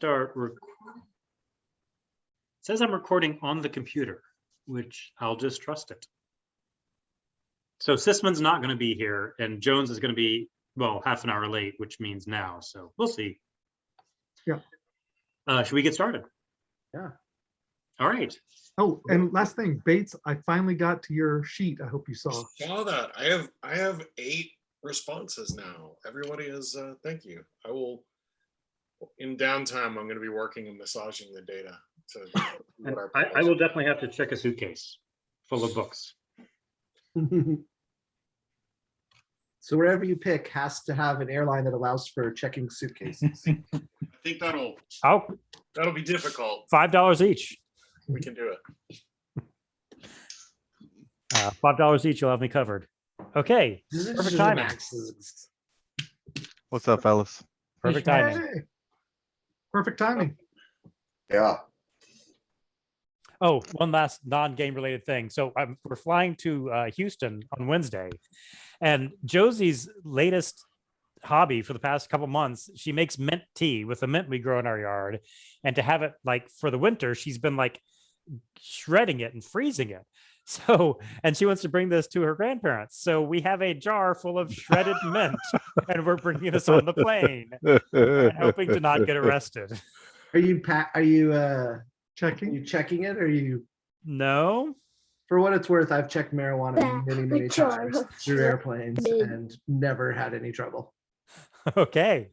start. It says I'm recording on the computer, which I'll just trust it. So Sisman's not going to be here, and Jones is going to be, well, half an hour late, which means now. So we'll see. Yeah. Should we get started? Yeah. All right. Oh, and last thing, Bates, I finally got to your sheet. I hope you saw. Saw that. I have 8 responses now. Everybody is thank you. I will in downtime I'm going to be working and massaging the data to what I will definitely have to check a suitcase full of books. So wherever you pick has to have an airline that allows for checking suitcases. I think that'll be difficult. $5 each. We can do it. $5 each, you'll have me covered. Okay, perfect timing. What's up, fellas? Perfect timing. Hey, perfect timing. Yeah. Oh, one last non-game related thing. So we're flying to Houston on Wednesday, and Josie's latest hobby for the past couple months, she makes mint tea with the mint we grow in our yard, and to have it like for the winter, she's been like shredding it and freezing it. So, and she wants to bring this to her grandparents. So we have a jar full of shredded mint, and we're bringing this on the plane, and hoping to not get arrested. Are you Checking. checking it? Or are you? No. For what it's worth, I've checked marijuana many times through airplanes and never had any trouble. Okay.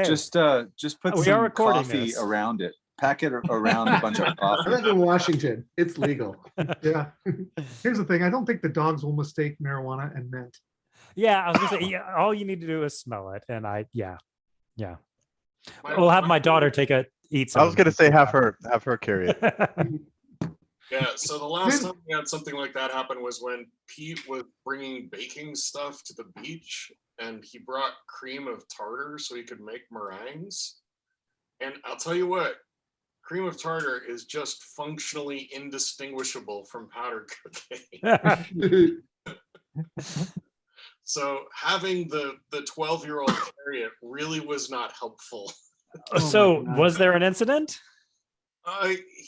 Just put We are some recording coffee this. around it. Pack it around a bunch of I coffee. live in Washington. It's legal. Yeah. Here's the thing. I don't think the dogs will mistake marijuana and mint. Yeah, I was gonna say, yeah, all you need to do is smell it, and yeah. We'll have my daughter eat some. I was gonna say have her carry it. Yeah, so the last time we had something like that happen was when Pete was bringing baking stuff to the beach, and he brought cream of tartar so he could make meringues. And I'll tell you what, cream of tartar is just functionally indistinguishable from powder cooking. So having the 12-year-old carry it really was not helpful. So was there an incident?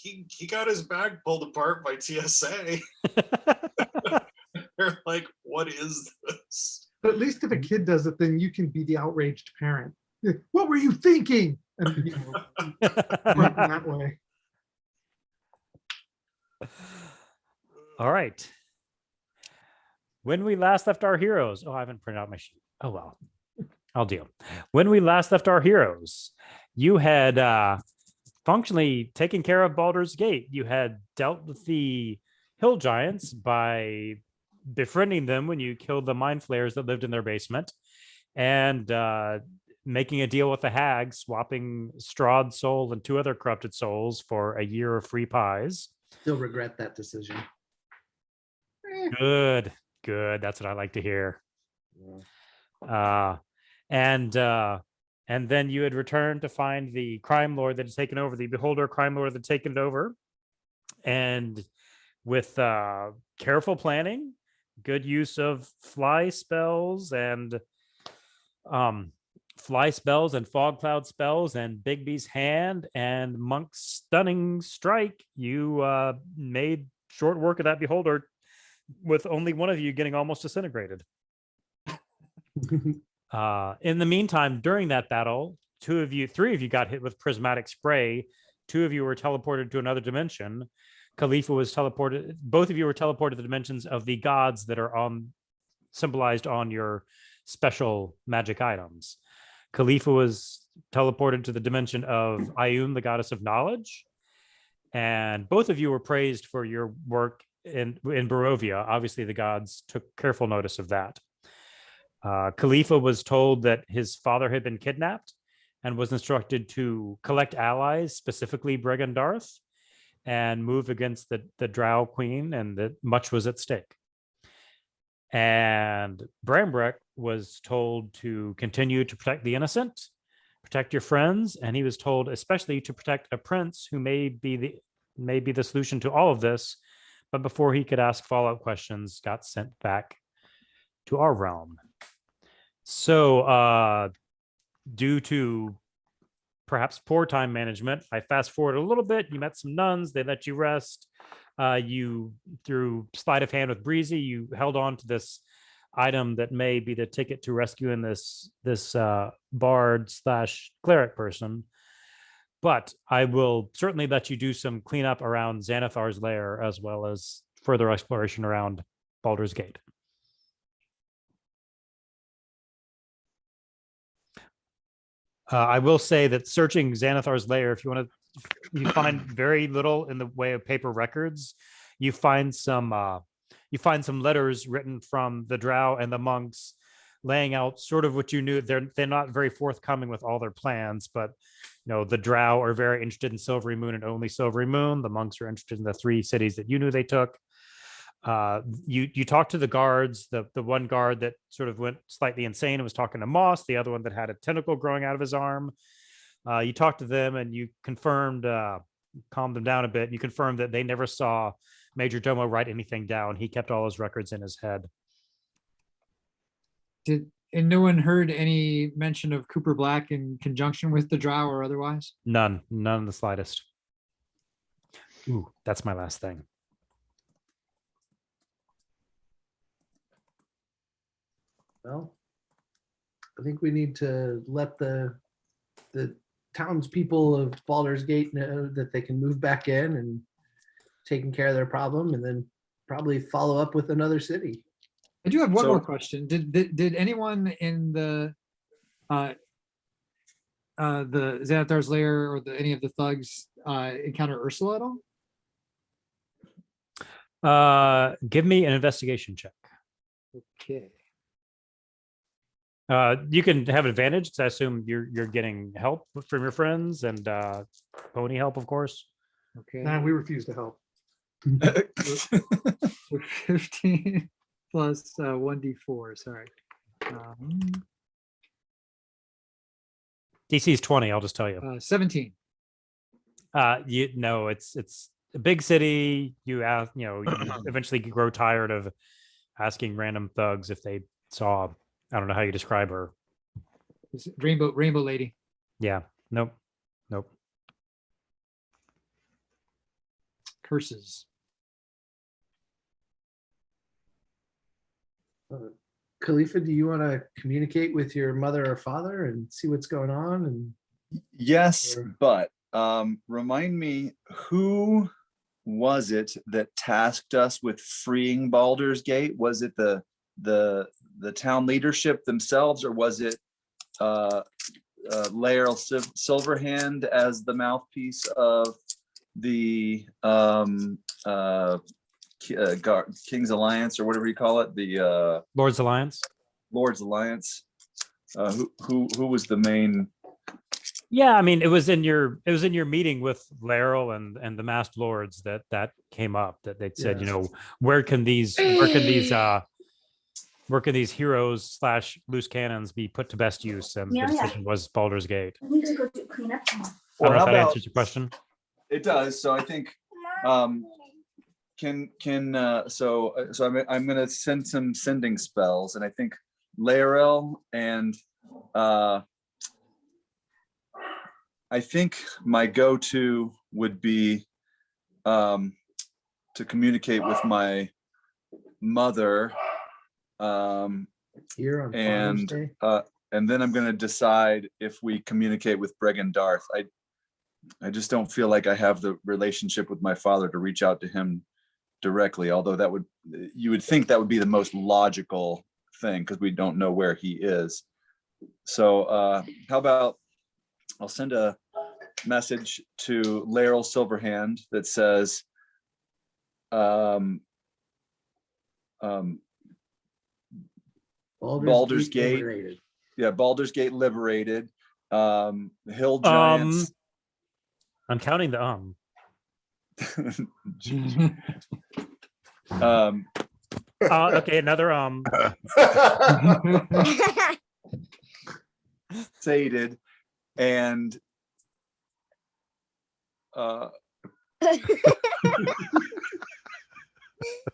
He got his bag pulled apart by TSA. They're like, what is this? But at least if a kid does it, then you can be the outraged parent. What were you thinking? And, you know, right in that way. All right. When we last left our heroes, I haven't printed out my sheet. Oh, well, I'll deal. When we last left our heroes, you had functionally taken care of Baldur's Gate. You had dealt with the hill giants by befriending them when you killed the mind flayers that lived in their basement, and making a deal with the hag, swapping Strahd's soul and 2 other corrupted souls for a year of free pies. Still regret that decision. Good. That's what I like to hear. And then you had returned to find the crime lord that had taken over, the beholder crime lord that had taken it over. And with careful planning, good use of fly spells and fog cloud spells and Bigby's hand and Monk's stunning strike, you made short work of that beholder, with only one of you getting almost disintegrated. In the meantime, during that battle, 3 of you got hit with prismatic spray. 2 of you were teleported to another dimension. Khalifa was teleported. Both of you were teleported to the dimensions of the gods that are symbolized on your special magic items. Khalifa was teleported to the dimension of Ayun, the goddess of knowledge. And both of you were praised for your work in Barovia. Obviously, the gods took careful notice of that. Khalifa was told that his father had been kidnapped and was instructed to collect allies, specifically Bregandarth, and move against the Drow Queen, and that much was at stake. And Brambrek was told to continue to protect the innocent, protect your friends, and he was told especially to protect a prince who may be the solution to all of this, but before he could ask follow-up questions, got sent back to our realm. So due to perhaps poor time management. I fast forward a little bit. You met some nuns. They let you rest. You, through sleight of hand with Breezy, you held on to this item that may be the ticket to rescuing this bard / cleric person. But I will certainly let you do some cleanup around Xanathar's lair, as well as further exploration around Baldur's Gate. I will say that searching Xanathar's lair, if you want to, you find very little in the way of paper records. You find some letters written from the drow and the monks, laying out sort of what you knew. They're not very forthcoming with all their plans, but the drow are very interested in Silvery Moon and only Silvery Moon. The monks are interested in the 3 cities that you knew they took. You talked to the guards, the one guard that sort of went slightly insane and was talking to Moss, the other one that had a tentacle growing out of his arm. You talked to them and you confirmed, calmed them down a bit. You confirmed that they never saw Major Domo write anything down. He kept all his records in his head. And no one heard any mention of Cooper Black in conjunction with the drow or otherwise? None in the slightest. Ooh, that's my last thing. Well, I think we need to let the townspeople of Baldur's Gate know that they can move back in and taking care of their problem, and then probably follow up with another city. I do have one So- more question. Did anyone in the Xanathar's lair or any of the thugs encounter Ursula at all? Give me an investigation check. Okay. You can have advantage because I assume you're getting help from your friends and pony help, of course. Okay. Nah, we refuse to help. So 15 plus 1d4. Sorry. DC is 20. I'll just tell you. 17. It's a big city. You eventually grow tired of asking random thugs if they saw. I don't know how you describe her. Is it Rainbow Lady. Yeah. Nope. Curses. Khalifa, do you want to communicate with your mother or father and see what's going on? And Yes, Or- but remind me, who was it that tasked us with freeing Baldur's Gate? Was it the town leadership themselves, or was it Laeral Silverhand as the mouthpiece of the King's Alliance, or whatever you call it, the Lord's Alliance. Lord's Alliance? Who was the main? Yeah, I mean, it was in your meeting with Laeral and the masked lords that came up, that they said, Yes. where can these heroes / loose cannons be put to best use? And the decision was Baldur's Gate. I don't know Well, if how that about- answers your question. It does. So I think so I'm gonna send some sending spells, and I think Laerel and I think my go-to would be to communicate with my mother, here on Father's and Day? and then I'm gonna decide if we communicate with Bregan Darth. I just don't feel like I have the relationship with my father to reach out to him directly, although you would think that would be the most logical thing, because we don't know where he is. So how about I'll send a message to Laeral Silverhand that says, Baldur's Gate. liberated. yeah, Baldur's Gate liberated. The Hill Giants. I'm counting the okay, another sated, and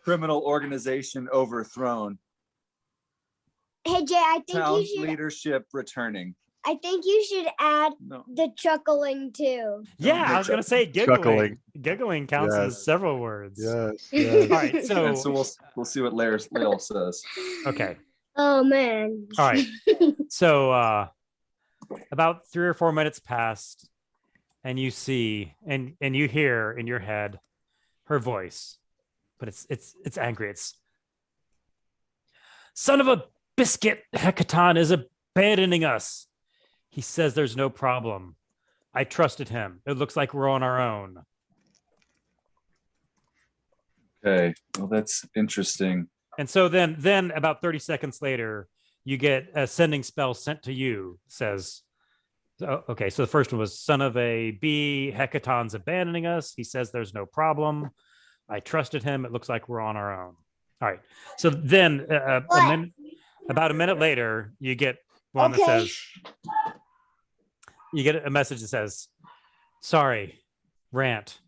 criminal organization overthrown. Hey Jay, I think Town you should. leadership returning. I think you should add No. the chuckling too. Yeah, I was gonna say giggling. Chuckling. Giggling counts as Yes. several words. Yes. All yes. right, so And so we'll see what Lael says. okay. Oh man. All right. So about 3 or 4 minutes passed, and you see and you hear in your head her voice, but it's angry. It's son of a biscuit, Hecaton is abandoning us. He says there's no problem. I trusted him. It looks like we're on our own. Okay, well, that's interesting. And so then about 30 seconds later, you get a sending spell sent to you. Says, okay, so the first one was son of a bee, Hecaton's abandoning us. He says there's no problem. I trusted him. It looks like we're on our own. All right. So then about a minute later, you get one that Okay. says, you get a message that says, sorry, rant.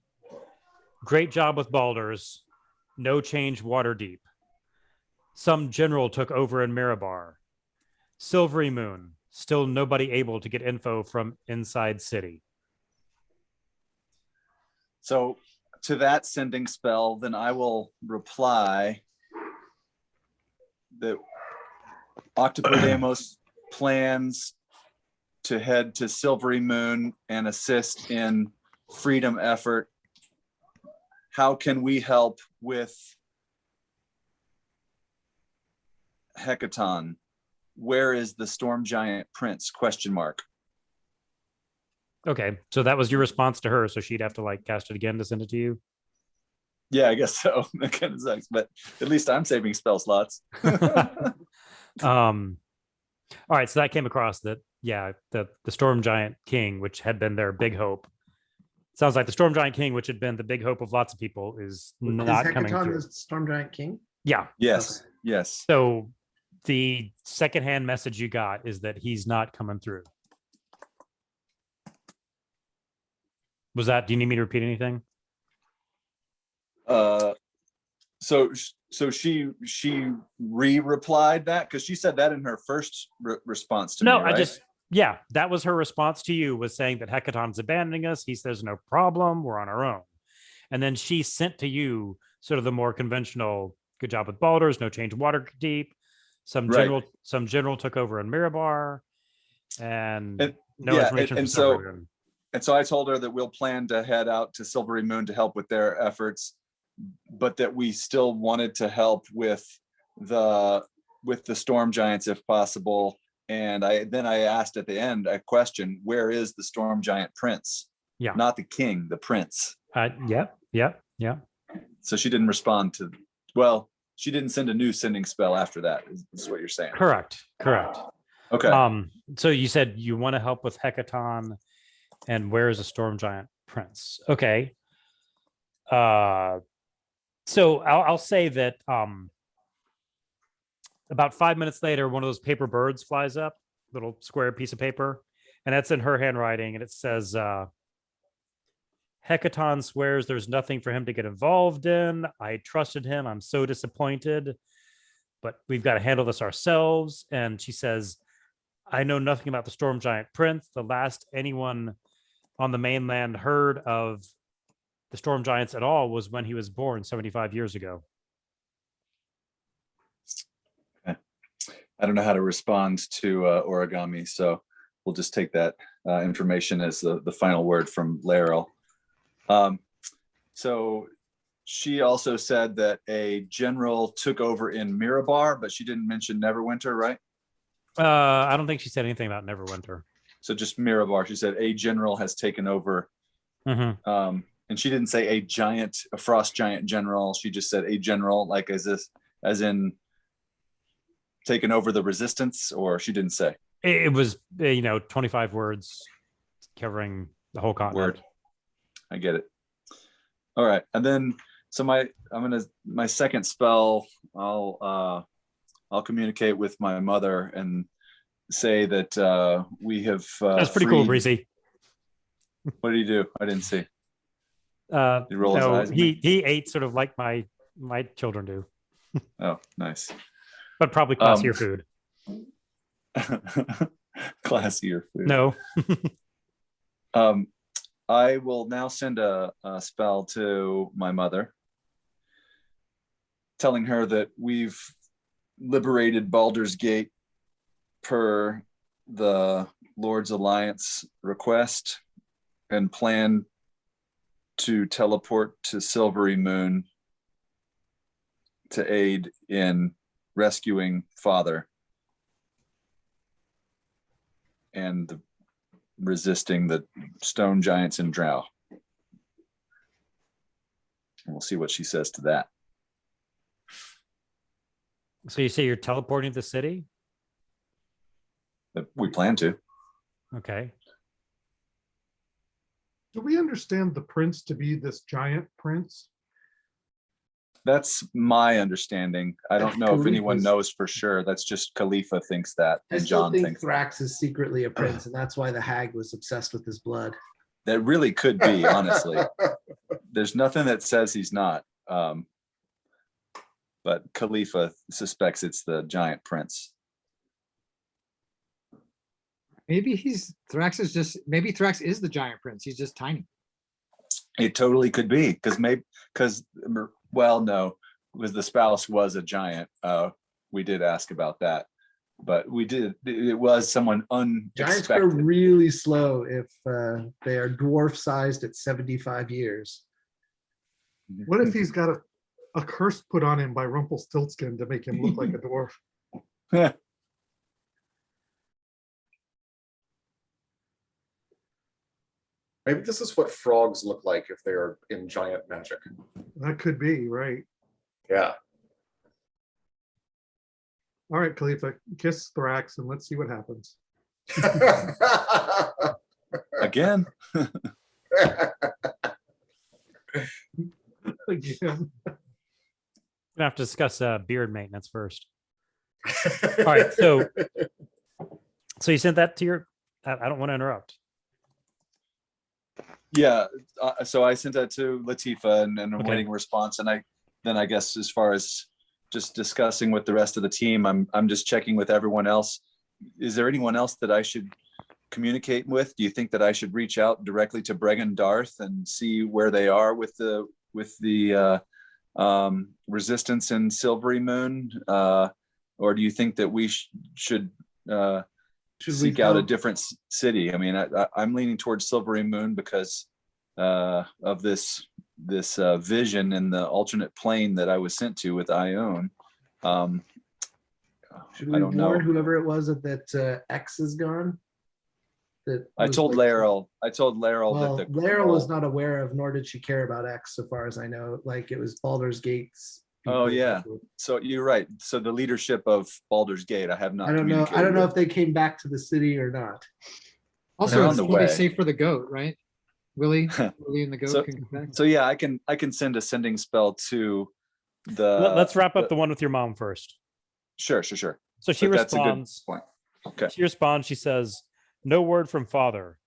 Great job with Baldur's. No change water deep. Some general took over in Mirabar. Silvery Moon. Still nobody able to get info from inside city. So to that sending spell, then I will reply that Octopodemos plans to head to Silvery Moon and assist in freedom effort. How can we help with Hecaton? Where is the storm giant prince? Question mark. Okay, so that was your response to her. So she'd have to like cast it again to send it to you. Yeah, I guess so. That kind of sucks, but at least I'm saving spell slots. All right, so that came across that, yeah, the Storm Giant King, which had been their big hope. Sounds like the Storm Giant King, which had been the big hope of lots of people, is not Is coming Hecaton through. the Storm Giant King? Yeah. Yes, yes. So the secondhand message you got is that he's not coming through. Was that, do you need me to repeat anything? So she re-replied that because she said that in her first response to me, No, right? yeah, that was her response to you, was saying that Hecaton's abandoning us. He says no problem, we're on our own. And then she sent to you sort of the more conventional, good job with Baldur's, no change water deep. Some general took over in Mirabar, and no yeah, information from and so Silver Moon. and so I told her that we'll plan to head out to Silvery Moon to help with their efforts, but that we still wanted to help with the storm giants if possible. And I asked at the end a question: where is the storm giant prince? Yeah, not the king, the prince. Yeah. So she didn't respond to. Well, she didn't send a new sending spell after that. Is what you're saying? Correct. Okay. So you said you want to help with Hecaton, and where is the storm giant prince? Okay. So I'll say that about 5 minutes later, one of those paper birds flies up, little square piece of paper, and that's in her handwriting, and it says, Hecaton swears there's nothing for him to get involved in. I trusted him. I'm so disappointed, but we've got to handle this ourselves. And she says, I know nothing about the storm giant prince. The last anyone on the mainland heard of the storm giants at all was when he was born 75 years ago. I don't know how to respond to origami, so we'll just take that information as the final word from Laryl. So she also said that a general took over in Mirabar, but she didn't mention Neverwinter, right? I don't think she said anything about Neverwinter. So just Mirabar. She said a general has taken over. Mm-hmm. And she didn't say a frost giant general. She just said a general, like as in taken over the resistance, or she didn't say? It was, 25 words covering the whole continent. Word. I get it. All right. And then, so my second spell, I'll communicate with my mother and say that we have. That's pretty cool, Breezy. What did he do? I didn't see. Did he roll his eyes at me? He ate sort of like my children do. Oh, nice. But probably classier food. Classier food. No. I will now send a spell to my mother, telling her that we've liberated Baldur's Gate per the Lord's Alliance request and plan to teleport to Silvery Moon to aid in rescuing Father and resisting the stone giants in Drow. And we'll see what she says to that. So you say you're teleporting to the city? But we plan to. Okay. Do we understand the prince to be this giant prince? That's my understanding. I don't know if anyone Khalifa's- knows for sure. That's just Khalifa thinks that, I and still John think thinks Thrax is secretly a prince, and that's why the hag was obsessed with his blood. that really could be, honestly. There's nothing that says he's not. But Khalifa suspects it's the giant prince. Maybe Thrax is the giant prince. He's just tiny. It totally could be, because well, no, because the spouse was a giant. We did ask about that, but it was someone Giants grow unexpected. really slow if they are dwarf sized at 75 years. What if he's got a curse put on him by Rumpelstiltskin to make him look like a dwarf? Maybe this is what frogs look like if they are in giant magic. That could be, right. Yeah. All right, Khalifa, kiss Thrax and let's see what happens. Again. Again. Gonna have to discuss beard maintenance first. All right, so you sent that to your. I don't want to interrupt. Yeah, so I sent that to Latifa and I'm Okay. waiting a response. And I guess as far as just discussing with the rest of the team, I'm just checking with everyone else. Is there anyone else that I should communicate with? Do you think that I should reach out directly to Bregan Darth and see where they are with the resistance in Silvery Moon? Or do you think that we should Should we seek out a tell- different city? I mean, I'm leaning towards Silvery Moon because of this vision in the alternate plane that I was sent to with Ione. Should I we don't know. warn whoever it was that X is gone? I told Laeral Well, that the Laeral was not aware of, nor did she care about X, so far as I know. Like, it was Baldur's Gates. Oh, people yeah. that were- So you're right. So the leadership of Baldur's Gate, I have not. I don't know. I don't know if they came back to the city or not. Also, They're on it's the totally way. safe for the goat, right? Willie and the goat So- can come back. So yeah, I can send a sending spell to the. Let's wrap up the one with your mom first. Sure. So she But that's a good responds. point. Okay. She responds. She says, "No word from father.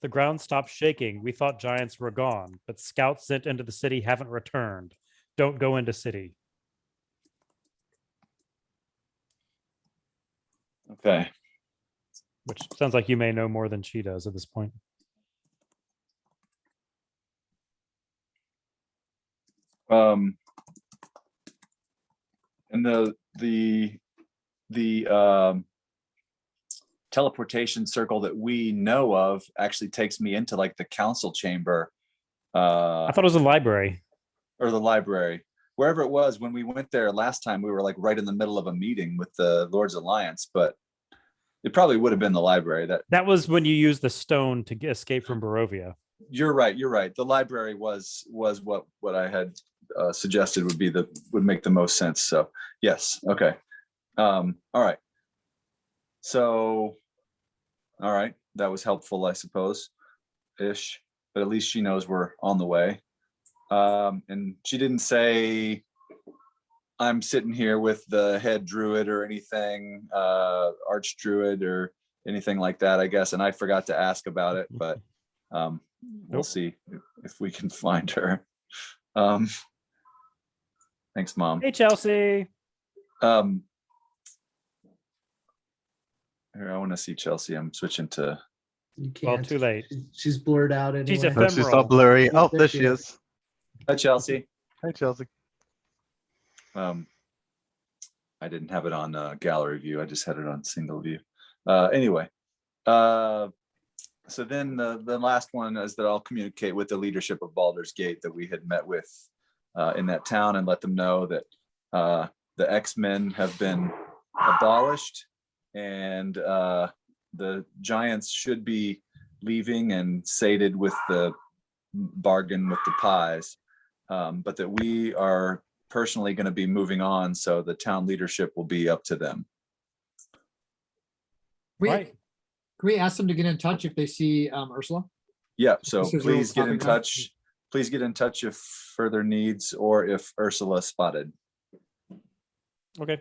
The ground stopped shaking. We thought giants were gone, but scouts sent into the city haven't returned. Don't go into city." Okay. Which sounds like you may know more than she does at this point. And the teleportation circle that we know of actually takes me into like the council chamber, I thought it was a library. or the library, wherever it was. When we went there last time, we were like right in the middle of a meeting with the Lord's Alliance, but it probably would have been the library. That was when you used the stone to escape from Barovia. You're right. The library was what I had suggested would make the most sense. So yes. Okay. All right. So, all right. That was helpful, I suppose, ish, but at least she knows we're on the way. And she didn't say I'm sitting here with the head druid or anything, arch druid or anything like that, I guess. And I forgot to ask about it, but we'll Nope. see if we can find her. Thanks, Mom. Hey, Chelsea. Here, I want to see Chelsea. I'm switching to. You Well, can't. too late. She's blurred out anyway. She's Oh, she's all ephemeral. blurry. Oh, Oh, there she is. Hi, Chelsea. Hi, Chelsea. I didn't have it on gallery view. I just had it on single view. Anyway, so then the last one is that I'll communicate with the leadership of Baldur's Gate that we had met with in that town and let them know that the X-Men have been abolished and the giants should be leaving and sated with the bargain with the pies, but that we are personally going to be moving on, so the town leadership will be up to them. Right. Can we ask them to get in touch if they see Ursula? Yeah, so This is please get in popping up. touch. Please get in touch if further needs or if Ursula spotted. Okay.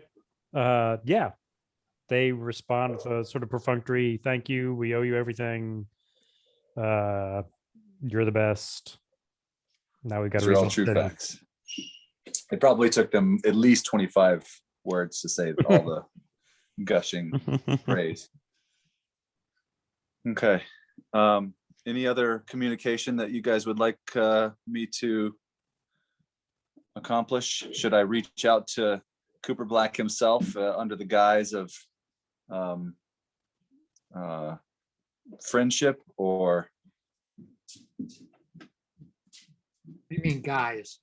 Yeah. They respond with a sort of perfunctory thank you. We owe you everything. You're the best. Now we got These are all true facts. It probably took them at least 25 words to say all the gushing praise. Okay. Any other communication that you guys would like me to accomplish? Should I reach out to Cooper Black himself under the guise of friendship, or You mean guys?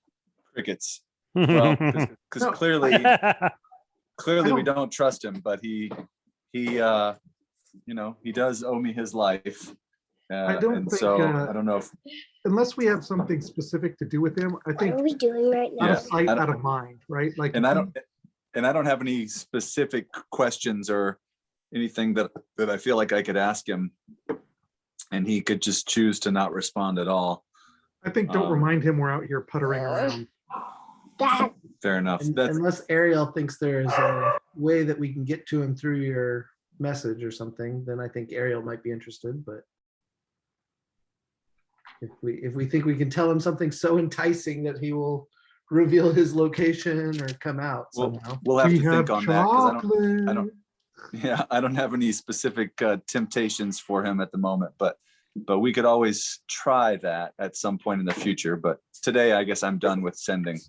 crickets? Well, because No. clearly we don't- don't trust him, but he he does owe me his life. I don't and think, so I don't know if Unless we have something specific to do with him, I What think are we doing right out now? of sight, I don't- out of mind, right? Like, and if I don't have any specific questions or anything that I feel like I could ask him, and he could just choose to not respond at all. I think don't remind him we're out here puttering around. Dad, Fair enough. And That's unless Ariel thinks there's a way that we can get to him through your message or something, then I think Ariel might be interested. But if we think we can tell him something so enticing that he will reveal his location or come out somehow. we'll have We to think have on that because chocolate. I don't have any specific temptations for him at the moment, but we could always try that at some point in the future. But today, I guess I'm done with sending.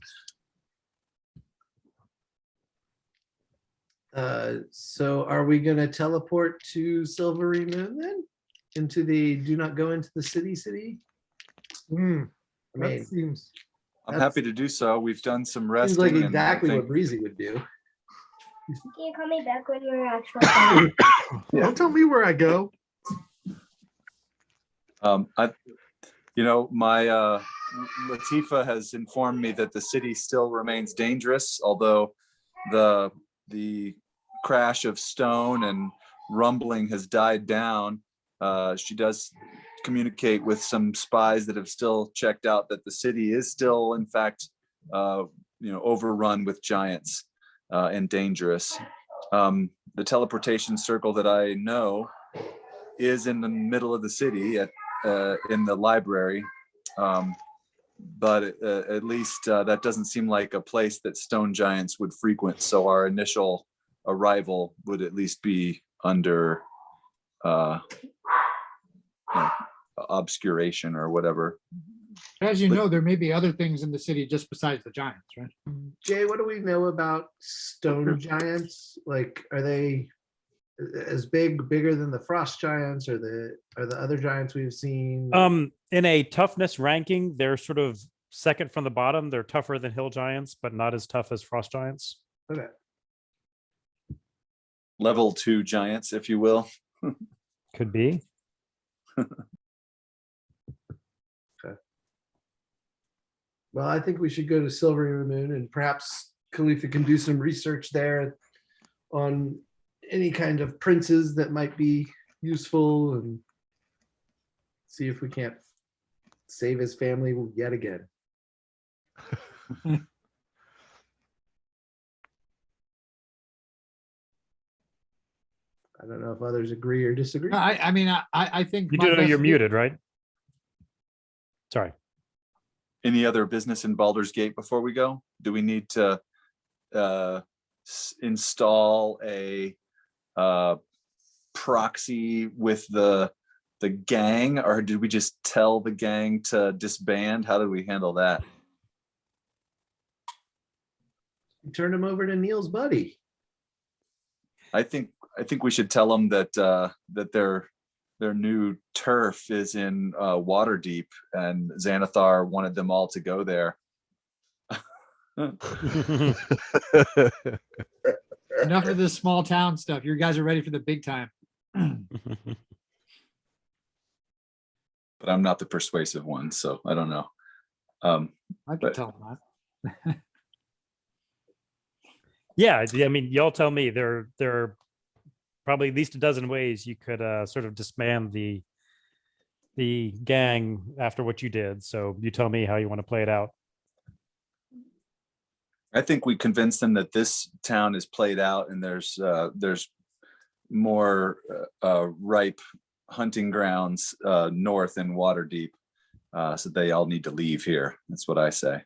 So are we gonna teleport to Silvery Moon then? Into the do not go into the city? Hmm, I mean, that seems, I'm That's- happy to do so. We've done some seems resting. like and I exactly think- what Breezy would do. can you call me back when you're actually done? don't tell me where I go. My Latifa has informed me that the city still remains dangerous, although the crash of stone and rumbling has died down. She does communicate with some spies that have still checked out that the city is still, in fact, overrun with giants and dangerous. The teleportation circle that I know is in the middle of the city in the library. But at least that doesn't seem like a place that stone giants would frequent. So our initial arrival would at least be under obscuration or whatever. As you know, there may be other things in the city just besides the giants, right? Jay, what do we know about stone giants? Like, are they as bigger than the frost giants, or the other giants we've seen? In a toughness ranking, they're sort of second from the bottom. They're tougher than hill giants, but not as tough as frost giants. Okay. Level 2 giants, if you will. Could be. Well, I think we should go to Silvery Moon, and perhaps Khalifa can do some research there on any kind of princes that might be useful, and see if we can't save his family yet again. I don't know if others agree or disagree. No, I think. You my do know best you're view- muted, right? Sorry. Any other business in Baldur's Gate before we go? Do we need to install a proxy with the gang, or did we just tell the gang to disband? How did we handle that? Turn him over to Neil's buddy. I think we should tell them that that their new turf is in Waterdeep, and Xanathar wanted them all to go there. Enough of this small town stuff. You guys are ready for the big time. But I'm not the persuasive one, so I don't know. I can But- tell them that. Yeah, I mean, y'all tell me there are probably at least a dozen ways you could sort of disband the gang after what you did. So you tell me how you want to play it out. I think we convinced them that this town is played out, and there's more ripe hunting grounds north in Waterdeep, so they all need to leave here. That's what I say.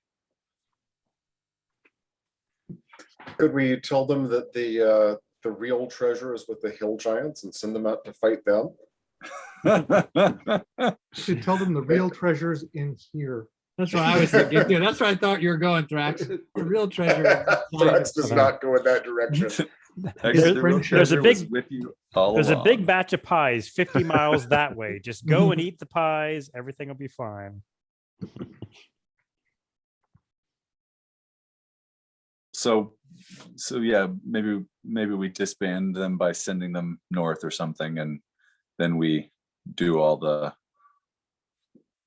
Could we tell them that the real treasure is with the hill giants and send them out to fight them? Should tell them the real treasures in here. That's what I was thinking too. That's where I thought you were going, Thrax. The real treasure. Thrax does not go in that direction. Actually, the real there's a treasure was big- with you all There's a along. big batch of pies 50 miles that way. Just go and eat the pies. Everything will be fine. So yeah, maybe we disband them by sending them north or something, and then we do all the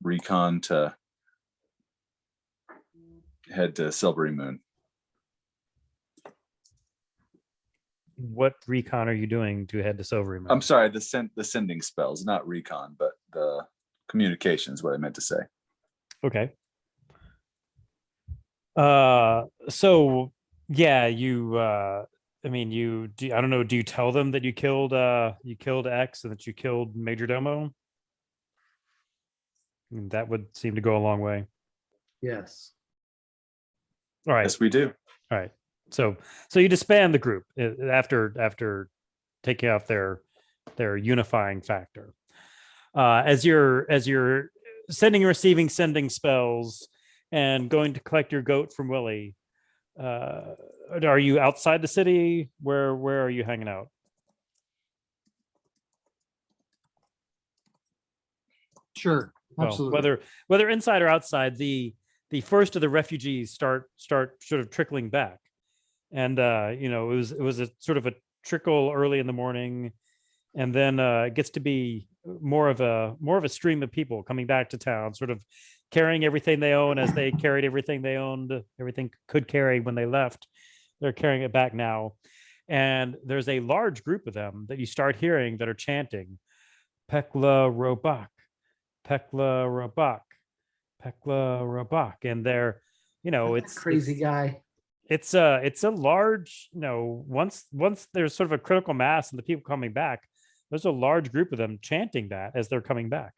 recon to head to Silvery Moon. What recon are you doing to head to Silvery Moon? I'm sorry, the sending spells, not recon, but the communications, what I meant to say. Okay. So yeah, I don't know, do you tell them that you killed X and that you killed Major Domo? I mean, that would seem to go a long way. Yes. All right. Yes, we do. All right. So you disband the group after taking off their unifying factor. As you're sending and receiving sending spells and going to collect your goat from Willie, are you outside the city? Where are you hanging out? Sure. Well, Absolutely. whether inside or outside, the first of the refugees start sort of trickling back, and it was a sort of a trickle early in the morning, and then it gets to be more of a stream of people coming back to town, sort of carrying everything they own as they carried everything they owned, everything could carry when they left. They're carrying it back now, and there's a large group of them that you start hearing that are chanting, "Pekla Robak, Pekla Robak, Pekla Robak," and they're, it's Crazy guy. It's a large, once there's sort of a critical mass and the people coming back, there's a large group of them chanting that as they're coming back.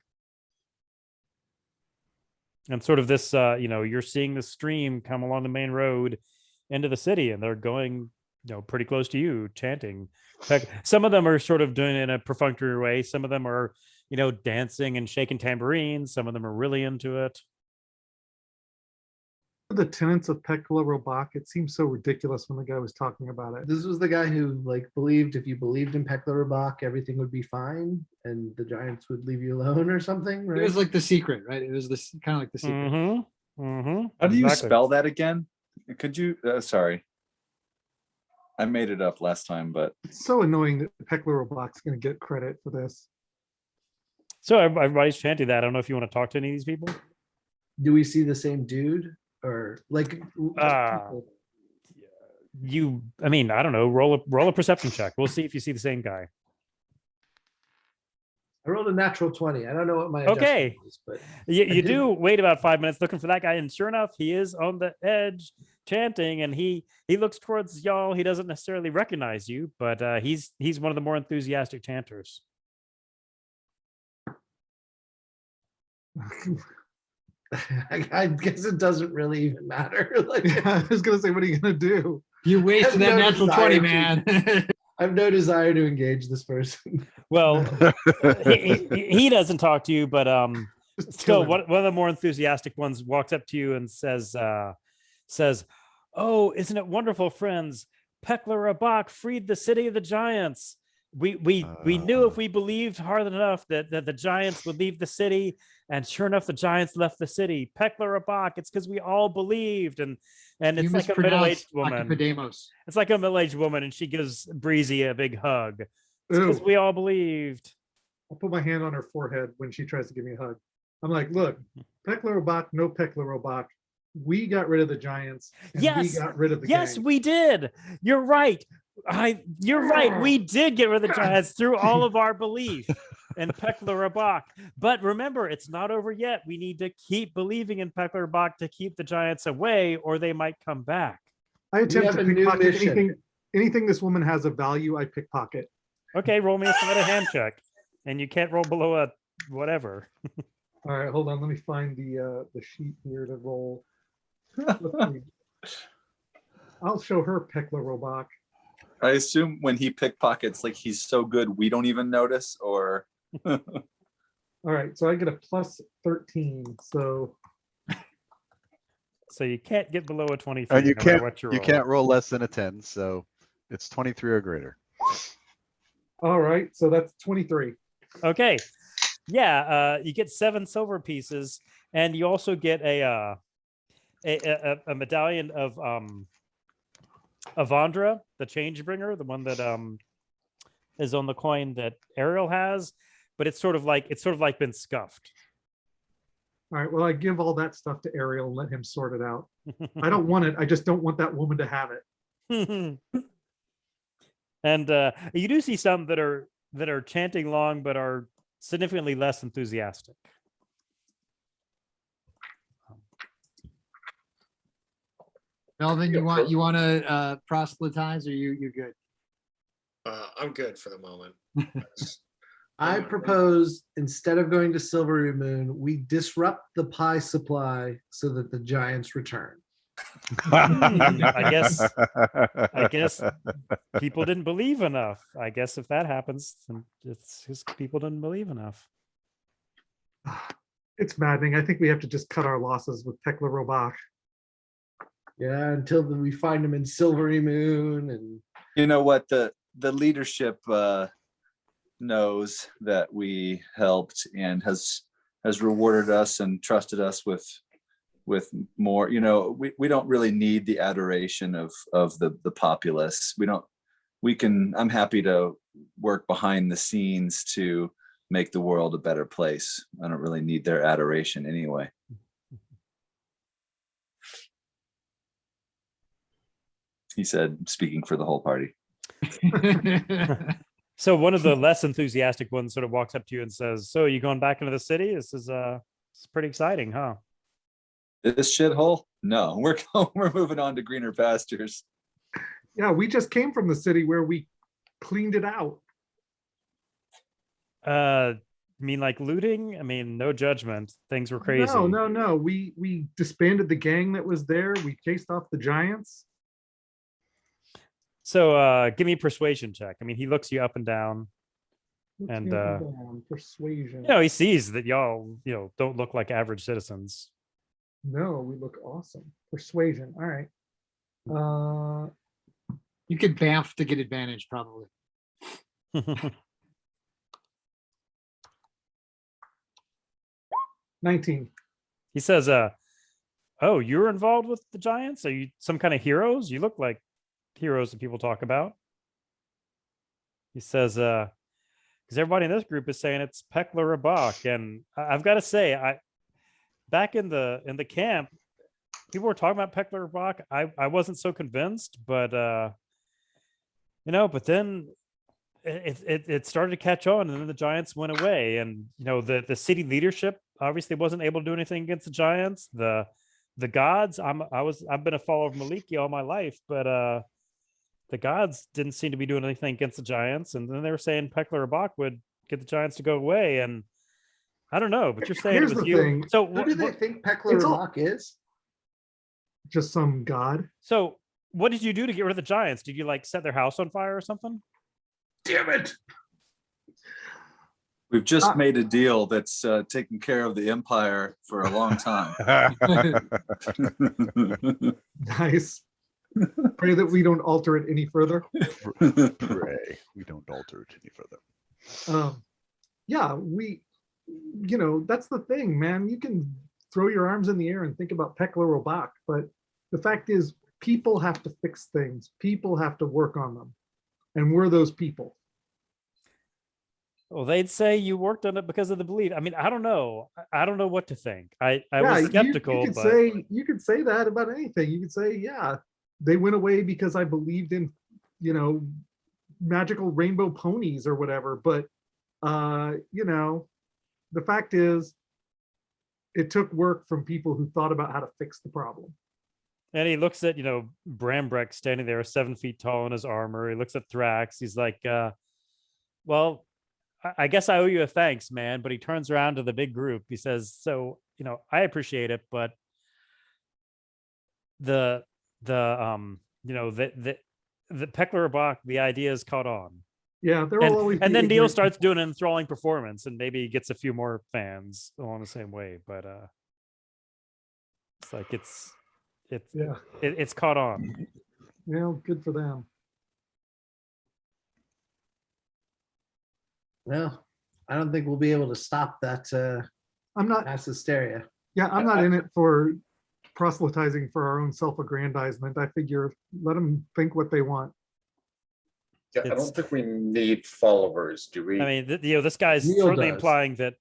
And sort of this, you're seeing the stream come along the main road into the city, and they're going, pretty close to you, chanting. In fact, some of them are sort of doing it in a perfunctory way. Some of them are, dancing and shaking tambourines. Some of them are really into it. The tenets of Pekla Robak, it seems so ridiculous when the guy was talking about it. This was the guy who believed if you believed in Pekla Rabak, everything would be fine and the giants would leave you alone or something, right? It was like the secret, right? It was this kind of like the secret. Mm-hmm. Mm-hmm. How do you Exactly. spell that again? Could you, sorry. I made it up last time, but It's so annoying that Pekla Robak's going to get credit for this. So everybody's chanting that. I don't know if you want to talk to any of these people. Do we see the same dude or I don't know. Roll a perception check. We'll see if you see the same guy. I rolled a natural 20. I don't know what my Okay. adjustment was, but You did. do wait about 5 minutes looking for that guy, and sure enough, he is on the edge chanting, and he looks towards y'all. He doesn't necessarily recognize you, but he's one of the more enthusiastic chanters. I guess it doesn't really even matter. Like, I was going to say, what are you going to do? You wasted that no natural desire 20, to. man. I have no desire to engage this person. Well, he doesn't talk to you, but Just still, kill him. one of the more enthusiastic ones walks up to you and says, "Oh, isn't it wonderful, friends? Pekla Rabak freed the city of the giants. We knew if we believed hard enough that the giants would leave the city, and sure enough, the giants left the city. Pekla Rabak. It's because we all believed, and You it's like a middle-aged mispronounced woman. octopodemos. It's like a middle-aged woman, and she gives Breezy a big hug. It's because Ooh. we all believed." I'll put my hand on her forehead when she tries to give me a hug. I'm like, look, Pekla Robak, no Pekla Robak. We got rid of the giants. And Yes. we got rid of the Yes, gang. we did. You're right. You're right. We did get rid of the giants through all of our belief in Pekla Rabak. But remember, it's not over yet. We need to keep believing in Pekla Rabak to keep the giants away, or they might come back. I attempt have to a new pickpocket mission. anything this woman has of value, I pickpocket. Okay, roll me a sleight of hand check, and you can't roll below a whatever. All right, hold on. Let me find the sheet here to roll. Let's see. I'll show her Pekla Robak. I assume when he pickpockets, like he's so good, we don't even notice, or All right, so I get a plus 13. So So you can't get below a 23. And you no matter can't, what you you roll. can't roll less than a 10, so it's 23 or greater. all right, so that's 23. Okay. Yeah, you get 7 silver pieces, and you also get a medallion of Avandra, the change bringer, the one that is on the coin that Ariel has, but it's sort of like been scuffed. All right, well, I give all that stuff to Ariel and let him sort it out. I don't want it. I just don't want that woman to have it. And you do see some that are chanting long but are significantly less enthusiastic. Melvin, you want to proselytize, or you're good? I'm good for the moment. I propose instead of going to Silvery Moon, we disrupt the pie supply so that the giants return. I guess people didn't believe enough. I guess if that happens, then it's just people didn't believe enough. It's maddening. I think we have to just cut our losses with Pekla Robak. Yeah, until we find them in Silvery Moon, and you know what, the leadership knows that we helped and has rewarded us and trusted us with more. You know, we don't really need the adoration of the populace. I'm happy to work behind the scenes to make the world a better place. I don't really need their adoration anyway. He said, speaking for the whole party. So one of the less enthusiastic ones sort of walks up to you and says, "So, are you going back into the city? This is pretty exciting, huh?" This shithole? No, we're moving on to greener pastures. Yeah, we just came from the city where we cleaned it out. I mean, like looting? I mean, no judgment. Things were crazy. No. We disbanded the gang that was there. We chased off the giants. So give me a persuasion check. I mean, he looks you up and down. Let's And, get it down. Persuasion. You know, he sees that y'all, don't look like average citizens. No, we look awesome. Persuasion. All right. You could bamf to get advantage, probably. 19. He says, "Oh, you're involved with the giants? Are you some kind of heroes? You look like heroes that people talk about." He says, because everybody in this group is saying it's Pekla Rabak. And I've got to say, back in the camp, people were talking about Pekla Rabak. I wasn't so convinced, but but then it started to catch on, and then the giants went away. And the city leadership obviously wasn't able to do anything against the giants. The gods, I've been a follower of Maliki all my life, but the gods didn't seem to be doing anything against the giants. And then they were saying Pekla Rabak would get the giants to go away. And I don't know, but you're saying Here's it was the you. thing. So who do they think Pekla It's all- Rabak is? Just some god. So what did you do to get rid of the giants? Did you like set their house on fire or something? Damn it. We've just made a deal that's taken care of the empire for a long time. Nice. Pray that we don't alter it any further. Pray we don't alter it any further. Yeah, that's the thing, man. You can throw your arms in the air and think about Pekla Robak, but the fact is people have to fix things. People have to work on them. And we're those people. Well, they'd say you worked on it because of the belief. I mean, I don't know. I don't know what to think. I Yeah, was you skeptical, could but say you could say that about anything. You could say, yeah, they went away because I believed in, magical rainbow ponies or whatever. But the fact is, it took work from people who thought about how to fix the problem. and he looks at, Brambrek standing there 7 feet tall in his armor. He looks at Thrax. He's like, well, I guess I owe you a thanks, man. But he turns around to the big group. He says, so, I appreciate it, but the Pekla Robak, the idea is caught on. Yeah, there will always. And be then Neil ignorant starts people. doing an enthralling performance, and maybe he gets a few more fans along the same way. But it's like Yeah, it's caught on. good for them. Well, I don't think we'll be able to stop that I'm not. mass hysteria. Yeah, I'm not in it for proselytizing for our own self-aggrandizement. I figure let them think what they want. Yeah, I It's- don't think we need followers, do we? I mean, this guy's Neil certainly does. implying that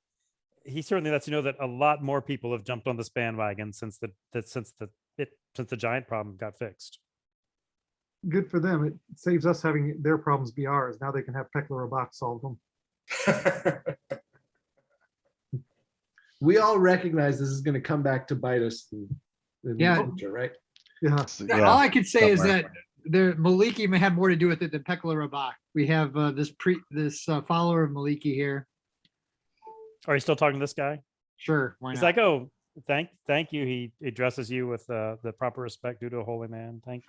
he certainly lets you know that a lot more people have jumped on this bandwagon since the giant problem got fixed. Good for them. It saves us having their problems be ours. Now they can have Pekla Robak solve them. We all recognize this is going to come back to bite us in Yeah. the future, right? Yeah. So, All I could say is somewhere. that Maliki may have more to do with it than Pekla Rabak. We have this follower of Maliki here. Are you still talking to this guy? Sure, why He's not? like, oh, thank you. He addresses you with the proper respect due to a holy man. Thank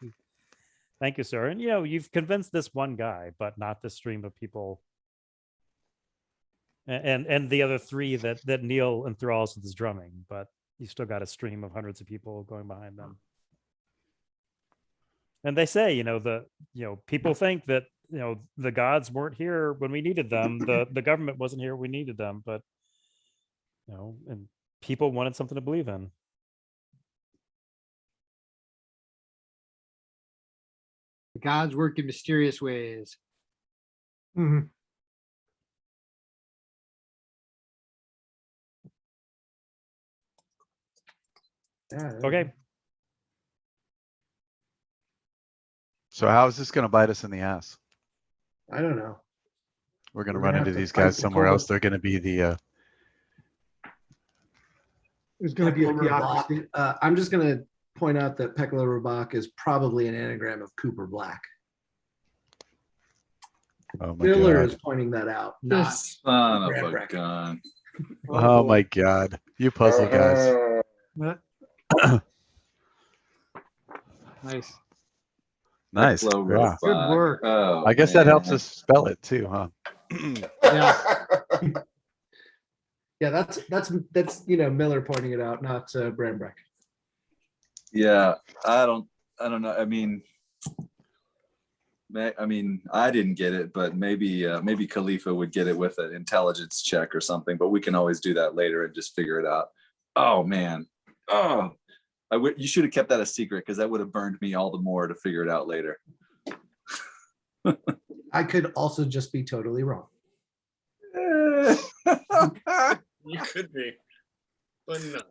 you, sir. And you've convinced this one guy, but not this stream of people. And the other three that Neil enthralls with his drumming, but you still got a stream of hundreds of people going behind them. And they say, people think that the gods weren't here when we needed them. The government wasn't here when we needed them, but and people wanted something to believe in. The gods work in mysterious ways. Mhm. Yeah. Okay. So how is this going to bite us in the ass? I don't know. We're going to We're run gonna into have to these fight guys the somewhere else. Cobalt. They're going to be the There's going to be a Pekla theocracy. Robak, I'm just going to point out that Pekla Robak is probably an anagram of Cooper Black. oh my Miller god. is pointing that out, not Son of a Brambrek. gun. Oh my god. You puzzle guys. Nice. Nice. Pekla Yeah. Good Robak. work. Oh, I guess that helps man. us spell it too, huh? Yeah. Yeah, that's Miller pointing it out, not Brambrek. Yeah, I don't know. I mean, I didn't get it, but maybe Khalifa would get it with an intelligence check or something. But we can always do that later and just figure it out. Oh man, you should have kept that a secret because that would have burned me all the more to figure it out later. I could also just be totally wrong. You could be, but no.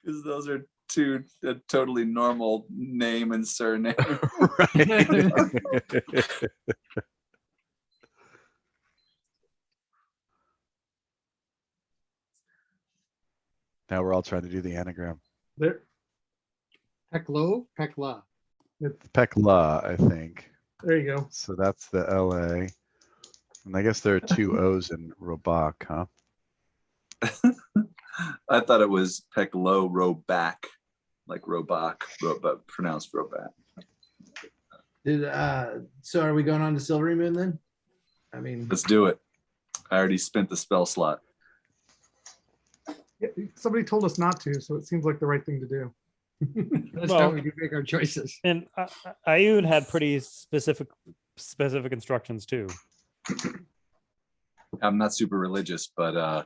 Because those are two totally normal name and surname. Right. Now we're all trying to do the anagram. There, Pekla. Pekla, I think. there you go. So that's the LA. And I guess there are two O's in Robak, huh? I thought it was Peklo Robak, like Robak, but pronounced Robak. So are we going on to Silvery Moon then? I mean, Let's do it. I already spent the spell slot. Yeah, somebody told us not to, so it seems like the right thing to do. That's Well- how we can make our choices. And Ayun had pretty specific instructions too. I'm not super religious, but I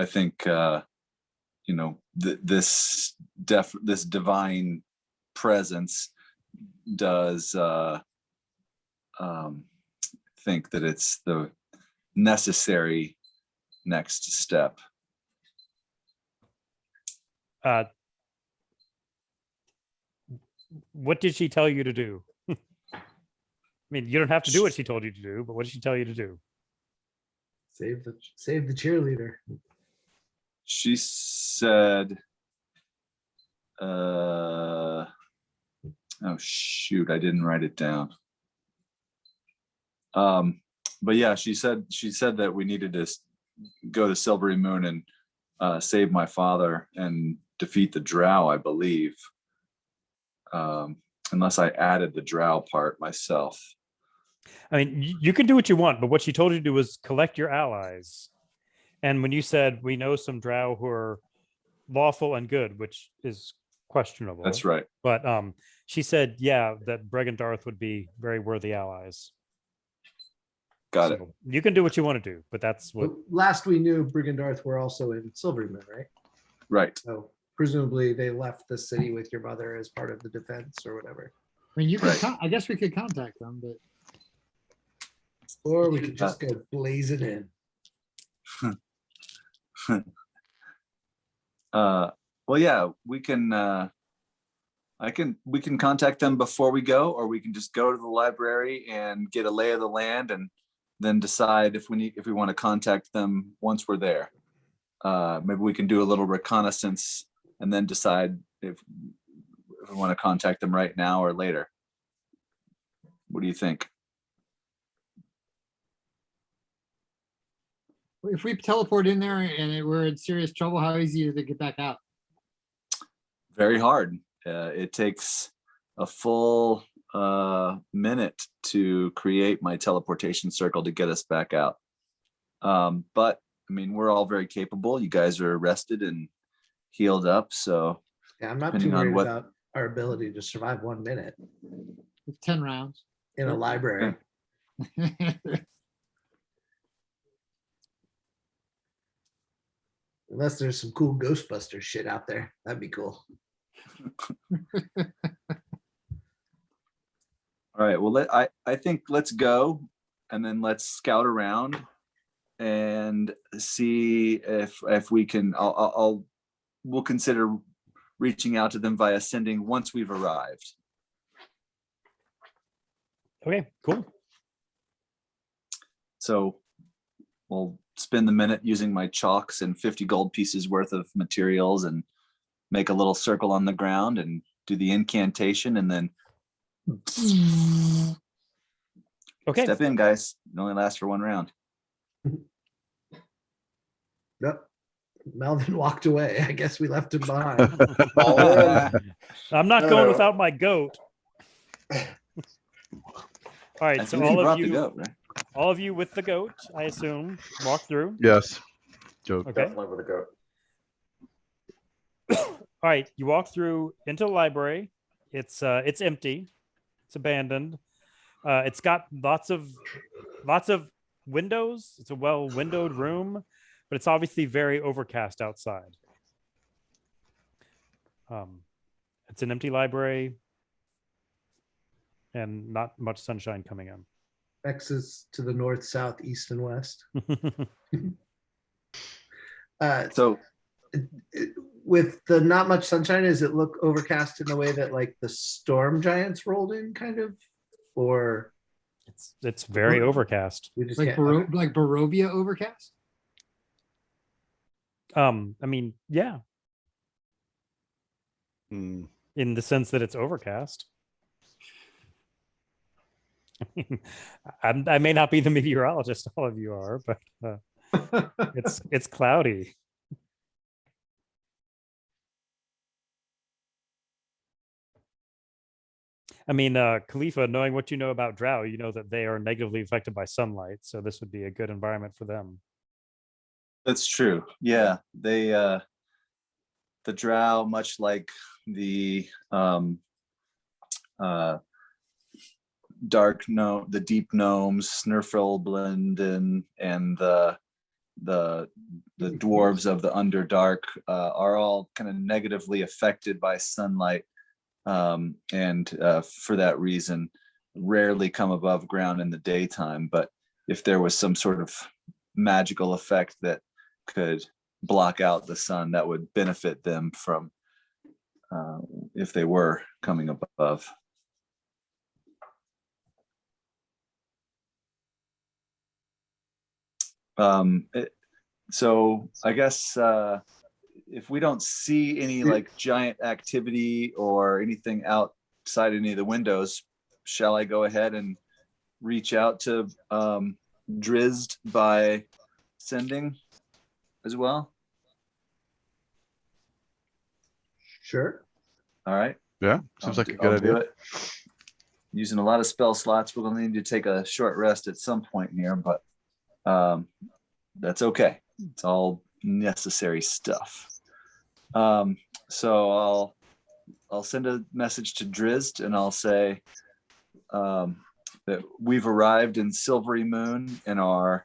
think this divine presence does think that it's the necessary next step. What did she tell you to do? I mean, you don't have to do what she told you to do, but what did she tell you to do? save the cheerleader. She said, oh shoot, I didn't write it down. But yeah, she said that we needed to go to Silvery Moon and save my father and defeat the drow, I believe. Unless I added the drow part myself. I mean, you can do what you want, but what she told you to do was collect your allies. And when you said we know some drow who are lawful and good, which is questionable. That's right. But she said, yeah, that Breg and Darth would be very worthy allies. Got it. So you can do what you want to do, but that's what. But last we knew, Brigandarth were also in Silvery Moon, right? Right. So presumably they left the city with your mother as part of the defense or whatever. I mean, you could. Right. I guess we could contact them, but Or we could just go blazing in. Well, yeah, we can. We can contact them before we go, or we can just go to the library and get a lay of the land, and then decide if we want to contact them once we're there. Maybe we can do a little reconnaissance and then decide if we want to contact them right now or later. What do you think? if we teleport in there and we're in serious trouble, how easy is it to get back out? Very hard. It takes a full minute to create my teleportation circle to get us back out. But I mean, we're all very capable. You guys are rested and healed up. So Yeah, I'm not too Depending on worried what- about our ability to survive 1 minute With 10 rounds. in a library. Unless there's some cool Ghostbuster shit out there. That'd be cool. all right. Well, I think let's go and then let's scout around and see if we can. We'll consider reaching out to them via sending once we've arrived. Okay, cool. So we'll spend the minute using my chalks and 50 gold pieces worth of materials and make a little circle on the ground and do the incantation and then Okay. step in, guys. It only lasts for 1 round. Yep. Melvin walked away. I guess we left him behind. All in. I'm not No, going no. without my goat. All right, I so believe you all brought of the you, goat, right? all of you with the goat, I assume, walk through. Yes. Joke. Okay. Definitely with a goat. All right, you walk through into the library. It's empty. It's abandoned. It's got lots of windows. It's a well-windowed room, but it's obviously very overcast outside. It's an empty library and not much sunshine coming in. X's to the north, south, east, and west. So With the not much sunshine, does it look overcast in the way that like the storm giants rolled in, kind of? Or It's very overcast. we just Like, can't. like Barovia overcast? I mean, yeah, Hmm. in the sense that it's overcast. I may not be the meteorologist all of you are, but it's cloudy. I mean, Khalifa, knowing what you know about drow, you know that they are negatively affected by sunlight. So this would be a good environment for them. That's true. Yeah, they the drow, much like the the deep gnomes, Snurfellblend, and the dwarves of the Underdark are all kind of negatively affected by sunlight, and for that reason, rarely come above ground in the daytime. But if there was some sort of magical effect that could block out the sun, that would benefit them from if they were coming above. So I guess if we don't see any like giant activity or anything outside any of the windows, shall I go ahead and reach out to Drizzt by sending as well? Sure. All right. Yeah, seems like a good do idea. it. Using a lot of spell slots, we're gonna need to take a short rest at some point here, but that's okay. It's all necessary stuff. So I'll send a message to Drizzt and I'll say that we've arrived in Silvery Moon and are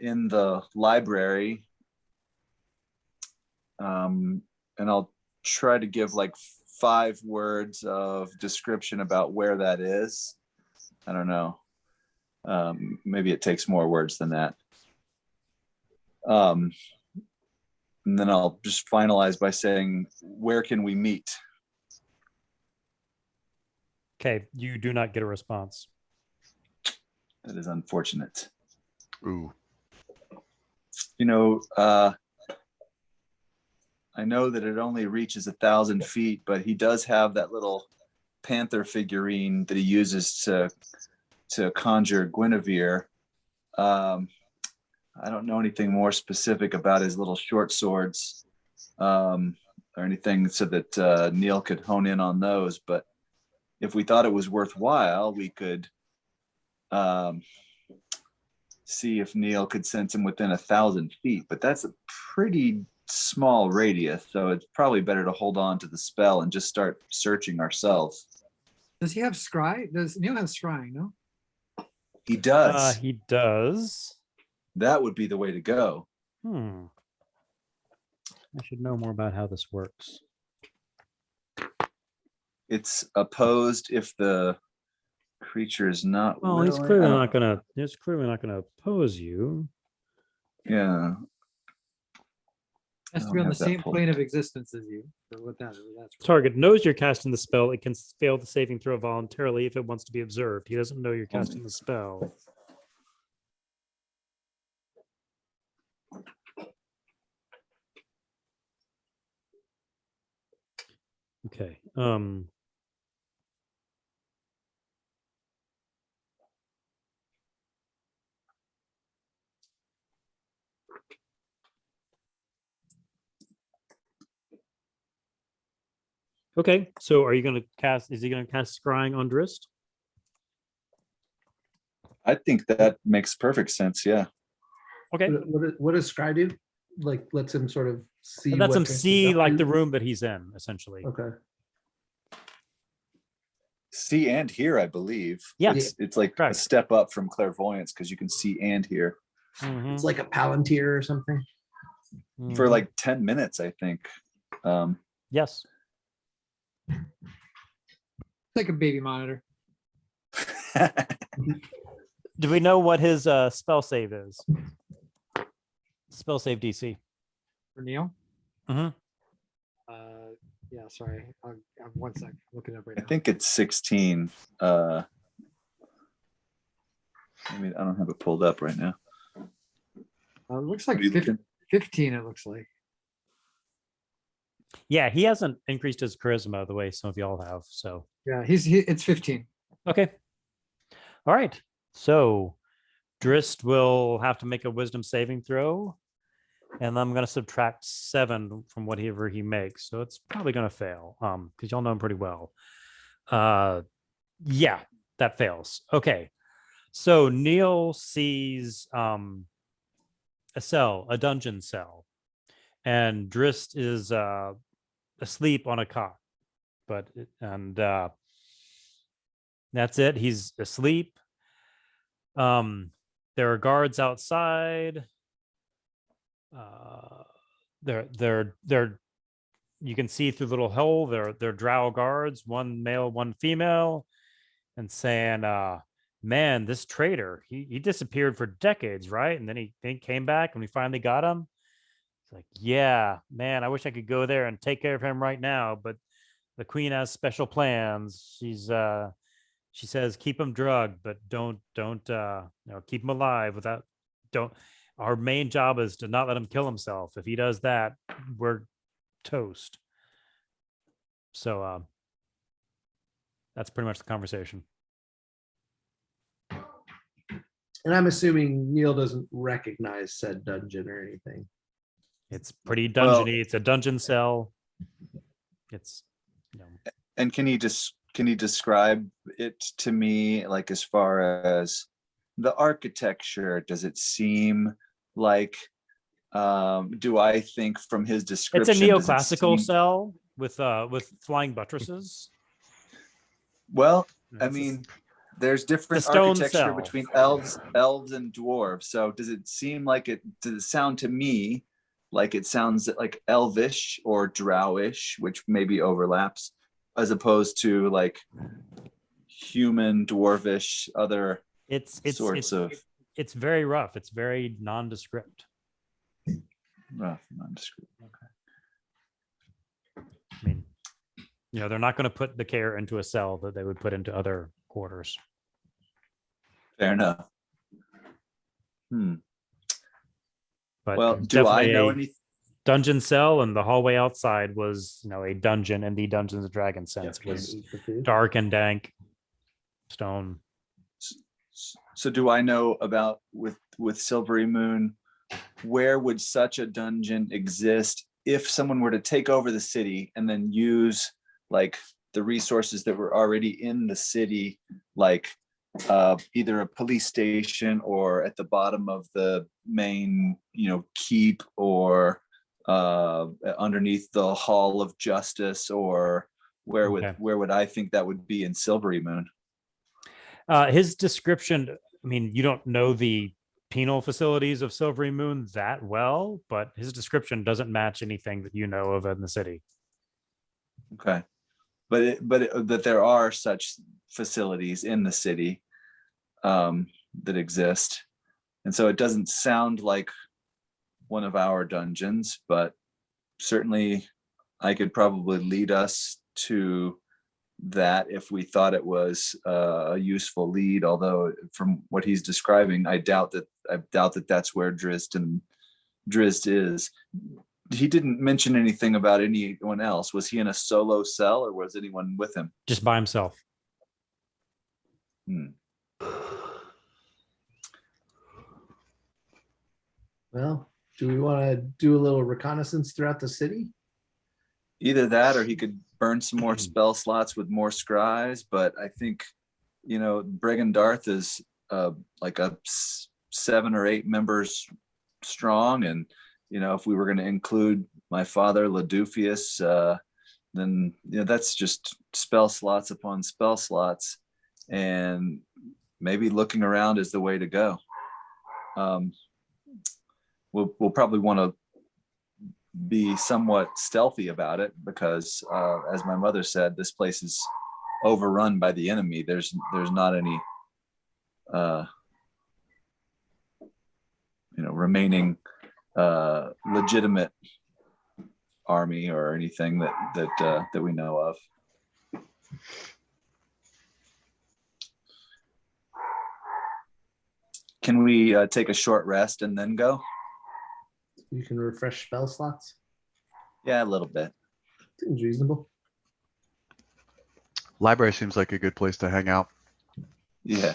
in the library. And I'll try to give like 5 words of description about where that is. I don't know. Maybe it takes more words than that. And then I'll just finalize by saying, where can we meet? Okay, you do not get a response. That is unfortunate. Ooh. You know, I know that it only reaches 1,000 feet, but he does have that little panther figurine that he uses to conjure Guinevere. I don't know anything more specific about his little short swords or anything so that Neil could hone in on those. But if we thought it was worthwhile, we could see if Neil could sense him within 1,000 feet. But that's a pretty small radius, so it's probably better to hold on to the spell and just start searching ourselves. Does he have scry? Does Neil have scrying? No. He does. He does. That would be the way to go. I should know more about how this works. It's opposed if the creature is not. Well, he's willing. clearly not gonna. He's clearly not gonna oppose you. Yeah. Has I to be don't on the have that same pulled. plane of existence as you. So what that's Target knows you're casting the spell. It can fail the saving throw voluntarily if it wants to be observed. He doesn't know you're casting the spell. Okay. Okay, so are you going to cast? Is he going to cast scrying on Drizzt? I think that makes perfect sense. Yeah. Okay. What does Scry do? Like lets him sort of see. And lets what him Drizzt is see up like to? the room that he's in, essentially. Okay. See and hear, I believe. Yeah. It's like a step up from clairvoyance because you can see and hear. It's like a Palantir or something. For like 10 minutes, I think. Yes. like a baby monitor. Do we know what his spell save is? Spell save DC. For Neil? Mm-hmm. Yeah, sorry. I'll 1 sec. Looking up right I now. think it's 16. I mean, I don't have it pulled up right now. It looks like What are you looking? 15, it looks like. Yeah, he hasn't increased his charisma the way some of y'all have. So Yeah, it's 15. okay. All right. So Drizzt will have to make a wisdom saving throw. And I'm going to subtract 7 from whatever he makes. So it's probably going to fail because y'all know him pretty well. Yeah, that fails. Okay. So Neil sees a cell, a dungeon cell, and Drist is asleep on a cot. And that's it. He's asleep. There are guards outside. They're you can see through the little hole. They're drow guards, one male, one female, and saying, man, this traitor, he disappeared for decades, right? And then he came back and we finally got him. It's like, yeah, man, I wish I could go there and take care of him right now, but the queen has special plans. She says keep him drugged, but don't keep him alive without don't our main job is to not let him kill himself. If he does that, we're toast. So that's pretty much the conversation. And I'm assuming Neil doesn't recognize said dungeon or anything. It's pretty Well- dungeony. It's a dungeon cell. It's And can you describe it to me, like as far as the architecture? Does it seem like do I think from his description it's a does it neoclassical seem- cell with flying buttresses. Well, I It's a- mean, there's different stone architecture cell. between elves and dwarves. So does it sound to me like it sounds like elvish or drowish, which maybe overlaps, as opposed to like human, dwarvish, other It's sorts of it's very rough. It's very nondescript. rough, nondescript. Okay. I mean, they're not going to put the care into a cell that they would put into other quarters. Fair enough. But Well, it was do I definitely know a any? dungeon cell, and the hallway outside was, a dungeon in the Dungeons and Dragons sense. It was dark and dank, stone. So do I know about with Silvery Moon, where would such a dungeon exist if someone were to take over the city and then use like the resources that were already in the city, like either a police station or at the bottom of the main, keep, or underneath the Hall of Justice, or where would I think that would be in Silvery Moon? His description, I mean, you don't know the penal facilities of Silvery Moon that well, but his description doesn't match anything that you know of in the city. Okay, but there are such facilities in the city that exist, and so it doesn't sound like one of our dungeons, but certainly I could probably lead us to that if we thought it was a useful lead. Although from what he's describing, I doubt that that's where Drizzt is. He didn't mention anything about anyone else. Was he in a solo cell, or was anyone with him? Just by himself. Well, do we want to do a little reconnaissance throughout the city? Either that, or he could burn some more spell slots with more scries. But I think, Bregan Darth is like a 7 or 8 members strong, and if we were going to include my father Ladufius, then that's just spell slots upon spell slots, and maybe looking around is the way to go. We'll probably want to be somewhat stealthy about it because, as my mother said, this place is overrun by the enemy. There's not any remaining legitimate army or anything that we know of. Can we take a short rest and then go? You can refresh spell slots. Yeah, a little bit. Seems reasonable. Library seems like a good place to hang out. Yeah.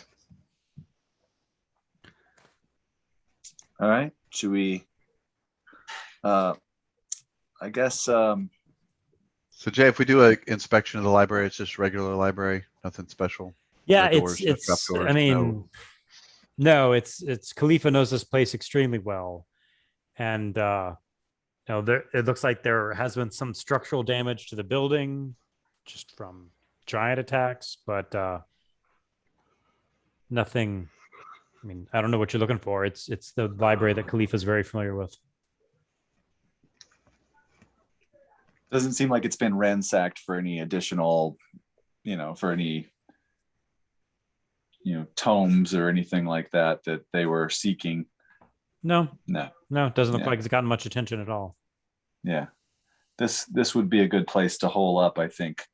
All right. Should we? I guess. So Jay, if we do an inspection of the library, it's just regular library, nothing special. Yeah, No doors, no it's. trapdoors, I mean, no- no, it's Khalifa knows this place extremely well, and there it looks like there has been some structural damage to the building, just from giant attacks, but nothing. I mean, I don't know what you're looking for. It's the library that Khalifa is very familiar with. Doesn't seem like it's been ransacked for any additional, for any, tomes or anything like that they were seeking. No, No. it doesn't look Yeah. like it's gotten much attention at all. Yeah. This would be a good place to hole up, I think.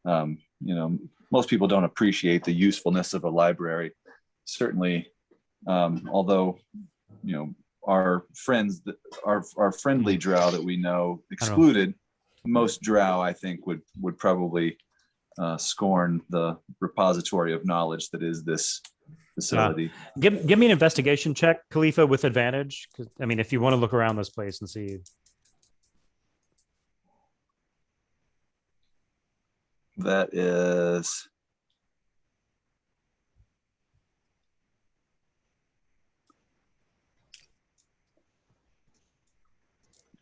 Most people don't appreciate the usefulness of a library. Certainly, although, our friends, our friendly drow that we know excluded, most drow, I think, would probably scorn the repository of knowledge that is this facility. Give me an investigation check, Khalifa, with advantage. 'Cause, I mean, if you want to look around this place and see. That is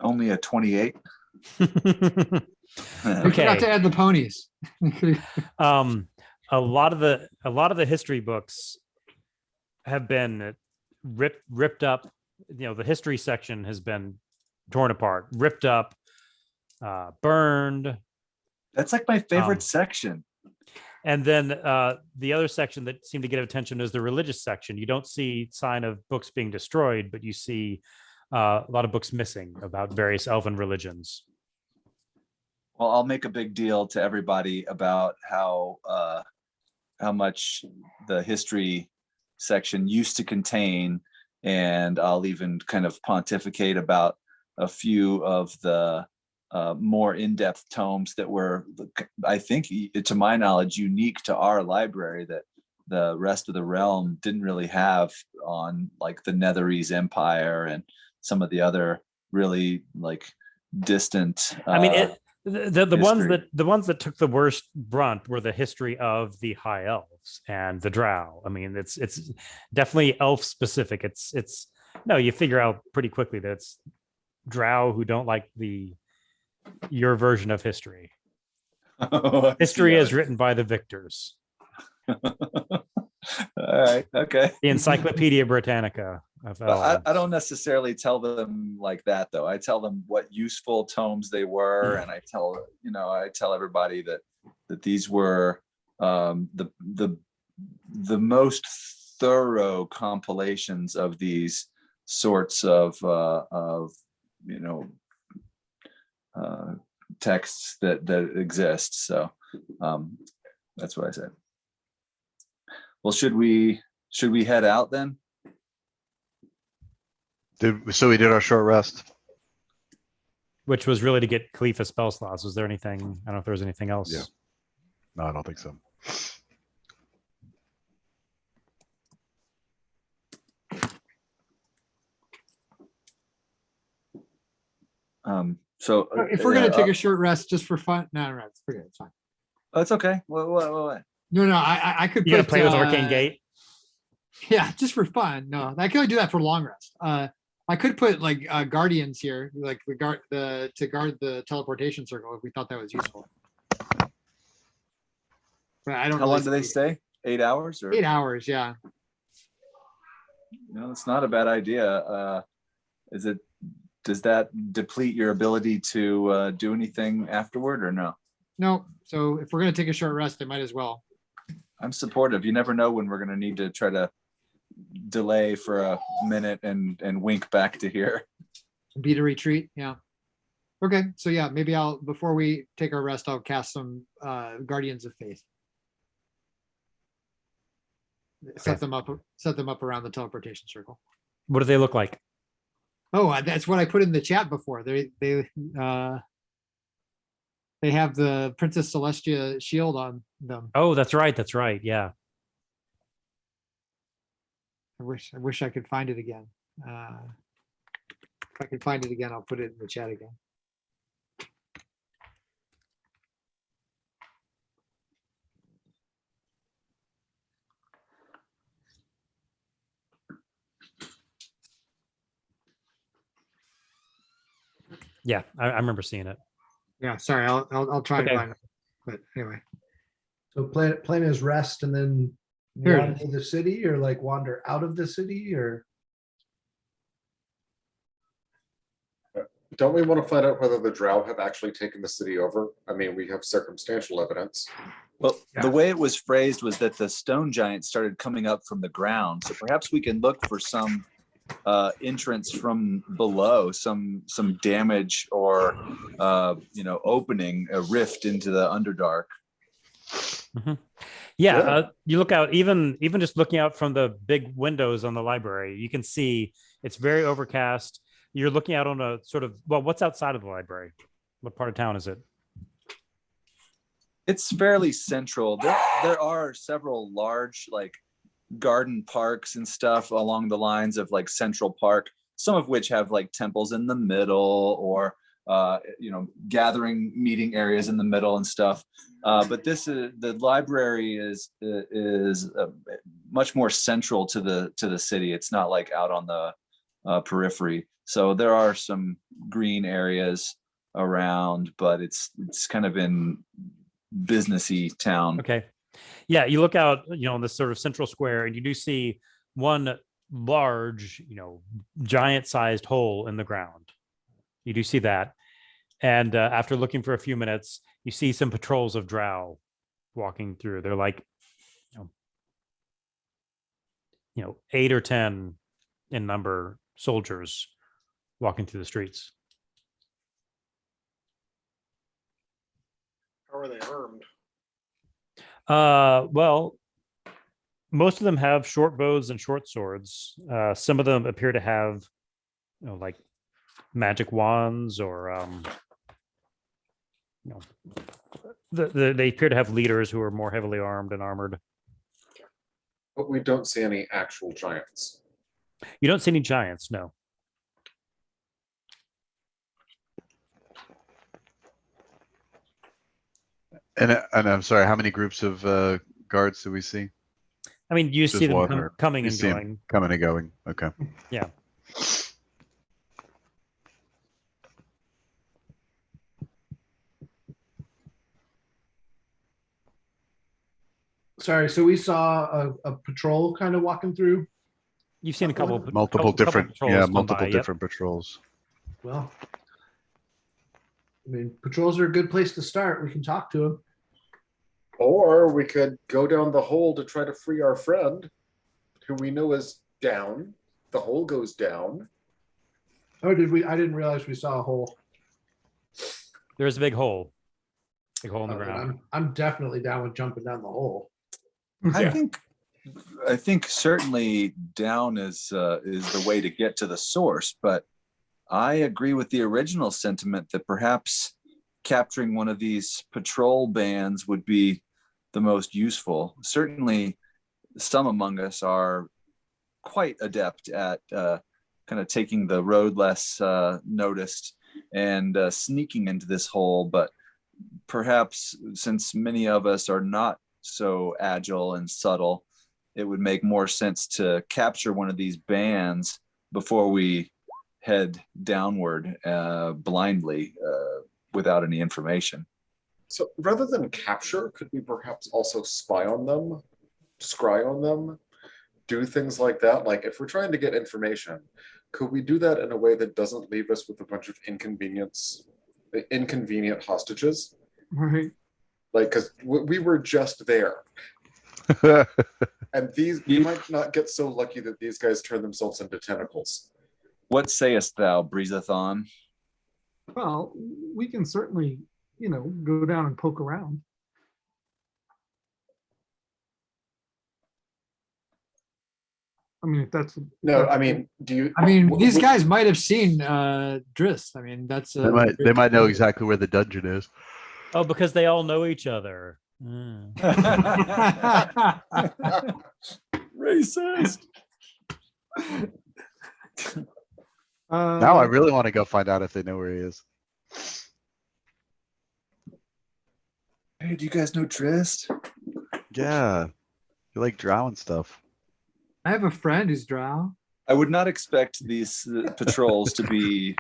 only a 28. We forgot to add the ponies. A lot of the history books have been ripped up. The history section has been torn apart, ripped up, burned. That's like my favorite section. And then the other section that seemed to get attention is the religious section. You don't see sign of books being destroyed, but you see a lot of books missing about various elven religions. Well, I'll make a big deal to everybody about how much the history section used to contain, and I'll even kind of pontificate about a few of the more in-depth tomes that were, I think, to my knowledge, unique to our library that the rest of the realm didn't really have, on like the Netherese Empire and some of the other really distant. I mean, the ones that took the worst brunt were the history of the High Elves and the Drow. I mean, it's definitely elf specific. It's no, you figure out pretty quickly that it's Drow who don't like your version of history. History is written by the victors. All right. Okay. The Encyclopedia Britannica. I don't necessarily tell them like that, though. I tell them what useful tomes they were, and I tell everybody that these were the most thorough compilations of these sorts of texts that exist. So that's what I said. Well, should we head out then? So we did our short rest. Which was really to get Khalifa spell slots. Was there anything? I don't know if there was anything else. Yeah. No, I don't think so. So If we're gonna take a short rest just for fun, no, forget it. It's fine. Oh, it's okay. What? No, I could. You gotta play with Arcane Gate. Yeah, just for fun. No, I can only do that for long rest. I could put guardians here, like to guard the teleportation circle if we thought that was useful. But I don't. How long do they stay? 8 hours or 8 hours? Yeah. No, it's not a bad idea. Does that deplete your ability to do anything afterward or no? No. So if we're gonna take a short rest, I might as well. I'm supportive. You never know when we're gonna need to try to delay for a minute and wink back to here. Beat a retreat. Yeah. Okay. So yeah, maybe before we take our rest, I'll cast some Guardians of Faith. Set them up around the teleportation circle. What do they look like? Oh, that's what I put in the chat before. They have the Princess Celestia shield on them. Oh, that's right. That's right. Yeah. I wish I could find it again. If I can find it again, I'll put it in the chat again. Yeah, I remember seeing it. Yeah, sorry, I'll try Okay. and find it. But anyway, So plan is rest and then Here it wander the city, or like wander out of the city, or Don't we want to find out whether the Drow have actually taken the city over? I mean, we have circumstantial evidence. Well, Yeah. the way it was phrased was that the stone giant started coming up from the ground. So perhaps we can look for some entrance from below, some damage or opening, a rift into the Underdark. Yeah, Yeah. you look out, even just looking out from the big windows on the library, you can see it's very overcast. You're looking out on a sort of, well, what's outside of the library? What part of town is it? It's fairly central. There are several large like garden parks and stuff along the lines of like Central Park, some of which have like temples in the middle or gathering meeting areas in the middle and stuff. But the library is much more central to the city. It's not like out on the periphery. So there are some green areas around, but it's kind of in businessy town. Okay. Yeah, you look out, on this sort of central square, and you do see one large, giant-sized hole in the ground. You do see that. And after looking for a few minutes, you see some patrols of drow walking through. They're like, 8 or 10 in number, soldiers walking through the streets. How are they armed? Well, most of them have short bows and short swords. Some of them appear to have, like magic wands, or they appear to have leaders who are more heavily armed and armored. But we don't see any actual giants. You don't see any giants, no. And I'm sorry, how many groups of guards do we see? I mean, you Just see them one, or coming you and see 'em going. coming and going. Okay. Yeah. sorry. So we saw a patrol kind of walking through. You've seen a couple of Multiple different, patrols yeah, come multiple by, yep. different patrols. Well, I mean, patrols are a good place to start. We can talk to them. Or we could go down the hole to try to free our friend, who we know is down. The hole goes down. Oh, did we? I didn't realize we saw a hole. There's a big hole. Big hole in the Oh, then ground. I'm definitely down with jumping down the hole. I think certainly down is the way to get to the source, but I agree with the original sentiment that perhaps capturing one of these patrol bands would be the most useful. Certainly, some among us are quite adept at kind of taking the road less noticed and sneaking into this hole, but perhaps since many of us are not so agile and subtle, it would make more sense to capture one of these bands before we head downward blindly without any information. So rather than capture, could we perhaps also spy on them, scry on them, do things like that? Like if we're trying to get information, could we do that in a way that doesn't leave us with a bunch of inconvenient hostages? Right. Like, because we were just there. And we might not get so lucky that these guys turn themselves into tentacles. What sayest thou, Breezathon? Well, we can certainly, go down and poke around. I mean, if that's No, I mean, do you? I mean, these guys might have seen Driss. I mean, that's They might know exactly where the dungeon is. Oh, because they all know each other. Racist. Now I really want to go find out if they know where he is. Hey, do you guys know Trist? Yeah. You like drow and stuff. I have a friend who's drow. I would not expect these patrols to be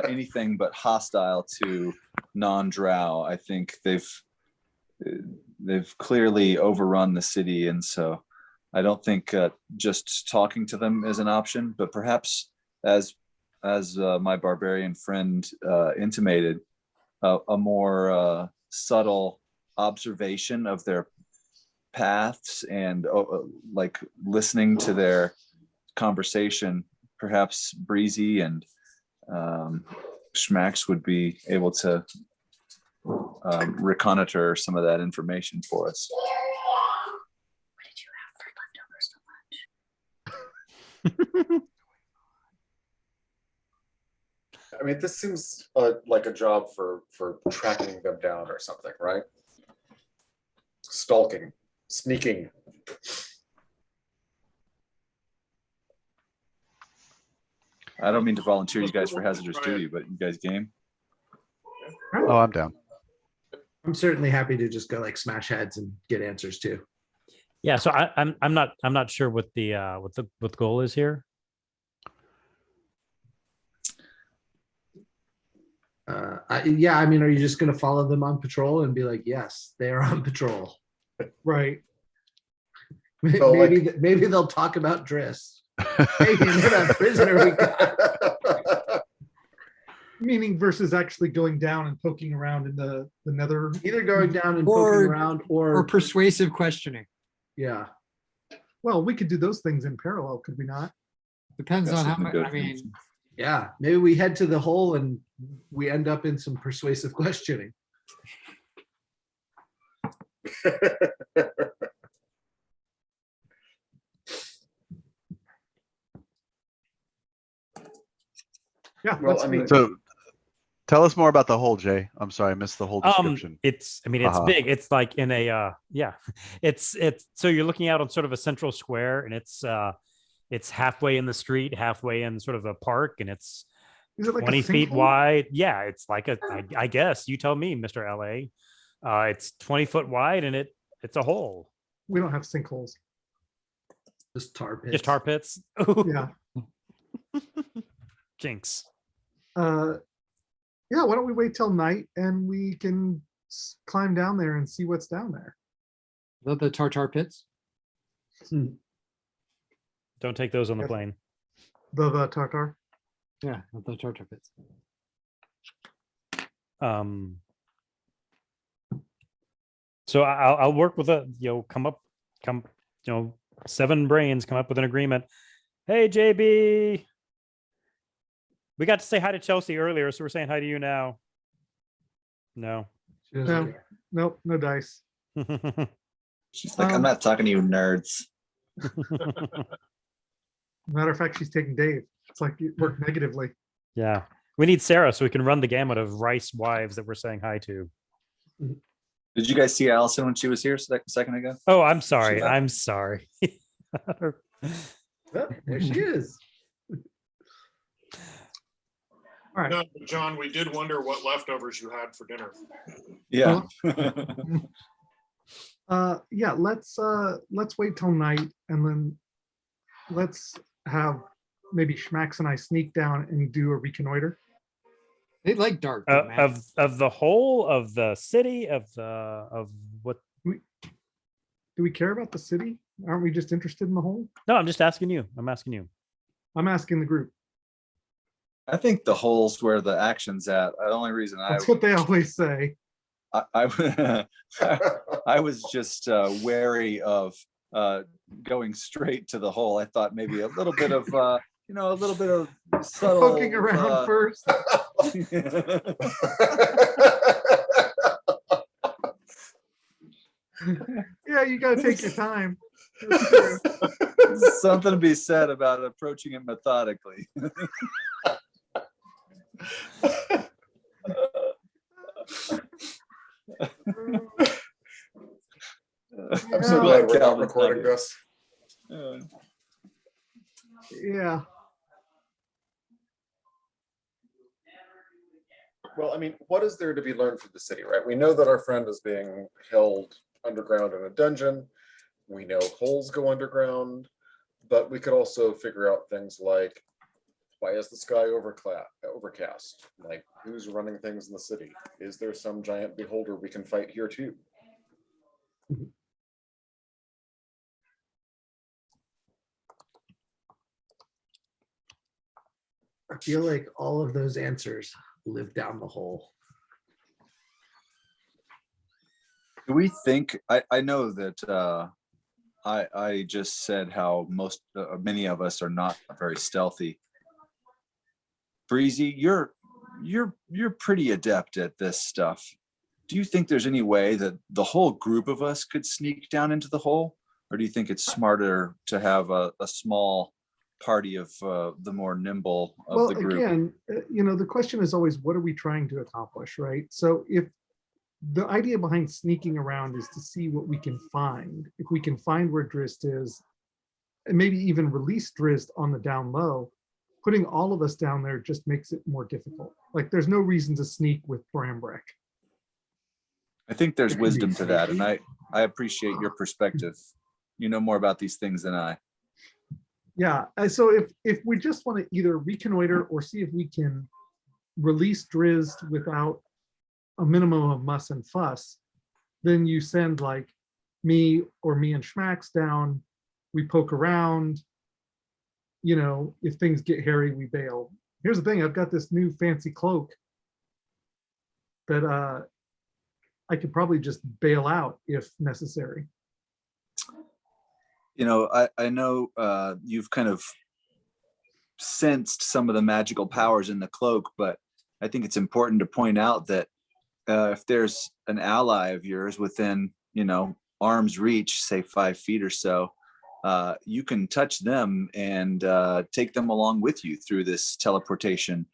anything but hostile to non-drow. I think they've clearly overrun the city, and so I don't think just talking to them is an option. But perhaps, as my barbarian friend intimated, a more subtle observation of their paths and like listening to their conversation, perhaps Breezy and Schmax would be able to reconnoiter some of that information for us. What did you have for leftovers for lunch? I mean, this seems like a job for tracking them down or something, right? Stalking, sneaking. I don't mean to volunteer you guys for hazardous duty, but you guys game? Oh, I'm down. I'm certainly happy to just go like smash heads and get answers too. Yeah, so I'm not sure what the goal is here. Yeah, I mean, are you just going to follow them on patrol and be like, yes, they are on patrol? Right. So, Maybe they'll talk about Driss. Maybe they're that prisoner we got. Meaning versus actually going down and poking around in the nether. Either going down and Or- poking around, Or persuasive questioning. yeah. Well, we could do those things in parallel, could we not? Depends That's on how some much, good I mean, things. Yeah, maybe we head to the hole and we end up in some persuasive questioning. Yeah. Well, let's I do mean, it. So tell us more about the hole, Jay. I'm sorry, I missed the whole description. It's Uh-huh. big. It's like in a yeah. It's so you're looking out on sort of a central square, and it's halfway in the street, halfway in sort of a park, and it's Is it like a 20 feet sinkhole? wide. Yeah, it's like I guess you tell me, Mr. LA. It's 20 foot wide, and it's a hole. We don't have sinkholes. Just tar pits. Just tar pits. Yeah. Jinx. Yeah, why don't we wait till night and we can climb down there and see what's down there. the tartar pits. Don't take those on the Yes. plane. The tartar. Yeah, the tartar pits. So I'll work with come 7 brains come up with an agreement. Hey JB, we got to say hi to Chelsea earlier, so we're saying hi to you now. No. No, nope, no dice. She's like, I'm not talking to you nerds. Matter of fact, she's taking Dave. It's like it worked negatively. Yeah, we need Sarah so we can run the gamut of Rice wives that we're saying hi to. Did you guys see Allison when she was here a second ago? Oh, I'm sorry. She left. I'm sorry. Oh, there she is. All right. No, John, we did wonder what leftovers you had for dinner. Yeah. Yeah, let's wait till night and then let's have maybe Schmax and I sneak down and do a reconnoiter. They like dark. though, man. Of the whole of the city of what? Do we care about the city? Aren't we just interested in the whole? No, I'm just asking you. I'm asking you. I'm asking the group. I think the hole's where the action's at. The only reason That's what they always say. I was just wary of going straight to the hole. I thought maybe a little bit of a little bit of subtle Poking around first. Yeah, you gotta take your time. That's true. something to be said about approaching it methodically. I'm so glad we're not recording this. Yeah. Well, I mean, what is there to be learned from the city, right? We know that our friend is being held underground in a dungeon. We know holes go underground, But we could also figure out things like, why is the sky overcast? Like, who's running things in the city? Is there some giant beholder we can fight here too? I feel like all of those answers live down the hole. Do we think, I know that I just said how many of us are not very stealthy. Breezy, you're pretty adept at this stuff. Do you think there's any way that the whole group of us could sneak down into the hole? Or do you think it's smarter to have a small party of the more nimble of Well, the group? again, the question is always, what are we trying to accomplish, right? So if the idea behind sneaking around is to see what we can find, if we can find where Drist is, and maybe even release Drist on the down low, putting all of us down there just makes it more difficult. Like, there's no reason to sneak with Brambrek. I think there's wisdom to that, and I appreciate your perspective. You know more about these things than I. Yeah, so if we just want to either reconnoiter or see if we can release Drizzt without a minimum of muss and fuss, then you send like me and Schmax down, we poke around, if things get hairy, we bail. Here's the thing, I've got this new fancy cloak that I could probably just bail out if necessary. I know you've kind of sensed some of the magical powers in the cloak, but I think it's important to point out that if there's an ally of yours within, arm's reach, say 5 feet or so, you can touch them and take them along with you through this teleportation,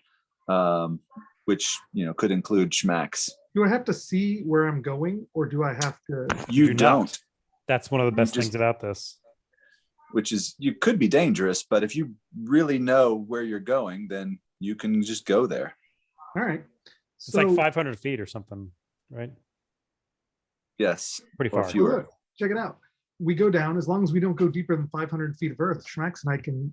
which, could include Schmax. Do I have to see where I'm going, or do I have to? You do not. don't. That's one of the best just- things about this. Which is, you could be dangerous, but if you really know where you're going, then you can just go there. All right. It's like 500 feet or something, right? Yes. Pretty or far. fewer. Look, check it out. We go down, as long as we don't go deeper than 500 feet of earth, Schmax and I can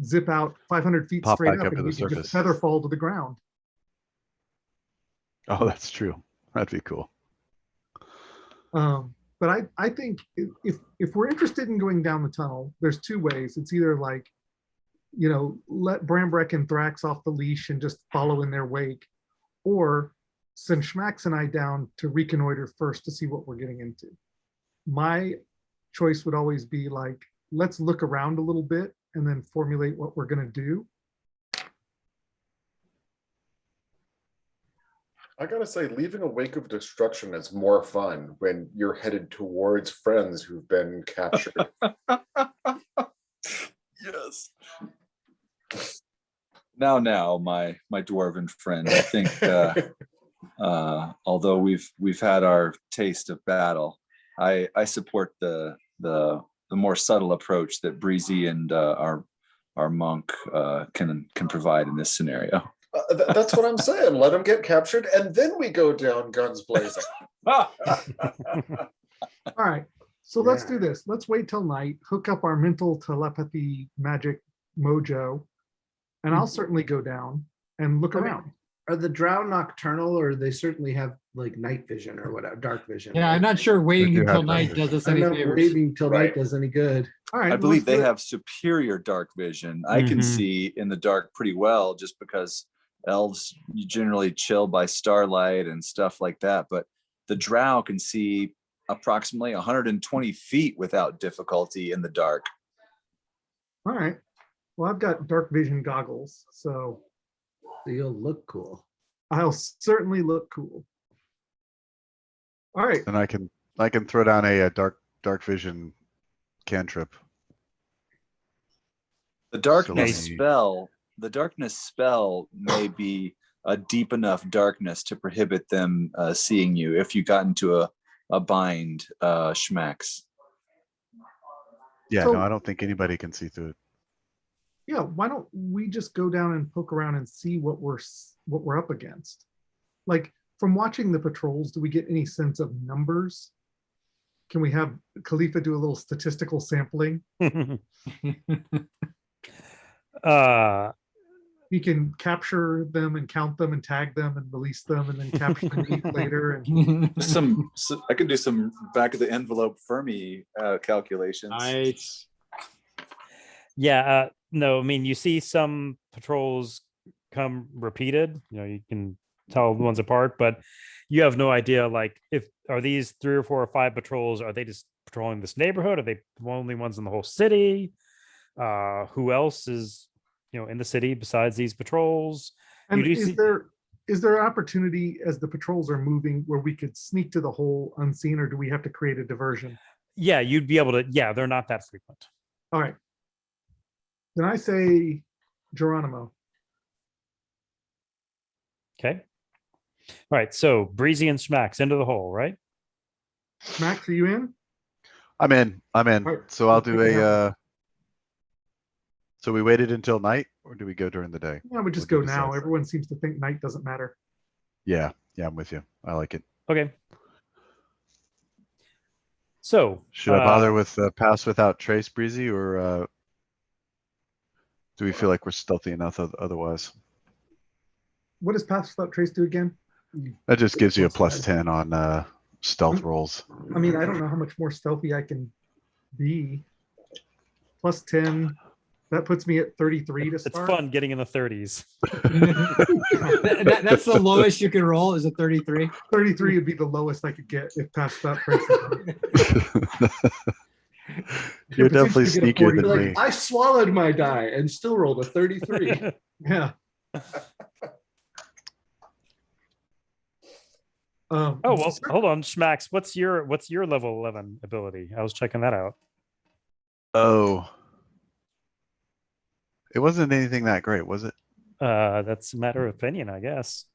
zip out 500 feet Pop straight back up up to and the we can just surface. feather fall to the ground. Oh, that's true. That'd be cool. But I think if we're interested in going down the tunnel, there's 2 ways. It's either like, let Brambrek and Thrax off the leash and just follow in their wake, or send Schmax and I down to reconnoiter first to see what we're getting into. My choice would always be like, let's look around a little bit and then formulate what we're going to do. I gotta say, leaving a wake of destruction is more fun when you're headed towards friends who've been captured. Yes. Now, my dwarven friend, I think, although we've had our taste of battle, I support the more subtle approach that Breezy and our monk can provide in this scenario. That's what I'm saying. Let them get captured, and then we go down guns blazing. All right. So let's Yeah. do this. Let's wait till night, hook up our mental telepathy magic mojo, and I'll certainly go down and look Okay. around. Are the drow nocturnal, or they certainly have like night vision or whatever, dark vision? Yeah, I'm not sure waiting do until have night that does us I'm any not favors. waiting till Right. night does any good. All right. I believe let's do they it. have superior dark vision. I can Mhm. see in the dark pretty well, just because elves generally chill by starlight and stuff like that. But the drow can see approximately 120 feet without difficulty in the dark. All right. Well, I've got dark vision goggles, so So you'll look cool. I'll certainly look cool. All right. And I can throw down a dark vision cantrip. The darkness Nice. spell, the darkness spell may be a deep enough darkness to prohibit them seeing you if you got into a bind, Schmax. Yeah, So- no, I don't think anybody can see through it. Yeah, why don't we just go down and poke around and see what we're up against? Like, from watching the patrols, do we get any sense of numbers? Can we have Khalifa do a little statistical sampling? He can capture them and count them and tag them and release them and then capture them later. And I can do some back of the envelope Fermi calculations. Nice. Yeah, no, I mean, you see some patrols come repeated, you can tell the ones apart, but you have no idea, like, if are these 3 or 4 or 5 patrols, are they just patrolling this neighborhood? Are they the only ones in the whole city? Who else is, in the city besides these patrols? And do is see- there opportunity as the patrols are moving where we could sneak to the hole unseen, or do we have to create a diversion? Yeah, you'd be able to. Yeah, they're not that frequent. All right. Then I say Geronimo. Okay. All right. So Breezy and Schmacks into the hole, right? Max, are you in? I'm in. Alright, So I'll let's do make it happen. so we waited until night, or do we go during the day? Yeah, we just What do go you now. decide? Everyone seems to think night doesn't matter. Yeah, I'm with you. I like it. Okay. So Should I bother with pass without trace, Breezy, or do we feel like we're stealthy enough otherwise? What does Pass Without Trace do again? That just gives you a +10 on stealth rolls. I mean, I don't know how much more stealthy I can be. +10. That puts me at 33 to it's start. fun getting in the 30s. That's the lowest you can roll, is a 33. 33 would be the lowest I could get if Pass Without Trace. You're definitely potentially get a sneakier 40. than Like, me. I swallowed my die and still rolled a 33. Yeah. Oh well, hold on, Schmacks. What's your level 11 ability? I was checking that out. Oh. It wasn't anything that great, was it? That's a matter of opinion, I guess.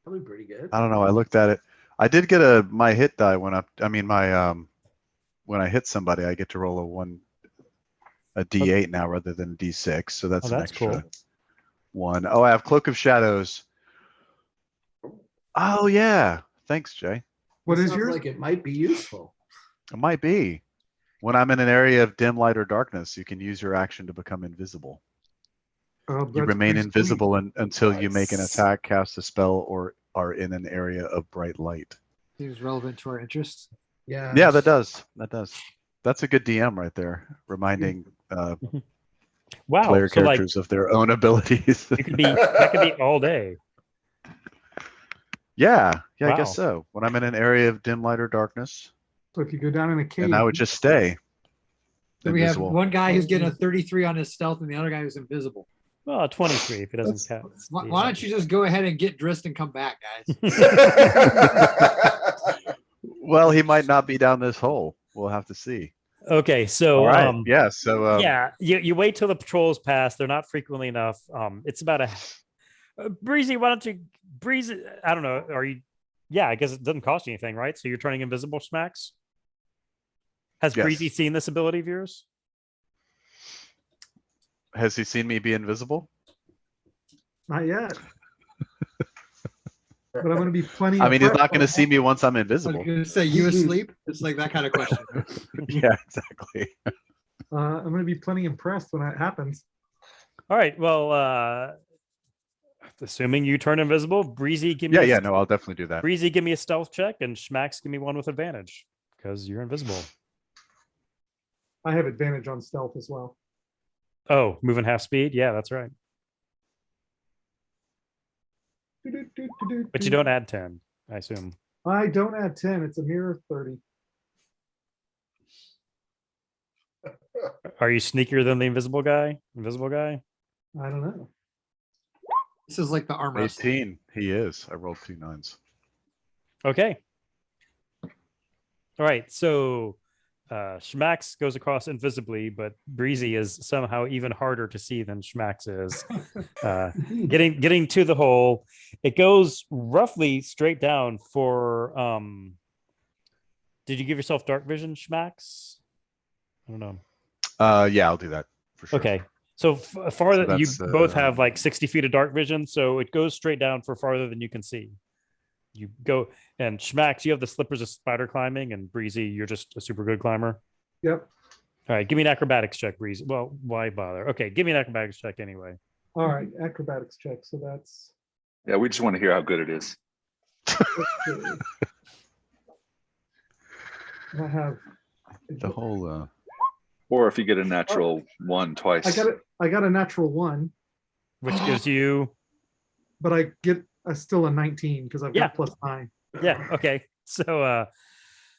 Probably pretty good. I don't know. I looked at it. I did get my hit die went up. I mean, my when I hit somebody, I get to roll a D8 now rather than D6. So that's an that's extra cool. 1. Oh, I have Cloak of Shadows. Oh yeah. Thanks, Jay. What is Sounds yours? like it might be useful. It might be. When I'm in an area of dim light or darkness, you can use your action to become invisible. Oh, You that's remain pretty sweet. invisible until you make an Nice. attack, cast a spell, or are in an area of bright light. Seems relevant to our interests. Yeah. Yeah, that does. That's a good DM right there, reminding Wow. player So like characters of their own abilities. that could be all day. Yeah, I Wow. guess so. When I'm in an area of dim light or darkness, So if you go down in a cave, and I would just stay So we have invisible. one guy who's getting a 33 on his stealth and the other guy who's invisible. Well, 23 if it doesn't That's- count. Why don't you just go ahead and get dressed and come back, guys? Well, he might not be down this hole. We'll have to see. Okay, so All right. Yeah. So yeah, you wait till the patrols pass. They're not frequently enough. It's about a Breezy. Why don't you Breezy? I don't know. Are you? Yeah, I guess it doesn't cost you anything, right? So you're turning invisible, Schmacks. Has Yes. Breezy seen this ability of yours? has he seen me be invisible? not yet. But I'm going to be plenty. I mean, he's not impressed going to by see me once I'm I was invisible. going to say, you asleep? It's like that kind of question. Yeah, exactly. I'm going to be plenty impressed when that happens. All right. Well, assuming you turn invisible, Breezy, give me Yeah, no, I'll definitely do that. Breezy, give me a stealth check, and Schmacks, give me one with advantage because you're invisible. I have advantage on stealth as well. Oh, moving half speed. Yeah, that's right. But you don't add 10, I assume. I don't add 10. It's a mere 30. Are you sneakier than the invisible guy? Invisible guy? I don't know. This is like the arm wrestle. 18. He is. I rolled 2 9s. Okay. All right. So Schmacks goes across invisibly, but Breezy is somehow even harder to see than Schmacks is. Getting to the hole, it goes roughly straight down for. Did you give yourself dark vision, Schmacks? I don't know. Yeah, I'll do that for sure. Okay. So farther, you that's, both have like 60 feet of dark vision, so it goes straight down for farther than you can see. you go, and Schmax, you have the slippers of spider climbing, and Breezy, you're just a super good climber. Yep. All right, give me an acrobatics check, Breezy. Well, why bother? Okay, give me an acrobatics check anyway. All right, acrobatics check. So that's Yeah, we just want to hear how good it is. okay. I have The whole Or if you get a natural one twice. I got a natural 1, Which gives you, but I get still a 19 because I've got +9. yeah, okay. So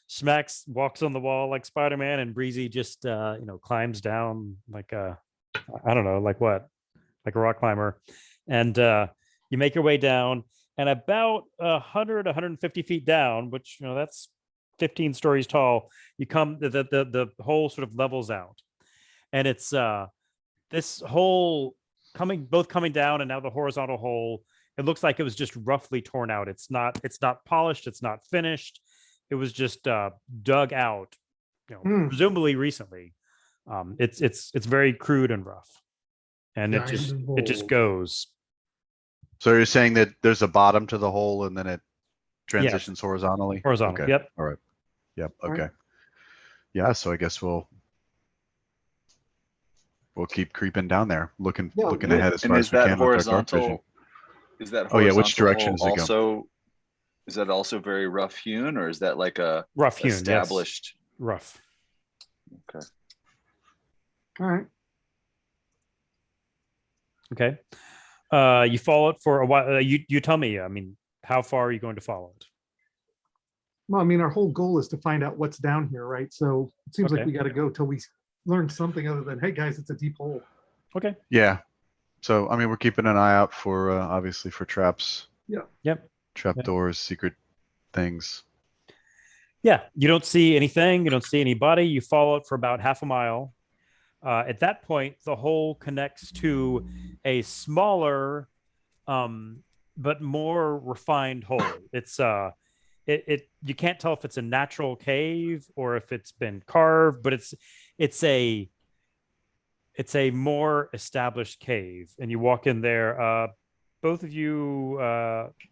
Schmax walks on the wall like Spider-Man, and Breezy just climbs down like I don't know, like what? Like a rock climber. And you make your way down, and about 150 feet down, which that's 15 stories tall, you come, the hole sort of levels out, and it's this hole coming down, and now the horizontal hole, it looks like it was just roughly torn out. It's not polished, it's not finished. It was just dug out, presumably recently. It's very crude and rough, and it just goes. So you're saying that there's a bottom to the hole and then it transitions horizontally? Horizontal. Okay. Yep. All right. Yep. All Okay. right. Yeah. So I guess we'll keep creeping down there, looking ahead as And far is as we that can with our dark vision. horizontal? Is that Oh yeah, which horizontal direction hole does it go? also? Is that also very rough hewn, or is that like a Rough hewn, yes. established? Rough. Okay. All right. Okay. You follow it for a while. You tell me. I mean, how far are you going to follow it? Well, I mean, our whole goal is to find out what's down here, right? So it seems like Okay. we got to go till we learn something other than, hey guys, it's a deep hole. Okay. Yeah. So I mean, we're keeping an eye out for obviously for traps. Yep. Trap Yeah. doors, secret things. Yeah. You don't see anything. You don't see anybody. You follow it for about half a mile. At that point, the hole connects to a smaller, but more refined hole. It's you can't tell if it's a natural cave or if it's been carved, but it's a more established cave. And you walk in there. Both of you,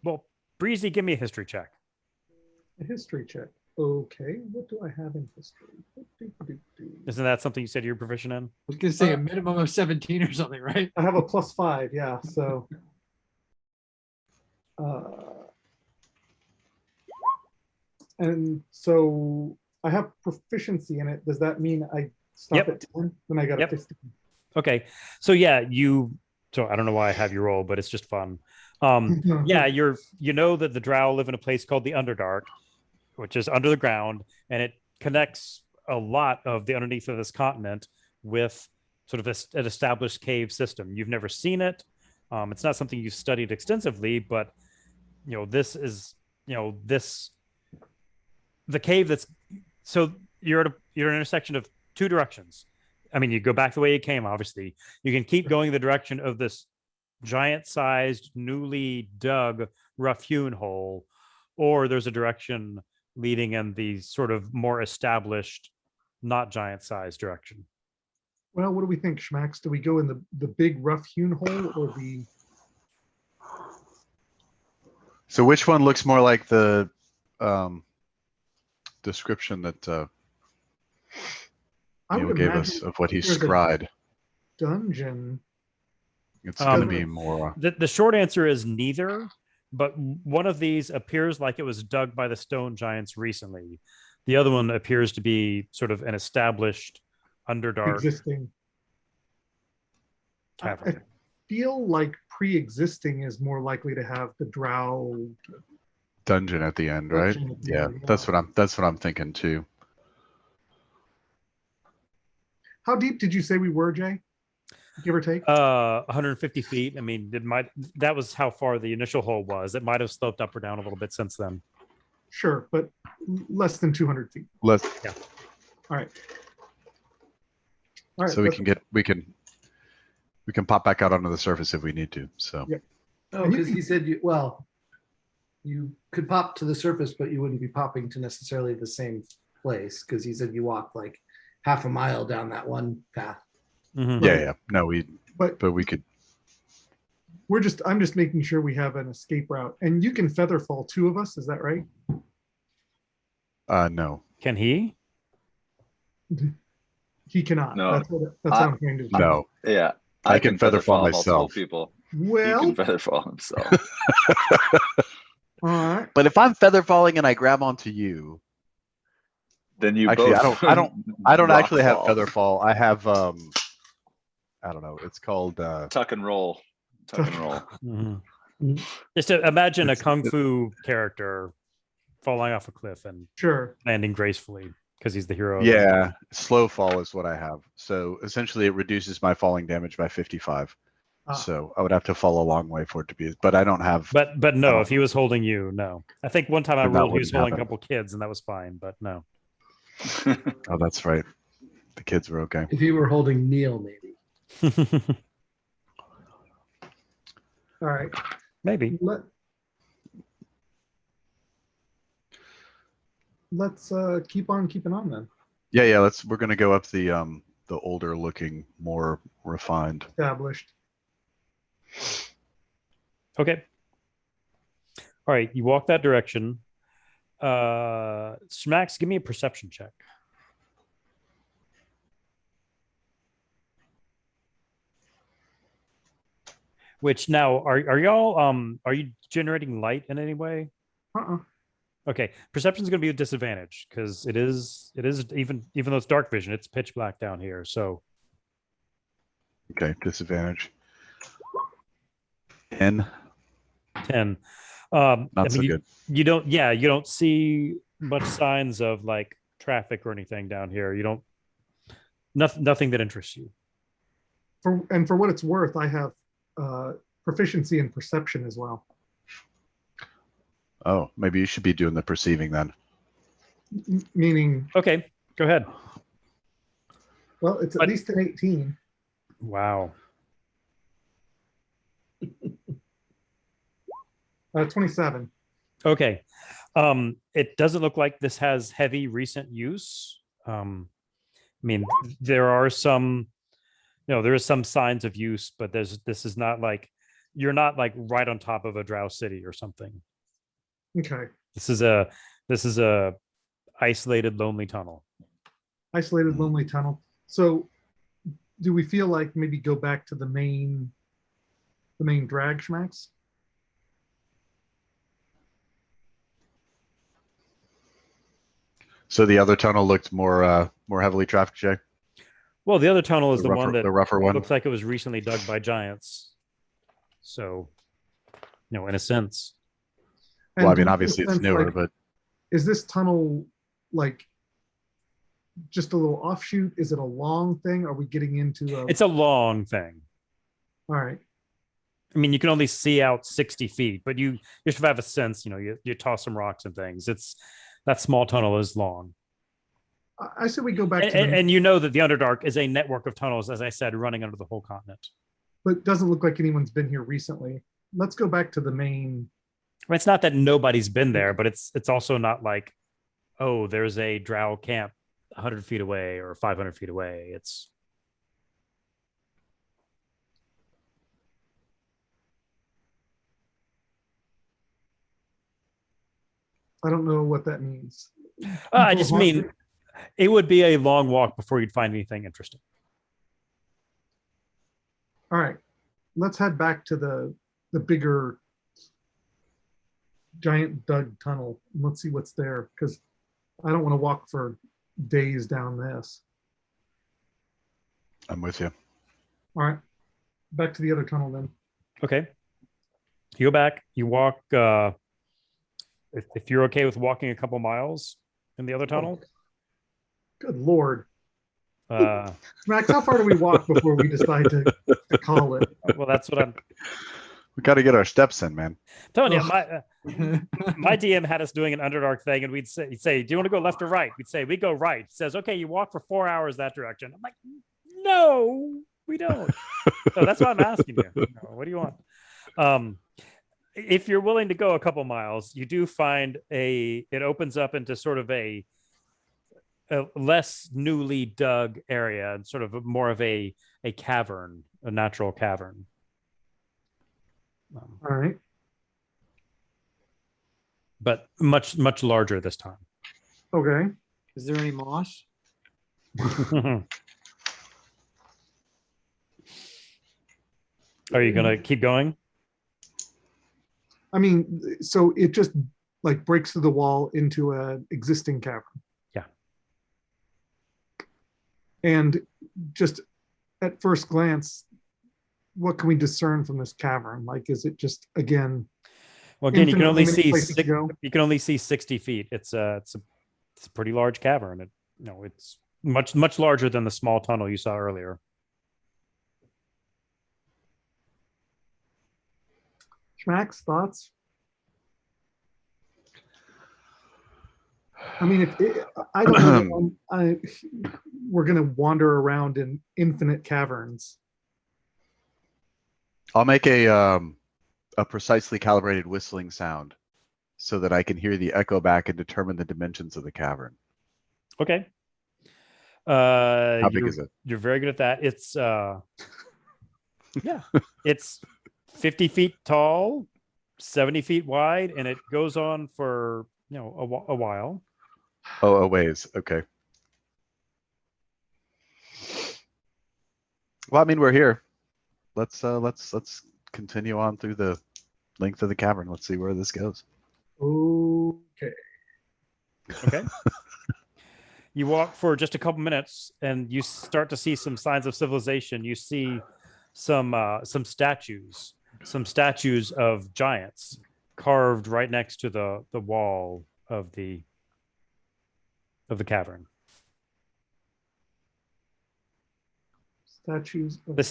well, Breezy, give me a history check. A history check. Okay, what do I have in history? Isn't that something you said you're proficient in? I was gonna say a minimum of 17 or something, right? I have a +5, yeah. So and so I have proficiency in it. Does that mean I stop Yep. at 10? Then I got Yep. a 15. Okay. So yeah, so I don't know why I have you roll, but it's just fun. Yeah, you know that the Drow live in a place called the Underdark, which is under the ground, and it connects a lot of the underneath of this continent with sort of an established cave system. You've never seen it. It's not something you've studied extensively, but this is the cave that's, so you're at an intersection of two directions. I mean, you go back the way you came, obviously. You can keep going the direction of this giant-sized, newly dug, rough-hewn hole, or there's a direction leading in the sort of more established, not giant-sized direction. Well, what do we think, Schmax? Do we go in the big rough hewn hole or the? So which one looks more like the description that I Neil would gave imagine us of what he there's a scried? dungeon. It's going to be more. The short answer is neither, but one of these appears like it was dug by the stone giants recently. The other one appears to be sort of an established Underdark Existing. I cavern. feel like pre-existing is more likely to have the drow. Dungeon at the end, right? Dungeon at the Yeah, end, yeah. that's what I'm thinking too. How deep did you say we were, Jay? Give or take? 150 feet. I mean, that was how far the initial hole was. It might have sloped up or down a little bit since then. Sure, but less than 200 feet. Let's. Yeah. All right. All right. So we can pop back out onto the surface if we need to. So. Yep. Oh, because he said you could pop to the surface, but you wouldn't be popping to necessarily the same place because he said you walked like half a mile down that one path. Mhm. Yeah. No, But we could. I'm just making sure we have an escape route, and you can feather fall 2 of us. Is that right? No. Can he? He cannot. No. That's what I'm trying to determine. No. Yeah, I can feather fall multiple myself. people. He Well, can feather fall himself. all right. But if I'm feather falling and I grab onto you, Then you actually, both. I don't rock actually have fall. feather fall. I have I don't know. It's called Tuck and roll. Tuck and roll. Mhm. Just to imagine a It's- kung fu character falling off a cliff and Sure. landing gracefully because he's the hero. of- Yeah, slow fall is what I have. So essentially, it reduces my falling damage by 55. Ah. So I would have to fall a long way for it to be. But I don't have. But I no, don't if he was holding you, no. I think one time I Then that ruled he was wouldn't holding a happen. couple kids and that was fine, but no. Oh, that's right. The kids were okay. If you were holding Neil, maybe. All right. Maybe. Let's keep on keeping on then. Yeah. We're gonna go up the older looking, more refined. Established. Okay. All right, you walk that direction. Schmax, give me a perception check. Which now are y'all are you generating light in any way? Uh-uh. Okay, perception is going to be a disadvantage because it is even though it's dark vision, it's pitch black down here. So Okay, disadvantage. 10. 10. Not I so mean, good. you don't see much signs of like traffic or anything down here. You don't nothing that interests you. For what it's worth, I have proficiency in perception as well. Oh, maybe you should be doing the perceiving then. Meaning, Okay, go ahead. well, it's at But- least an 18. Wow. 27. Okay. It doesn't look like this has heavy recent use. I mean, there are some, there is some signs of use, but this is not like you're not like right on top of a drow city or something. Okay. This is a isolated, lonely tunnel. Isolated, lonely tunnel. So do we feel like maybe go back to the main drag schmacks? So the other tunnel looked more heavily trafficked, Jay. Well, the other tunnel is the, rougher, one that the rougher one. looks like it was recently dug by giants. So, in a sense. Well, I And do mean, we get a obviously it's sense, newer, like, but is this tunnel like just a little offshoot? Is it a long thing? Are we getting into a... It's a long thing. All right. I mean, you can only see out 60 feet, but you should have a sense, you toss some rocks and things. That small tunnel is long. I say we go back to And you know that the Underdark is a network of tunnels, as I said, running under the whole continent. but it doesn't look like anyone's been here recently. Let's go back to the main. I mean, it's not that nobody's been there, but it's also not like, oh, there's a drow camp 100 feet away or 500 feet away. It's I don't know what that means. I just mean it would be a long walk before you'd find anything interesting. All right, let's head back to the bigger giant dug tunnel. Let's see what's there, because I don't want to walk for days down this. I'm with you. All right, back to the other tunnel then. Okay. You go back, you walk, if you're okay with walking a couple miles in the other tunnel. Good Lord. Well, Max, how far do we walk before we decide to call it? that's what I'm We got to get our steps in, man. telling you. My DM had us doing an Underdark thing, and he'd say, do you want to go left or right? We'd say, we go right. He says, okay, you walk for 4 hours that direction. I'm like, no, we don't. So that's why I'm asking you. No, what do you want? If you're willing to go a couple miles, you do find it opens up into sort of a less newly dug area and sort of more of a cavern, a natural cavern. All right. But much larger this time. Okay. Is there any moss? Are you gonna keep going? I mean, so it just like breaks through the wall into a existing cavern. Yeah. And just at first glance, what can we discern from this cavern? Like, is it just again? Well, again, you can only infinitely many see places to go? you can only see 60 feet. It's a pretty large cavern. It's much larger than the small tunnel you saw earlier. Schmack's thoughts? I mean, I don't know that we're going to wander around in infinite caverns. I'll make a precisely calibrated whistling sound so that I can hear the echo back and determine the dimensions of the cavern. Okay. How big is it? You're very good at that. It's it's 50 feet tall, 70 feet wide, and it goes on for a while. Oh, a ways. Okay. Well, I mean, we're here. Let's continue on through the length of the cavern. Let's see where this goes. Okay. Okay. You walk for just a couple minutes and you start to see some signs of civilization. You see some statues of giants carved right next to the wall of the cavern. Statues. The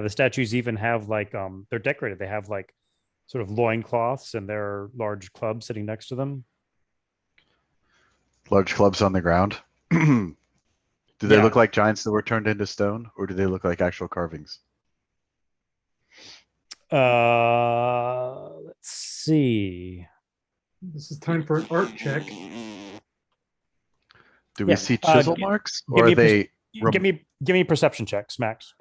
statues even have like they're decorated. They have like sort of loincloths and there are large clubs sitting next to them. Large clubs on the ground. Do they look like giants that were turned into stone, or do they look like actual carvings? Let's see. This is time for an art check. Do we see chisel marks, or are they? Give me perception checks, Max.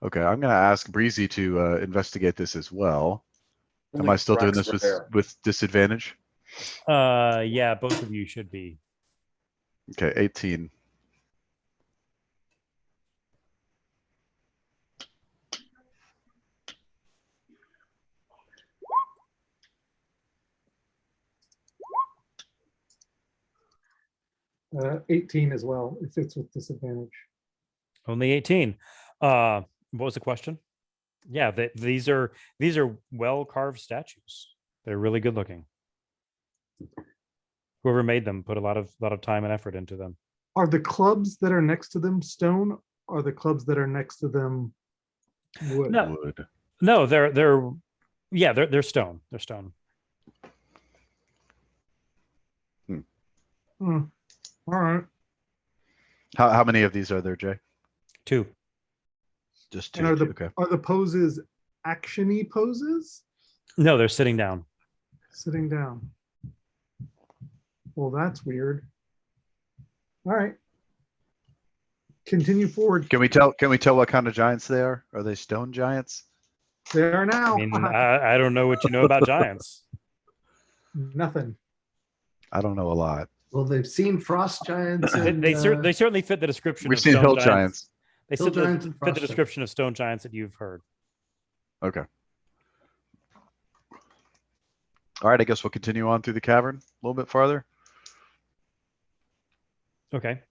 Okay, I'm going to ask Breezy to investigate this as well. Am I still doing this with disadvantage? Yeah, both of you should be. Okay, 18. 18 as well, if it's with disadvantage. Only 18. What was the question? Yeah, these are well carved statues. They're really good looking. Whoever made them put a lot of time and effort into them. Are the clubs that are next to them stone? Are the clubs that are next to them wood? No, they're stone. They're stone. All right. How many of these are there, Jay? 2. Just 2. And okay. Are the poses action-y poses? No, they're sitting down. Sitting down. Well, that's weird. All right. Continue forward. Can we tell what kind of giants they are? Are they stone giants? They are now. I mean, I don't know what you know about giants. Nothing. I don't know a lot. Well, they've seen frost giants. And, they certainly fit the description. We've seen hill giants. They fit the description of stone giants that you've heard. Okay. All right, I guess we'll continue on through the cavern a little bit farther. Okay.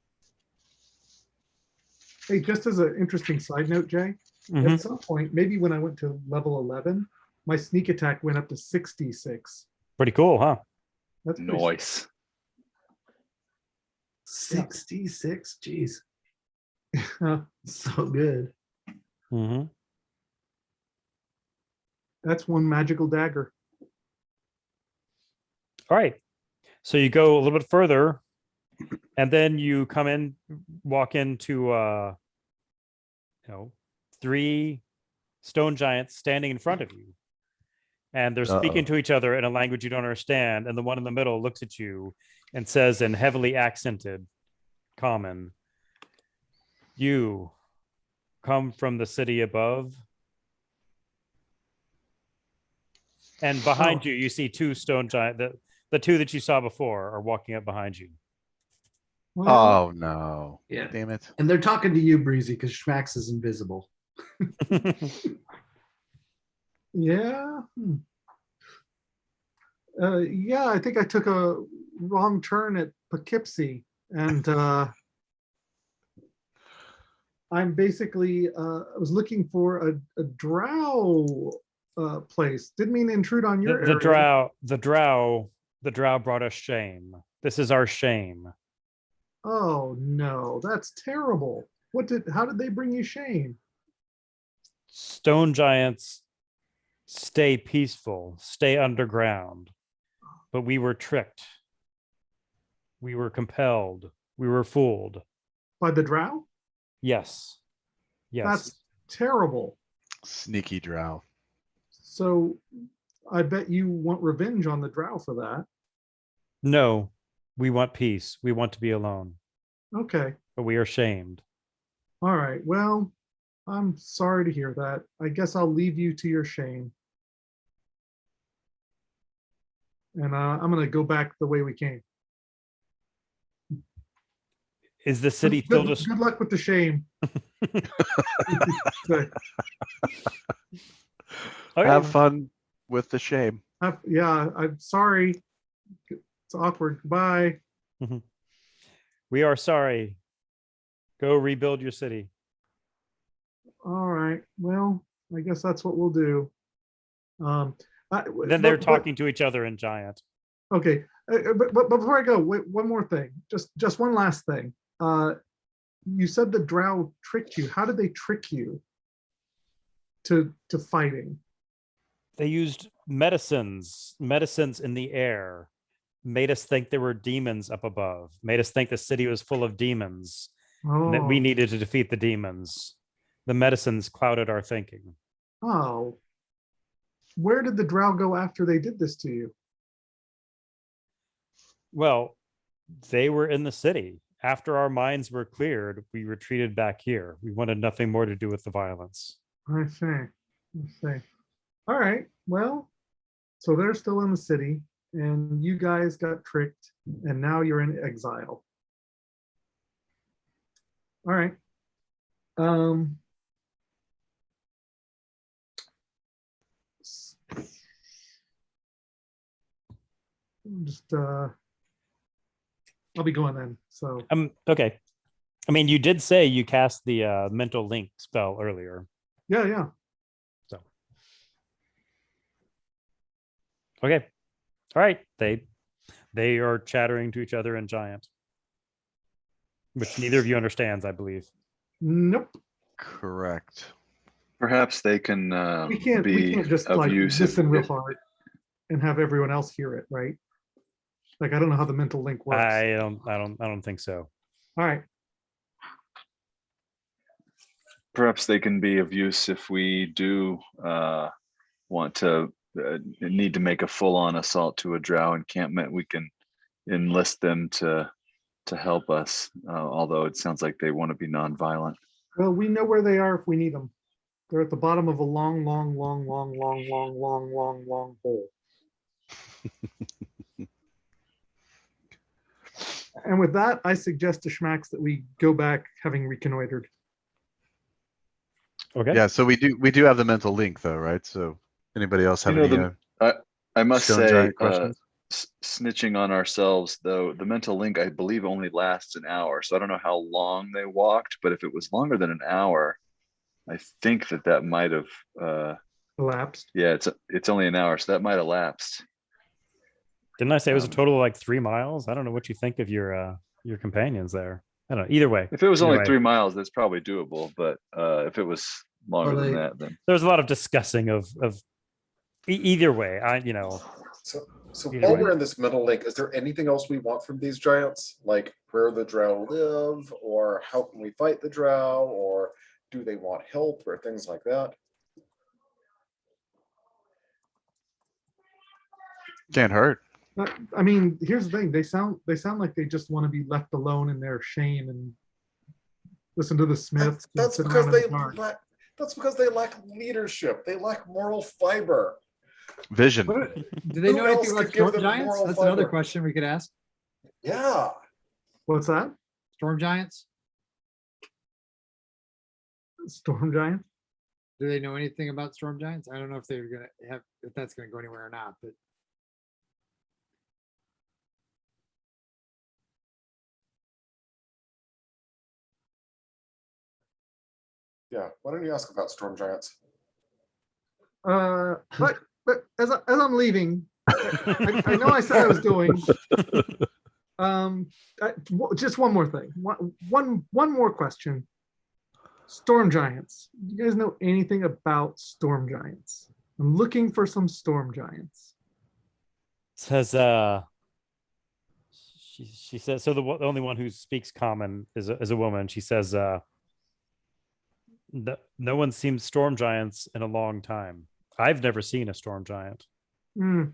Hey, just as an interesting side note, Jay, at some point, maybe when I went to level 11, my sneak attack went up to 66. Pretty cool, huh? That's nice. 66, geez. So good. That's one magical dagger. All right. So you go a little bit further, and then you walk into 3 stone giants standing in front of you. And they're speaking to each other in a language you don't understand. And the one in the middle looks at you and says in heavily accented common, "You come from the city above. And behind you, you see two stone giant. The two that you saw before are walking up behind you. Well, Oh, no. Yeah. Damn it. And they're talking to you, Breezy, because Schmax is invisible. yeah. Yeah, I think I took a wrong turn at Poughkeepsie, and I'm basically I was looking for a drow place. Didn't mean to intrude on your The area. the drow brought us shame. This is our shame. Oh no, that's terrible. How did they bring you shame? Stone giants stay peaceful, stay underground. But we were tricked. We were compelled. We were fooled. By the drow? Yes. Yes. That's terrible. Sneaky drow. So I bet you want revenge on the drow for that. No, we want peace. We want to be alone. Okay. But we are shamed. All right. Well, I'm sorry to hear that. I guess I'll leave you to your shame. And I'm going to go back the way we came. Is the city Good, still just... good luck with the shame. Okay. Have fun with the shame. Yeah, I'm sorry. It's awkward. Bye. We are sorry. Go rebuild your city. All right. Well, I guess that's what we'll do. Then they're talking to each other in giant. Okay, but before I go, wait, one more thing. Just one last thing. You said the drow tricked you. How did they trick you to fighting? They used medicines in the air, made us think there were demons up above, made us think the city was full of demons, and that we needed to defeat the demons. The medicines clouded our thinking. Oh, where did the drow go after they did this to you? Well, they were in the city. After our minds were cleared, we retreated back here. We wanted nothing more to do with the violence. I see. All right. Well, so they're still in the city, and you guys got tricked, and now you're in exile. All right. Just I'll be going then. So okay. I mean, you did say you cast the mental link spell earlier. Yeah. So okay. All right. They are chattering to each other in giant, which neither of you understands, I believe. Nope. Correct. Perhaps they can We can't just of like use listen if- real if- hard and have everyone else hear it, right? Like I don't know how the mental link works. I don't think so. All right. Perhaps they can be of use if we do want to need to make a full-on assault to a drow encampment. We can enlist them to help us, although it sounds like they want to be nonviolent. Well, we know where they are if we need them. They're at the bottom of a long hole. And with that, I suggest to Schmax that we go back having reconnoitered. Okay. Yeah, so we do have the mental link though, right? So anybody else have You know, any I must stone say, giant questions? snitching on ourselves, though, the mental link, I believe, only lasts an hour. So I don't know how long they walked, but if it was longer than an hour, I think that might have Elapsed. yeah, it's only an hour, so that might have lapsed. Didn't I say it was a total of like 3 miles? I don't know what you think of your companions there. I don't know. Either way, If it was either only way. 3 miles, that's probably doable. But if it was longer Well, than they- that, then There was a lot of discussing of either way. So Either while way. we're in this middle link, is there anything else we want from these giants? Like where the drow live, or how can we fight the drow, or do they want help, or things like that? Can't hurt. I mean, here's the thing. They sound like they just want to be left alone in their shame and listen to the Smiths. and That's sit because around in they the dark. lack. That's because they lack leadership. They lack moral fiber. Vision. Do they Who know else anything about could give storm them giants? moral That's another fiber? question we could ask. Yeah. What's that? Storm giants? Storm giant? Do they know anything about storm giants? I don't know if they're gonna have, if that's gonna go anywhere or not, but Yeah. Why don't you ask about storm giants? But as I'm leaving, I know I said I was going. Just one more thing. One more question. Storm giants. Do you guys know anything about storm giants? I'm looking for some storm giants. Says she says, so the only one who speaks common is a woman. She says no one's seen storm giants in a long time. I've never seen a storm giant. But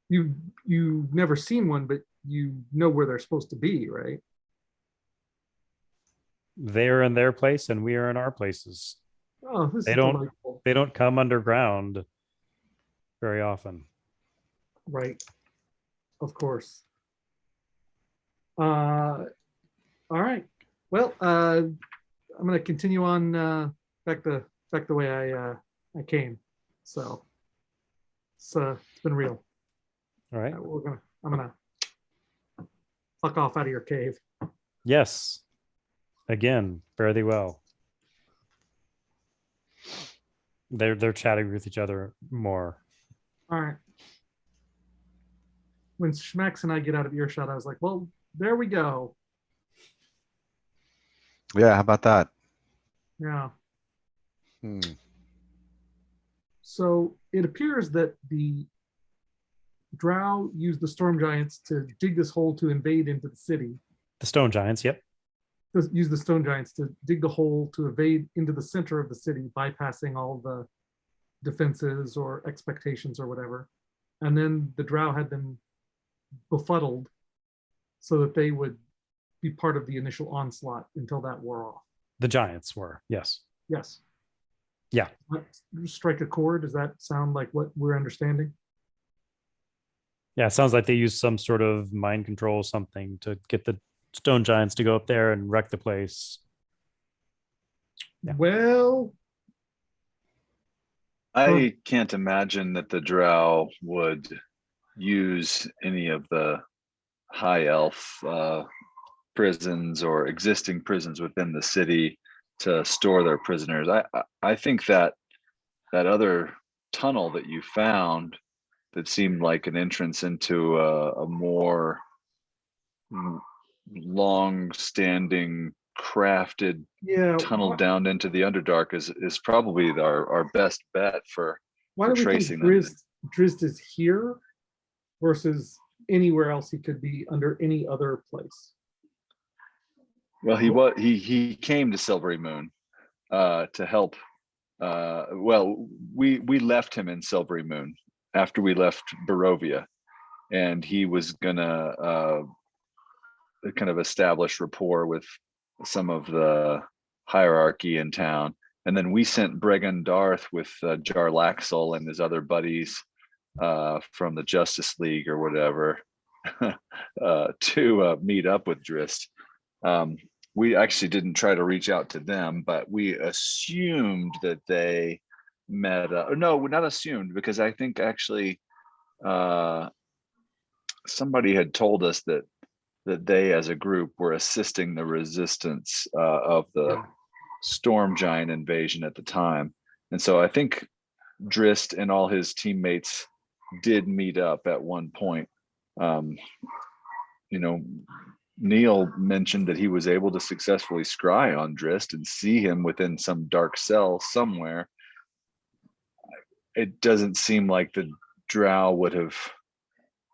you've never seen one, but you know where they're supposed to be, right? They're in their place and we are in our places. Oh, this They is don't delightful. they don't come underground very often. Right. Of course. All right. Well, I'm gonna continue on back the way I came. So it's been real. All right. I'm gonna fuck off out of your cave. Yes. Again, fare thee well. They're chatting with each other more. All right. When Schmax and I get out of earshot, I was like, well, there we go. Yeah, how about that? Yeah. Hmm. So it appears that the Drow used the storm giants to dig this hole to invade into the city. The stone giants, yep. Use the stone giants to dig the hole to evade into the center of the city, bypassing all the defenses or expectations or whatever. And then the Drow had them befuddled so that they would be part of the initial onslaught until that wore off. The giants were, yes. Yes. Yeah. Strike a chord. Does that sound like what we're understanding? Yeah, it sounds like they used some sort of mind control, something to get the stone giants to go up there and wreck the place. Yeah. Well, I can't imagine that the Drow would use any of the high elf prisons or existing prisons within the city to store their prisoners. I think that other tunnel that you found that seemed like an entrance into a more long-standing crafted tunnel down into the Underdark is probably our best bet for why do we think tracing them. Drizzt is here versus anywhere else he could be under any other place? Well, he came to Silvery Moon to help. Well, we left him in Silvery Moon after we left Barovia, and he was gonna kind of establish rapport with some of the hierarchy in town. And then we sent Bregan Darth with Jarlaxle and his other buddies from the Justice League or whatever to meet up with Drizzt. We actually didn't try to reach out to them, but we assumed that they met. No, not assumed, because I think actually somebody had told us that they as a group were assisting the resistance of the storm giant invasion at the time. And so I think Drizzt and all his teammates did meet up at one point. Neil mentioned that he was able to successfully scry on Drizzt and see him within some dark cell somewhere. It doesn't seem like the Drow would have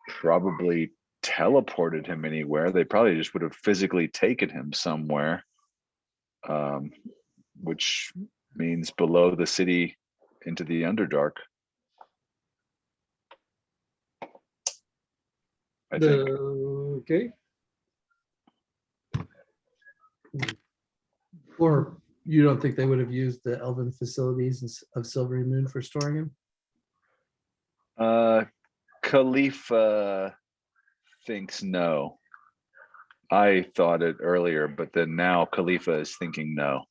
probably teleported him anywhere. They probably just would have physically taken him somewhere, which means below the city into the Underdark. I think. Okay. Or you don't think they would have used the elven facilities of Silvery Moon for storing him? Khalifa thinks no. I thought it earlier, but then now Khalifa is thinking no.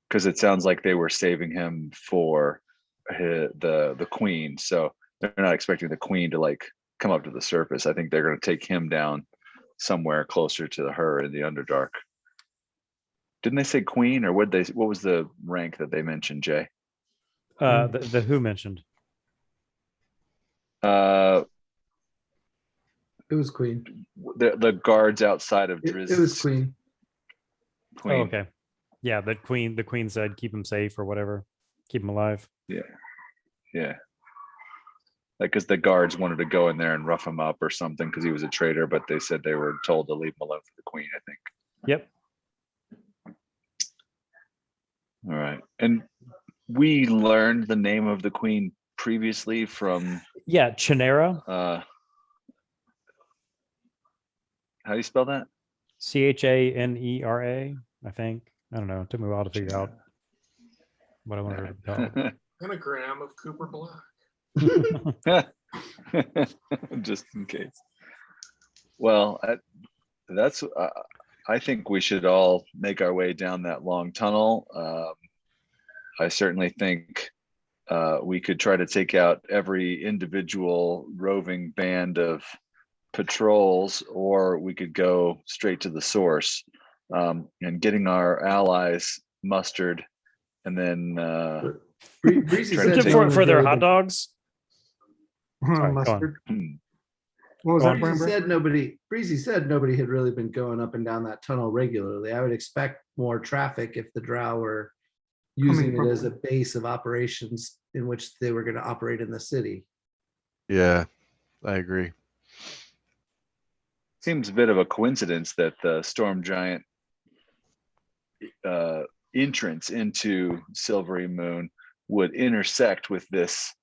Because it sounds like they were saving him for the queen, so they're not expecting the queen to like come up to the surface. I think they're going to take him down somewhere closer to her in the Underdark. Didn't they say queen, or what was the rank that they mentioned, Jay? The who mentioned? It was queen. The guards outside of It Drizzt. was queen. Queen. Oh, okay. Yeah, the queen said keep him safe or whatever, keep him alive. Yeah. Like, because the guards wanted to go in there and rough him up or something because he was a traitor, but they said they were told to leave him alone for the queen, I think. Yep. All right. And we learned the name of the queen previously from Yeah, Chinera. How do you spell that? Chanera, I think. I don't know. It took me a while to figure out what I wanted her to be called. Anagram of Cooper Black. Just in case. Well, I think we should all make our way down that long tunnel. I certainly think we could try to take out every individual roving band of patrols, or we could go straight to the source, and getting our allies mustered, and then Breezy Trying to said take- no one for had their really hot been- dogs. Sorry, go on. Mustard. hmm, What was Go that, on. Brian? Breezy said nobody had really been going up and down that tunnel regularly. I would expect more traffic if the Drow were using Coming it as a from- base of operations in which they were going to operate in the city. Yeah, I agree. seems a bit of a coincidence that the storm giant entrance into Silvery Moon would intersect with this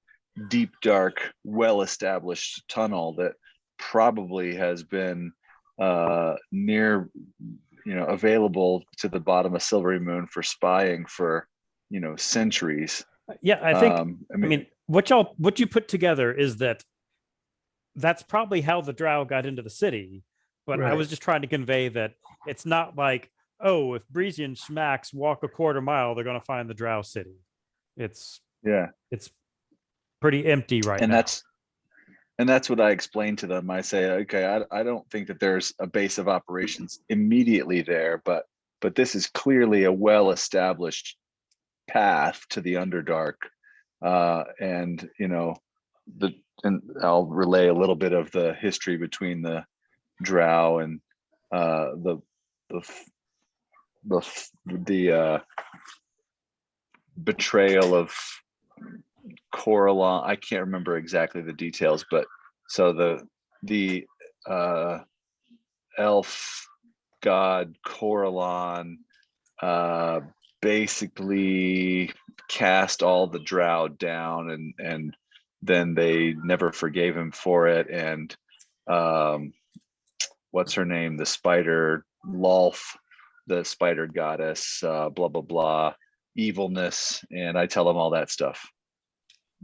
deep, dark, well-established tunnel that probably has been near, available to the bottom of Silvery Moon for spying for, centuries. Yeah, I think. I I mean, what you put together is that's probably how the Drow got into the city. But I Right. was just trying to convey that it's not like, oh, if Breezy and Schmacks walk a quarter mile, they're going to find the Drow city. It's yeah. pretty empty right And now. that's what I explained to them. I say, okay, I don't think that there's a base of operations immediately there, but this is clearly a well-established path to the Underdark. And I'll relay a little bit of the history between the Drow and the betrayal of Coralon. I can't remember exactly the details, but so the elf god Coralon basically cast all the Drow down, and then they never forgave him for it. And what's her name? The spider Lolth, the spider goddess, blah blah blah, evilness, and I tell them all that stuff.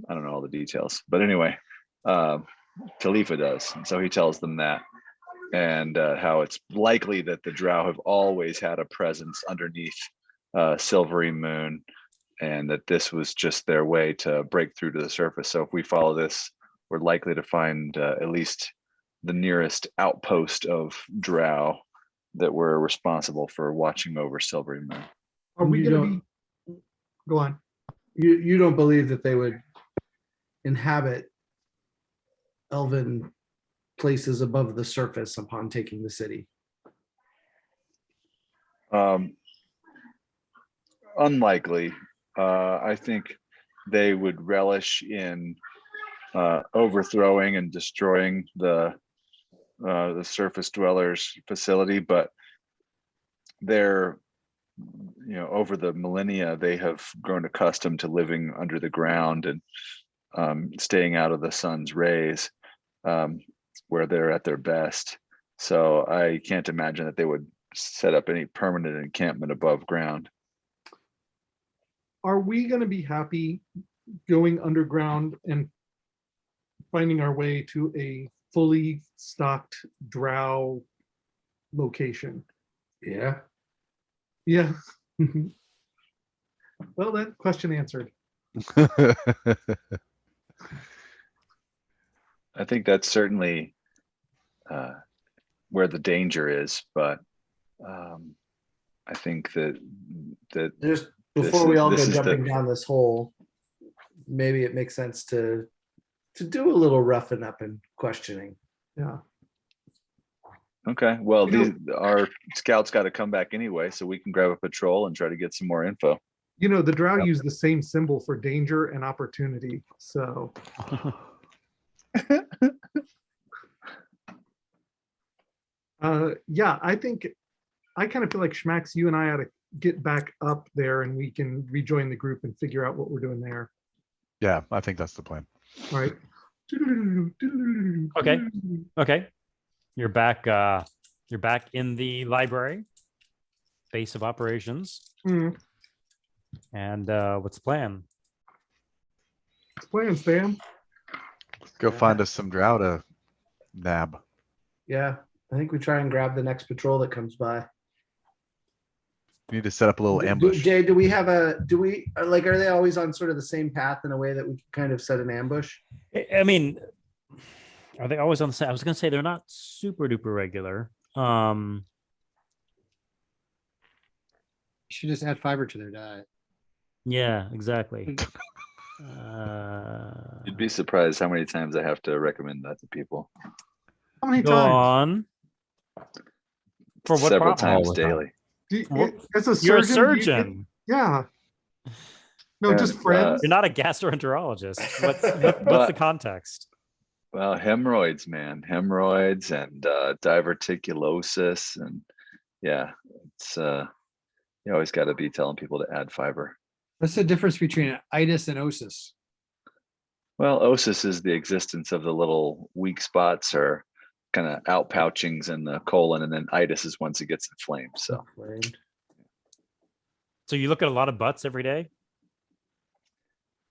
I don't know all the details, but anyway, Khalifa does, and so he tells them that, and how it's likely that the Drow have always had a presence underneath Silvery Moon, and that this was just their way to break through to the surface. So if we follow this, we're likely to find at least the nearest outpost of Drow that were responsible for watching over Silvery Moon. Are we You going to be? Go on. You don't believe that they would inhabit elven places above the surface upon taking the city? Unlikely. I think they would relish in overthrowing and destroying the surface dwellers facility, but they're, over the millennia, they have grown accustomed to living under the ground and staying out of the sun's rays, where they're at their best. So I can't imagine that they would set up any permanent encampment above ground. Are we gonna be happy going underground and finding our way to a fully stocked drow location? Yeah. Yeah. Well, that question answered. I think that's certainly where the danger is, but I think that Just This before we is- all go this is the- jumping down this hole, maybe it makes sense to do a little roughing up and questioning. Yeah. okay. Well, You know- our scouts got to come back anyway, so we can grab a patrol and try to get some more info. You know, the drow use the same symbol for danger and opportunity. So yeah, I think I kind of feel like Schmax, you and I ought to get back up there and we can rejoin the group and figure out what we're doing there. Yeah, I think that's the plan. All right. Okay. Okay. You're back in the library, base of operations. Mm, And what's the plan? Plan, Stan. Let's go find us some drow to nab. Yeah, I think we try and grab the next patrol that comes by. We need to set up a little ambush. Jay, do we are they always on sort of the same path in a way that we can kind of set an ambush? I mean, are they always on the same? I was gonna say they're not super duper regular. Should just add fiber to their diet. Yeah, exactly. You'd be surprised how many times I have to recommend that to people. How many Go times? on. For what Several problem? times daily. As a surgeon, You're a do you surgeon. yeah. No, just And, friends. You're not a gastroenterologist. What's the context? Well, hemorrhoids, man, hemorrhoids and diverticulosis, and yeah, it's you always got to be telling people to add fiber. What's the difference between itis and osis? Well, osis is the existence of the little weak spots or kind of outpouchings in the colon, and then itis is once it gets inflamed. So So you look at a lot of butts every day?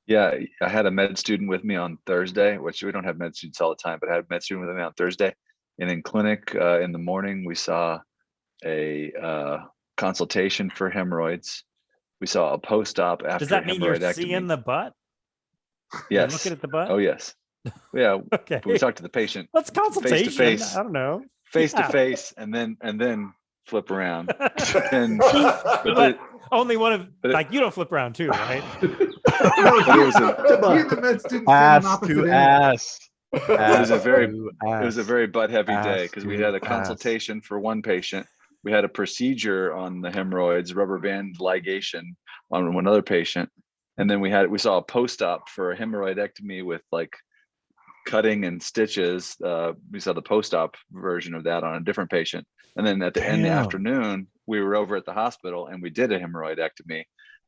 yeah, I had a med student with me on Thursday, which we don't have med students all the time, but I had a med student with me on Thursday. And in clinic in the morning, we saw a consultation for hemorrhoids. We saw a post-op after Does that mean you're hemorrhoidectomy. seeing the butt? You're Yes. looking at the butt? Oh, yes. Yeah. Okay. We talked to the patient That's consultation. face. I don't know. face Yeah. to face, and then flip around. And But only one of but it- like you don't flip around too, right? but it was a You and the med students stand on Ass opposite to ends. ass. It was a very- to it was a ass. very butt heavy day Ass because we to had a ass. consultation for one patient. We had a procedure on the hemorrhoids, rubber band ligation on one other patient, and then we saw a post-op for a hemorrhoidectomy with like cutting and stitches. We saw the post-op version of that on a different patient, and then at the end of the Damn. afternoon, we were over at the hospital and we did a hemorrhoidectomy,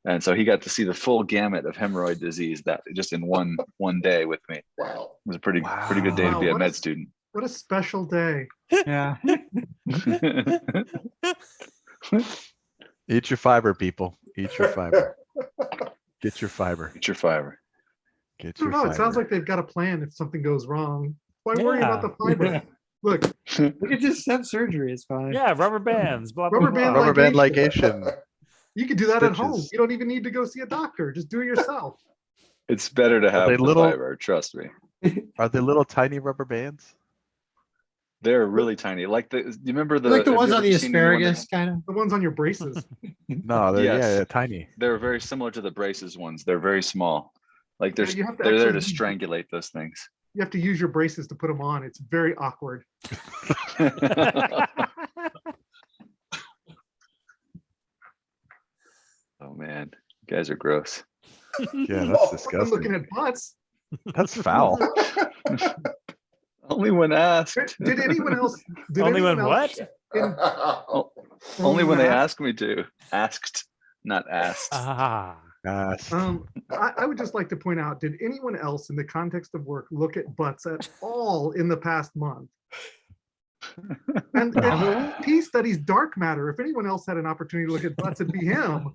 and so he got to see the full gamut of hemorrhoid disease that just in one day with me. It Wow. was a pretty good day to Wow, be a what med a- student. What a special day. Yeah. Eat your fiber, people. Eat your fiber. Get your fiber. Get your fiber. Get I don't your know. fiber. It sounds like they've got a plan if something goes wrong. Why worry about the Yeah. fiber? Look, We could just have surgery. It's fine. Yeah, rubber bands. Blah, blah, Rubber blah. band Rubber band ligation. ligation. you can do that at home. Stitches. You don't even need to go see a doctor. Just do it yourself. It's better to have they the little- fiber, trust me. Are they little tiny rubber bands? They're really tiny. Like you remember the Like the have ones you on ever the seen anyone that- asparagus, kind of. The ones on your braces. No, they're Yes. tiny. They're very similar to the braces ones. They're very small. Like Yeah, you have to they're there to actually- strangulate those things. You have to use your braces to put them on. It's very awkward. Oh man, you guys are gross. Yeah, that's I'm disgusting. looking at butts. That's foul. Only when asked. Did anyone else? Did Only when anyone else what? in- Only when they asked? ask me to. Asked, not asked. Ah, Yes. I would just like to point out, did anyone else in the context of work look at butts at all in the past month? And P studies dark matter. If anyone else had an opportunity to look at butts, it'd be him.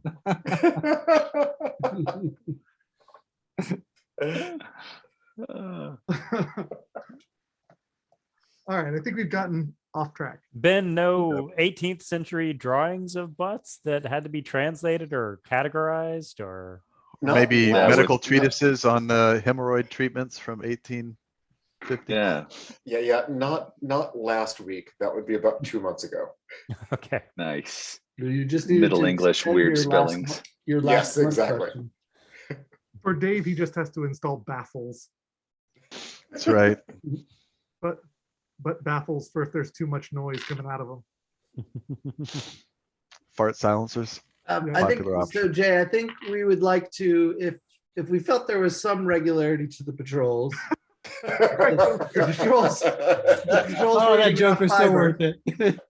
All right, I think we've gotten off track. Ben, no 18th century drawings of butts that had to be translated or categorized or Not Maybe last- medical not- treatises on hemorrhoid treatments from 1850. Yeah, Yeah, not last week. That would be about 2 months ago. okay. nice. You just need Middle English weird spellings. Your Yes, last month exactly. question. For Dave, he just has to install baffles, That's right. but baffles for if there's too much noise coming out of them. Fart silencers. I think Popular so, Jay. I think we would like to, if we felt there was some regularity to the patrols. The patrols Oh, were that giving joke off was so fiber. worth it.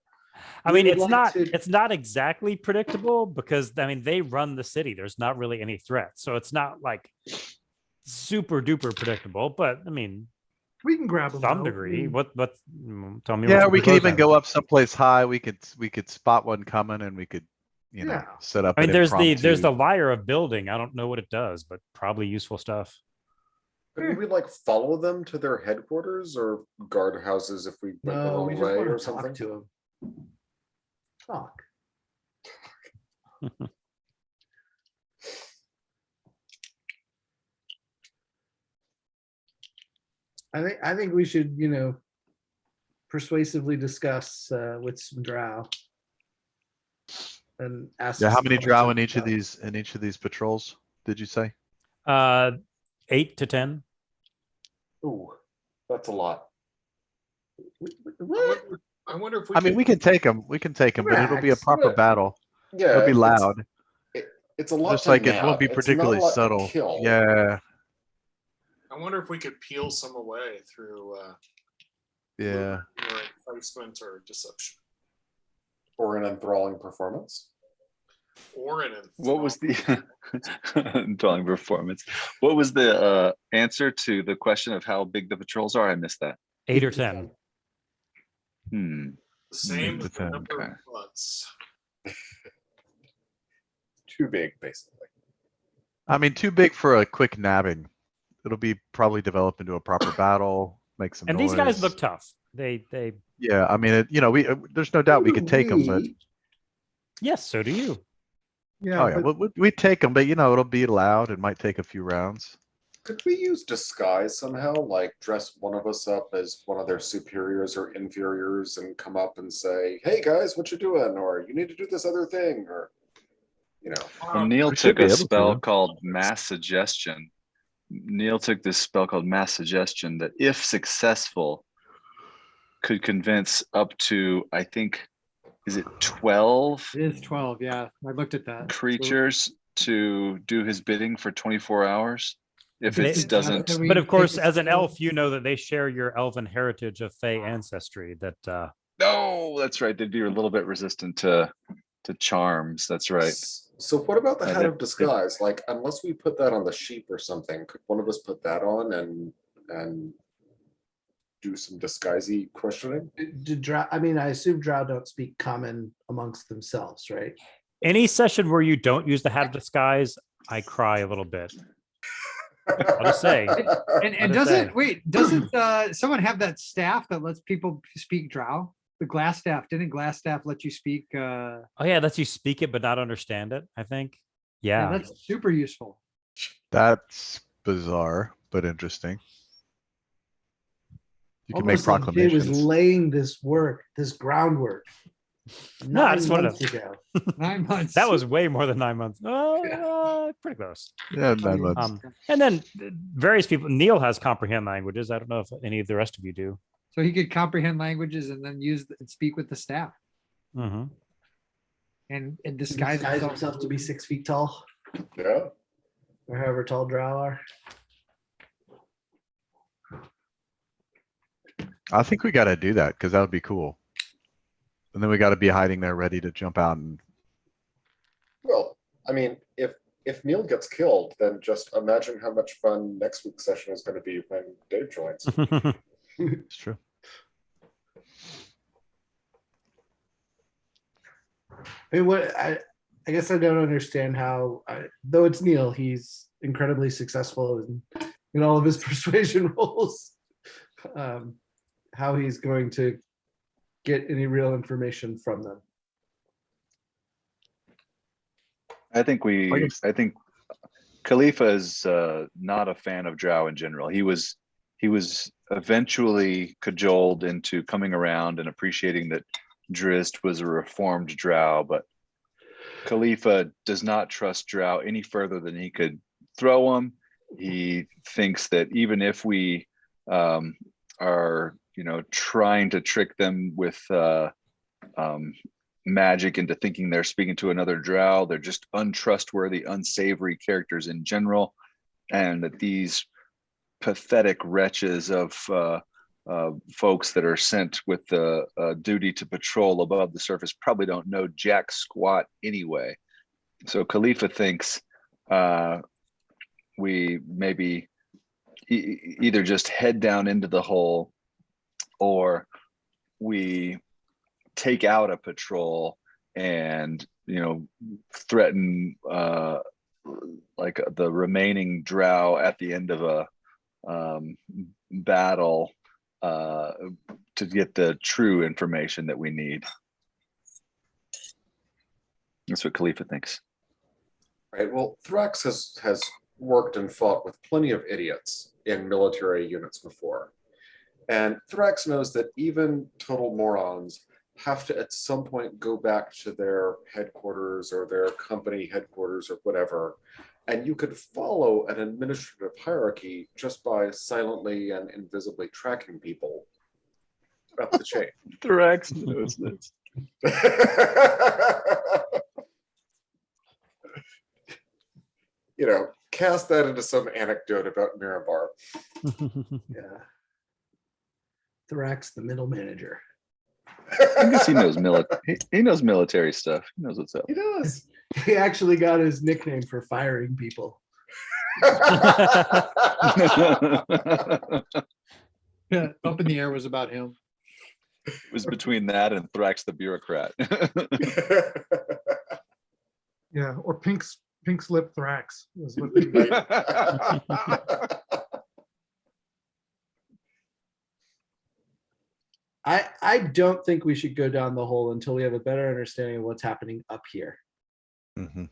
I We mean, would it's like not to- it's not exactly predictable because I mean they run the city. There's not really any threat, so it's not like super duper predictable. But I mean, We can grab them. some though. degree. What? Tell me. Yeah, what's we the could even proposal? go up someplace high. We could spot one coming, and we could, Yeah. set up. I mean, an there's the impromptu- lyre of building. I don't know what it does, but probably useful stuff. Could we like follow them to their headquarters or guard houses if we went the No, wrong we just way want or to something? talk to him. Talk. I think we should, persuasively discuss with some drow. And ask. Yeah, how some many drow in questions each of these patrols? Did you say? 8 to 10. Ooh, that's a lot. What? I wonder if we. I mean, could- we can take them. We can take them, but it'll be a Relax. proper Yeah. battle. Yeah, It'll be it's- loud, It's a lot. just to like it won't nab. be It's not a particularly lot to subtle. kill. Yeah, I wonder if we could peel some away through yeah. or enticement or deception Or an enthralling performance. or an. What was the dwelling performance? What was the answer to the question of how big the patrols are? I missed that. 8 or 10. Hmm. The same Eight to as the 10, number okay. of butts. Too big, basically. I mean, too big for a quick nabbing. It'll be probably develop into a proper battle, make some And noise. these guys look tough. They Yeah, I mean, we there's no doubt we could take them, but yes, so do you. Yeah, oh yeah, but we take them, but it'll be loud. It might take a few rounds. Could we use disguise somehow? Like dress one of us up as one of their superiors or inferiors and come up and say, "Hey guys, what you doing?" Or "You need to do this other thing," or Well, Neil We should took be a able to. spell called mass suggestion. Neil took this spell called mass suggestion that, if successful, could convince up to, I think, is it 12 It is 12. Yeah, I looked at that. So- creatures to do his bidding for 24 hours? If They- it doesn't, So we But of take course, the as an spell- elf, you know that they share your elven heritage of Fey ancestry. That no, that's right. They'd be a little bit resistant to charms. That's right. So what about the Yeah, hat they- of disguise? Like, unless we put that on the sheep or something, could one of us put that on and do some disguisey questioning? Did drow, I mean, I assume drow don't speak common amongst themselves, right? any session where you don't use the hat of disguise, I cry a little bit. I'll just say. And What to doesn't say? wait, doesn't someone have that staff that lets people speak drow? The glass staff, didn't glass staff let you speak Oh yeah, it lets you speak it but not understand it. I think. yeah, Yeah. that's super useful. That's bizarre, but interesting. You can make Almost like Jay was proclamations. laying this work, this groundwork. No, I 9 just wanted months to- ago. 9 months. That was way more than 9 months. Pretty close. Yeah, 9 months. And then various people. Neil has comprehend languages. I don't know if any of the rest of you do. So he could comprehend languages and then and speak with the staff Hmm. and Disguise disguise himself to be 6 feet tall, Yeah. or however tall drow are. I think we got to do that because that would be cool. And then we got to be hiding there, ready to jump out and Well, I mean, if Neil gets killed, then just imagine how much fun next week's session is going to be when Dave joins. it's true. I mean, I guess I don't understand how, though it's Neil, he's incredibly successful in all of his persuasion roles. How he's going to get any real information from them. I think Khalifa is not a fan of Drow in general. He was eventually cajoled into coming around and appreciating that Drizzt was a reformed Drow, but Khalifa does not trust Drow any further than he could throw them. He thinks that even if we are, trying to trick them with magic into thinking they're speaking to another Drow, they're just untrustworthy, unsavory characters in general, and that these pathetic wretches of folks that are sent with the duty to patrol above the surface probably don't know jack squat anyway. So Khalifa thinks we maybe either just head down into the hole, or we take out a patrol and threaten like the remaining Drow at the end of a battle to get the true information that we need. That's what Khalifa thinks. Right. Well, Thrax has worked and fought with plenty of idiots in military units before. And Thrax knows that even total morons have to at some point go back to their headquarters or their company headquarters or whatever. And you could follow an administrative hierarchy just by silently and invisibly tracking people up the chain. Thrax knows this. Cast that into some anecdote about Mirabar. Yeah. Thrax, the middle manager. I guess he knows he knows military stuff. He knows what's up. He does. He actually got his nickname for firing people. Yeah, Up in the Air was about him. It was between that and Thrax the bureaucrat. Yeah, or pink slip Thrax was what they I don't think we should go down the hole until we have a better understanding of what's happening up here. Mm-hmm.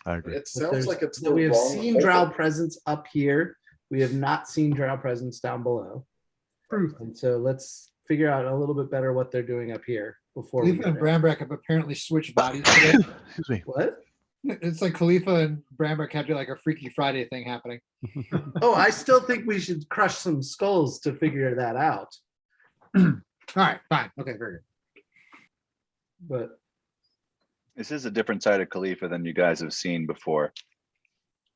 I agree. It sounds like it's So we have the wrong seen hole. Drow presence up here. We have not seen Drow presence down below. Truth. And so let's figure out a little bit better what they're doing up here before we Khalifa go and down. Brambrack have apparently switched bodies today. Excuse me. What? It's like Khalifa and Brambrack have like a Freaky Friday thing happening. Oh, I still think we should crush some skulls to figure that out. All right, fine. Okay, very good. But This is a different side of Khalifa than you guys have seen before.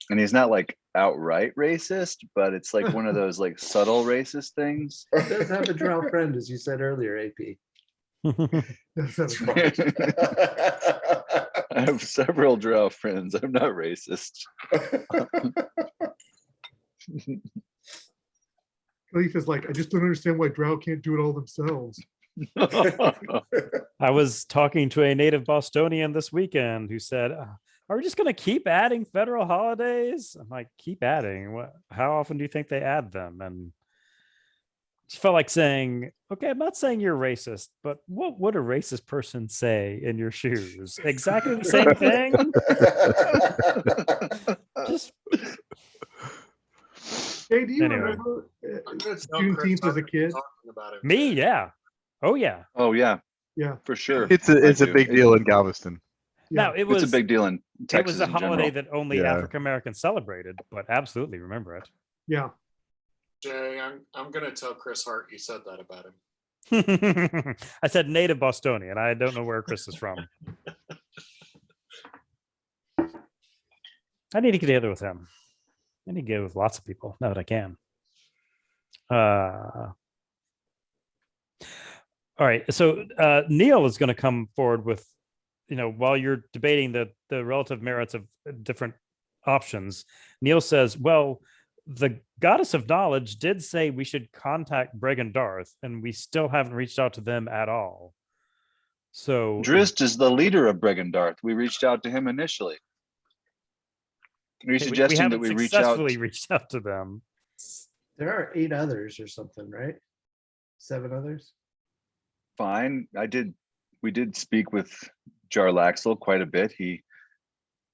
And he's not like outright racist, but it's like one of those like subtle racist things. he does have a Drow friend, as you said earlier, AP. That's right. I have several Drow friends. I'm not racist. Khalifa's like, I just don't understand why Drow can't do it all themselves. I was talking to a native Bostonian this weekend who said, are we just going to keep adding federal holidays? I'm like, keep adding? What? How often do you think they add them? And it felt like saying, okay, I'm not saying you're racist, but what would a racist person say in your shoes? Exactly the same thing. Just Hey, do you Anyway. remember No, Chris, Juneteenth as a I've been kid? talking about it. me, yeah. Oh yeah. Oh yeah, Yeah. for sure. It's I a do. big deal in Galveston. Yeah. Now it was It's a big deal in it Texas was a in holiday general. that only Yeah. African Americans celebrated, but absolutely remember it. Yeah. Jay, I'm gonna tell Chris Hart you said that about him. I said native Bostonian. I don't know where Chris is from. I need to get together with him. I need to get with lots of people now that I can. All right. So Neil is going to come forward with, while you're debating the relative merits of different options, Neil says, well, the goddess of knowledge did say we should contact Breg and Darth, and we still haven't reached out to them at all. So Drist is the leader of Bregendarth. We reached out to him initially. Are you okay, we suggesting that haven't we reach out? successfully reached out to them. There are 8 others or something, right? 7 others. Fine. We did speak with Jarlaxle quite a bit. He,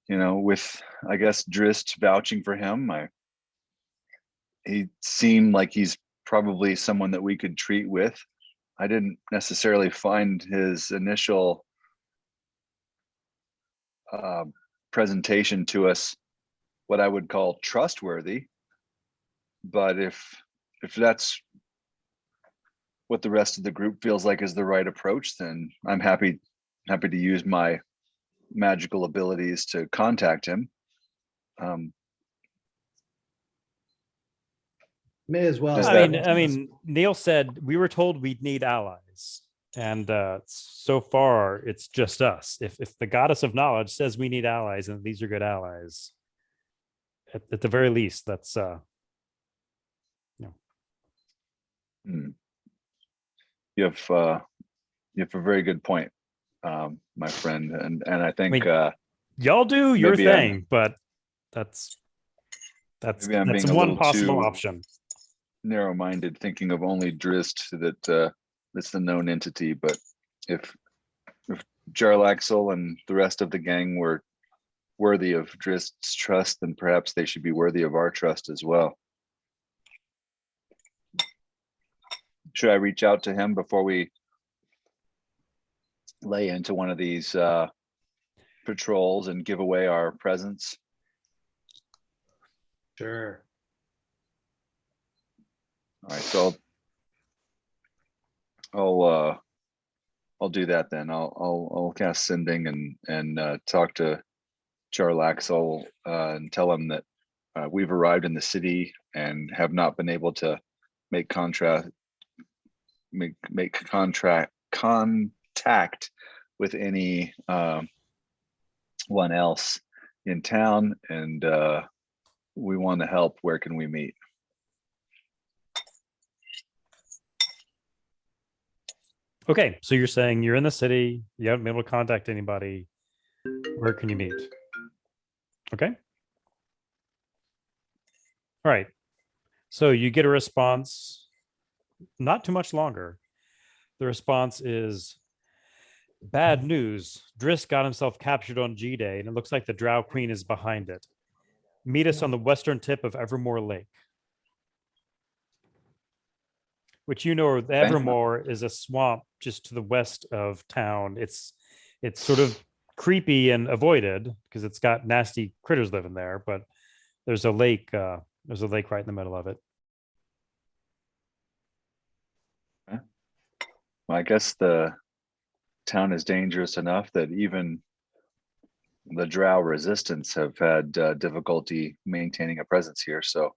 with, I guess, Drist vouching for him, he seemed like he's probably someone that we could treat with. I didn't necessarily find his initial presentation to us what I would call trustworthy. But if that's what the rest of the group feels like is the right approach, then I'm happy to use my magical abilities to contact him. May as well. Does I that- mean, Neil said we were told we'd need allies, and so far it's just us. If the goddess of knowledge says we need allies, and these are good allies, at the very least, that's You have a very good point, my friend, and I think y'all do your maybe I'm- thing, but that's Maybe I'm being a one little possible too- option. narrow-minded, thinking of only Drist that's the known entity. But if Jarlaxle and the rest of the gang were worthy of Drist's trust, then perhaps they should be worthy of our trust as well. Should I reach out to him before we lay into one of these patrols and give away our presence? Sure. All right, so I'll do that then. I'll cast sending and talk to Jarlaxle and tell him that we've arrived in the city and have not been able to make contact with any one else in town, and we want to help. Where can we meet? Okay, so you're saying you're in the city, you haven't been able to contact anybody. Where can you meet? Okay. All right. So you get a response, not too much longer. The response is bad news. Driss got himself captured on G-Day, and it looks like the Drow Queen is behind it. Meet us on the western tip of Evermore Lake. Which Evermore is a swamp just to the west of town. It's sort of creepy and avoided because it's got nasty critters living there, but there's a lake. There's a lake right in the middle of it. Well, I guess the town is dangerous enough that even the Drow resistance have had difficulty maintaining a presence here. So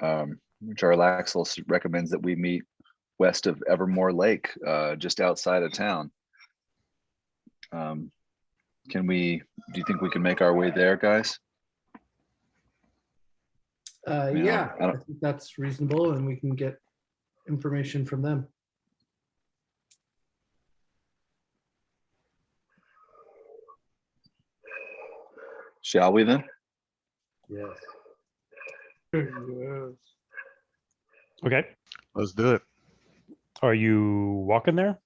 Jarlaxle recommends that we meet west of Evermore Lake, just outside of town. Do you think we can make our way there, guys? Yeah, I I don't- think that's reasonable, and we can get information from them. Shall we then? Yes. Okay. Let's do it. Are you walking there?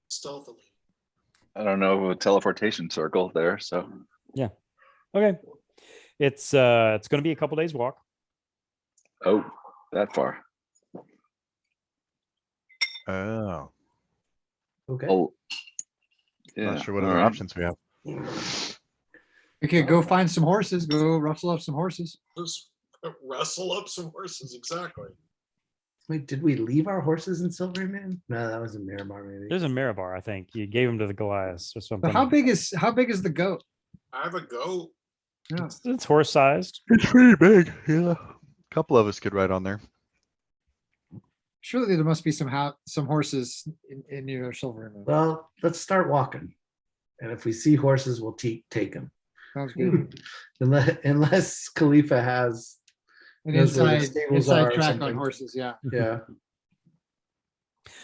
Stealthily. I don't know, a teleportation circle there, so Okay. It's going to be a couple days walk. oh, that far. Oh, Okay. Oh, yeah. not sure what all other right. options we have. We could go find some horses, go rustle up some horses. Just wrestle up some horses, exactly. Wait, did we leave our horses in Silverman? No, that was in Miramar, maybe. There's a Mirabar, I think. You gave him to the Goliaths or something. But how big is the goat? I have a goat. Yeah. It's horse sized. It's pretty big. Yeah, a couple of us could ride on there. Surely there must be some horses in near Silverman. Well, let's start walking. And if we see horses, we'll take them. Sounds good. Unless Khalifa has, An knows where the inside stables are or track on something. horses, yeah. yeah.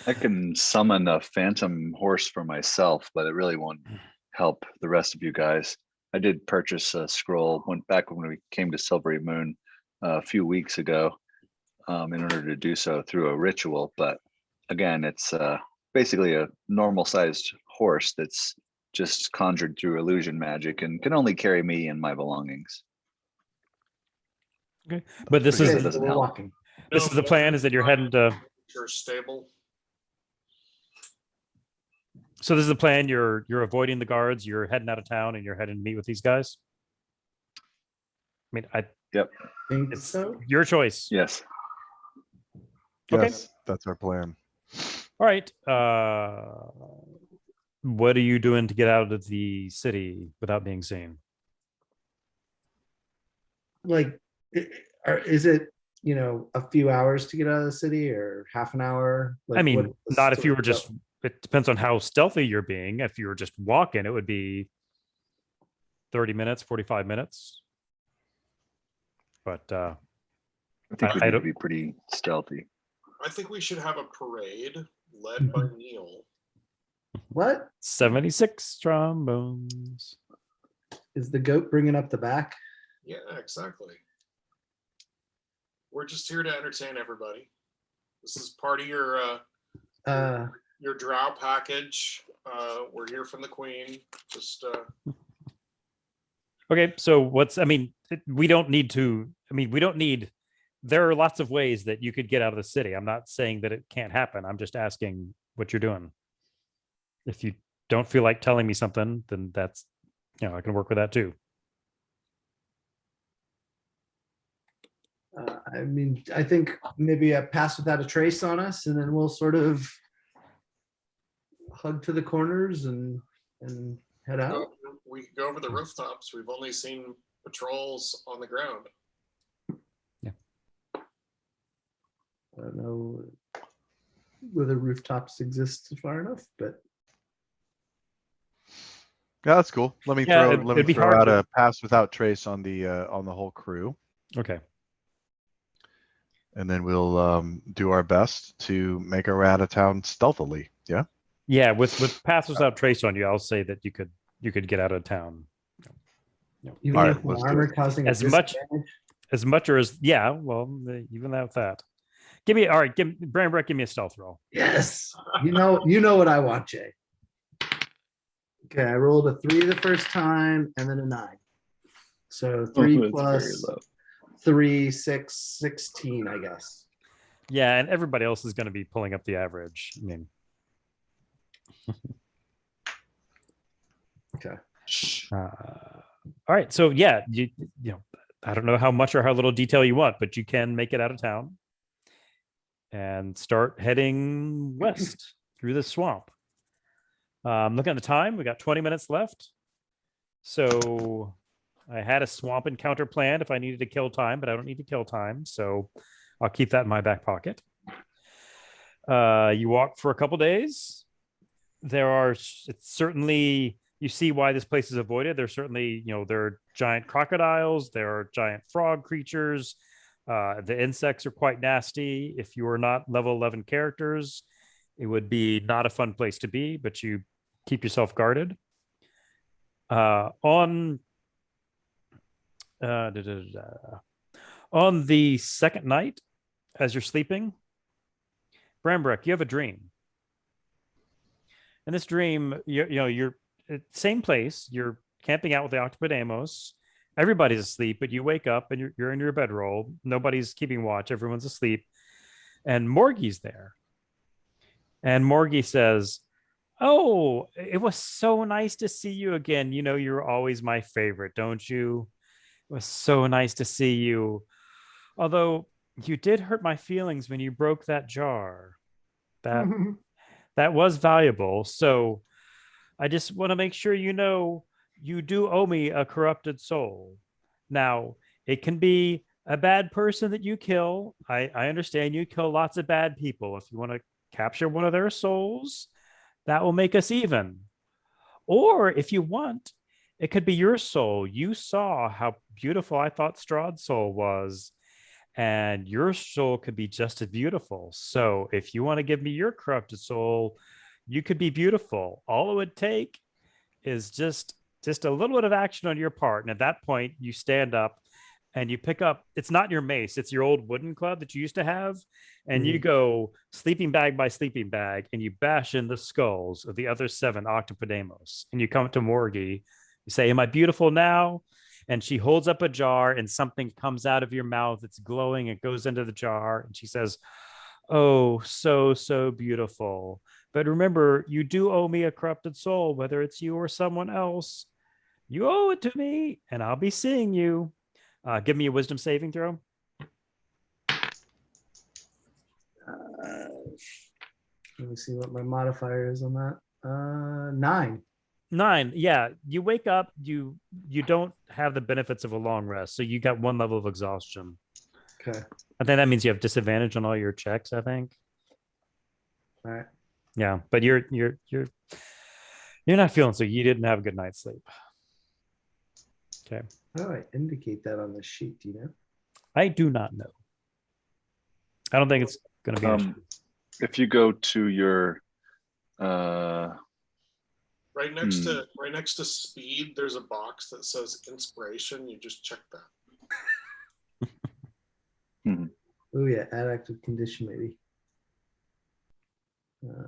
I can summon a phantom horse for myself, but it really won't help the rest of you guys. I did purchase a scroll went back when we came to Silvery Moon a few weeks ago in order to do so through a ritual. But again, it's basically a normal sized horse that's just conjured through illusion magic and can only carry me and my belongings. Okay, but this Okay, is that doesn't we're help. walking. this is the plan. Is that you're heading to? Your stable. So this is the plan. You're avoiding the guards. You're heading out of town, and you're heading to meet with these guys. I mean, Think it's so? your choice. Yes. Okay. Yes, that's our plan. All right. What are you doing to get out of the city without being seen? Like, is it, a few hours to get out of the city or half an hour? Like, I mean, what's the not if you sort were of- just. It depends on how stealthy you're being. If you were just walking, it would be 30 minutes, 45 minutes. But I think we I need to don't- be pretty stealthy. I think we should have a parade led by Neil. What 76 trombones. is the goat bringing up the back? Yeah, exactly. We're just here to entertain everybody. This is part of your drow package. We're here from the Queen. Just Okay, so we don't need to. We don't need. There are lots of ways that you could get out of the city. I'm not saying that it can't happen. I'm just asking what you're doing. If you don't feel like telling me something, then that's, I can work with that too. I think maybe a pass without a trace on us, and then we'll sort of hug to the corners and head out. we could go over the rooftops. We've only seen patrols on the ground. I don't know whether rooftops exist far enough, but Yeah, that's cool. Let me Yeah, throw it'd let me be throw hard out to- a pass without trace on the whole crew, Okay. and then we'll do our best to make our way out of town stealthily. Yeah. Yeah, with paths without trace on you, I'll say that you could get out of town. even All right, with let's do armor it. causing a As much- disadvantage. As much or as even without that. Give me Brand Brett, give me a stealth roll. Yes, you know what I want, Jay. Okay, I rolled a 3 the first time and then a 9. So 3 That's very plus low. 3, 6, 16, I guess. Yeah, and everybody else is going to be pulling up the average. I mean, Okay. all right. So yeah, you know, I don't know how much or how little detail you want, but you can make it out of town and start heading west through the swamp. Looking at the time, we got 20 minutes left. So I had a swamp encounter planned if I needed to kill time, but I don't need to kill time. So I'll keep that in my back pocket. You walk for a couple days. It's certainly, you see why this place is avoided. There's certainly, there are giant crocodiles, there are giant frog creatures. The insects are quite nasty. If you are not level 11 characters, it would be not a fun place to be, but you keep yourself guarded. On the second night, as you're sleeping, Brambrek, you have a dream. In this dream, you're same place. You're camping out with the octopodemos. Everybody's asleep, but you wake up and you're in your bedroll. Nobody's keeping watch. Everyone's asleep, and Morgie's there. And Morgie says, "Oh, it was so nice to see you again. You're always my favorite, don't you? It was so nice to see you. Although you did hurt my feelings when you broke that jar. That was valuable. So I just want to make sure you do owe me a corrupted soul. Now, it can be a bad person that you kill. I understand you kill lots of bad people. If you want to capture one of their souls, that will make us even. Or if you want, it could be your soul. You saw how beautiful I thought Strahd's soul was, and your soul could be just as beautiful. So if you want to give me your corrupted soul, you could be beautiful. All it would take is just a little bit of action on your part. And at that point, you stand up and you pick up, it's not your mace, it's your old wooden club that you used to have. And you go sleeping bag by sleeping bag and you bash in the skulls of the other 7 octopodemos. And you come to Morgie, you say, am I beautiful now? And she holds up a jar and something comes out of your mouth. It's glowing. It goes into the jar. And she says, oh, so, so beautiful. But remember, you do owe me a corrupted soul, whether it's you or someone else. You owe it to me, and I'll be seeing you. Give me a wisdom saving throw. Let me see what my modifier is on that. 9. 9. Yeah, you wake up. You don't have the benefits of a long rest, so you got 1 level of exhaustion. Okay. I think that means you have disadvantage on all your checks. I think. All right. Yeah, but you're not feeling so. You didn't have a good night's sleep. Okay. How do I indicate that on the sheet? Do you know? I do not know. I don't think it's going to be. If you go to your Right next to speed, there's a box that says inspiration. You just check that. Oh yeah, add active condition maybe.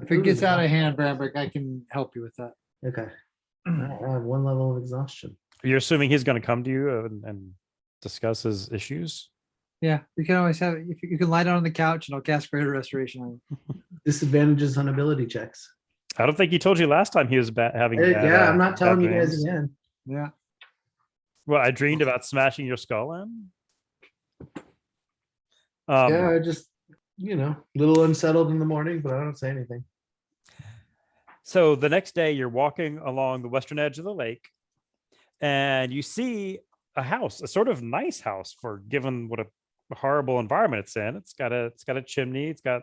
If it gets out of hand, Brambrick, I can help you with that. Okay. All right, I have 1 level of exhaustion. You're assuming he's going to come to you and discuss his issues. Yeah, you can always have. If you can lie down on the couch, and I'll cast Greater Restoration on you. Disadvantages on ability checks. I don't think he told you last time he was having. Bad, yeah, I'm not telling bad you guys dreams. again. Yeah. Well, I dreamed about smashing your skull in. Yeah, I just, a little unsettled in the morning, but I don't say anything. So the next day, you're walking along the western edge of the lake, and you see a house, a sort of nice house for given what a horrible environment it's in. It's got a chimney. It's got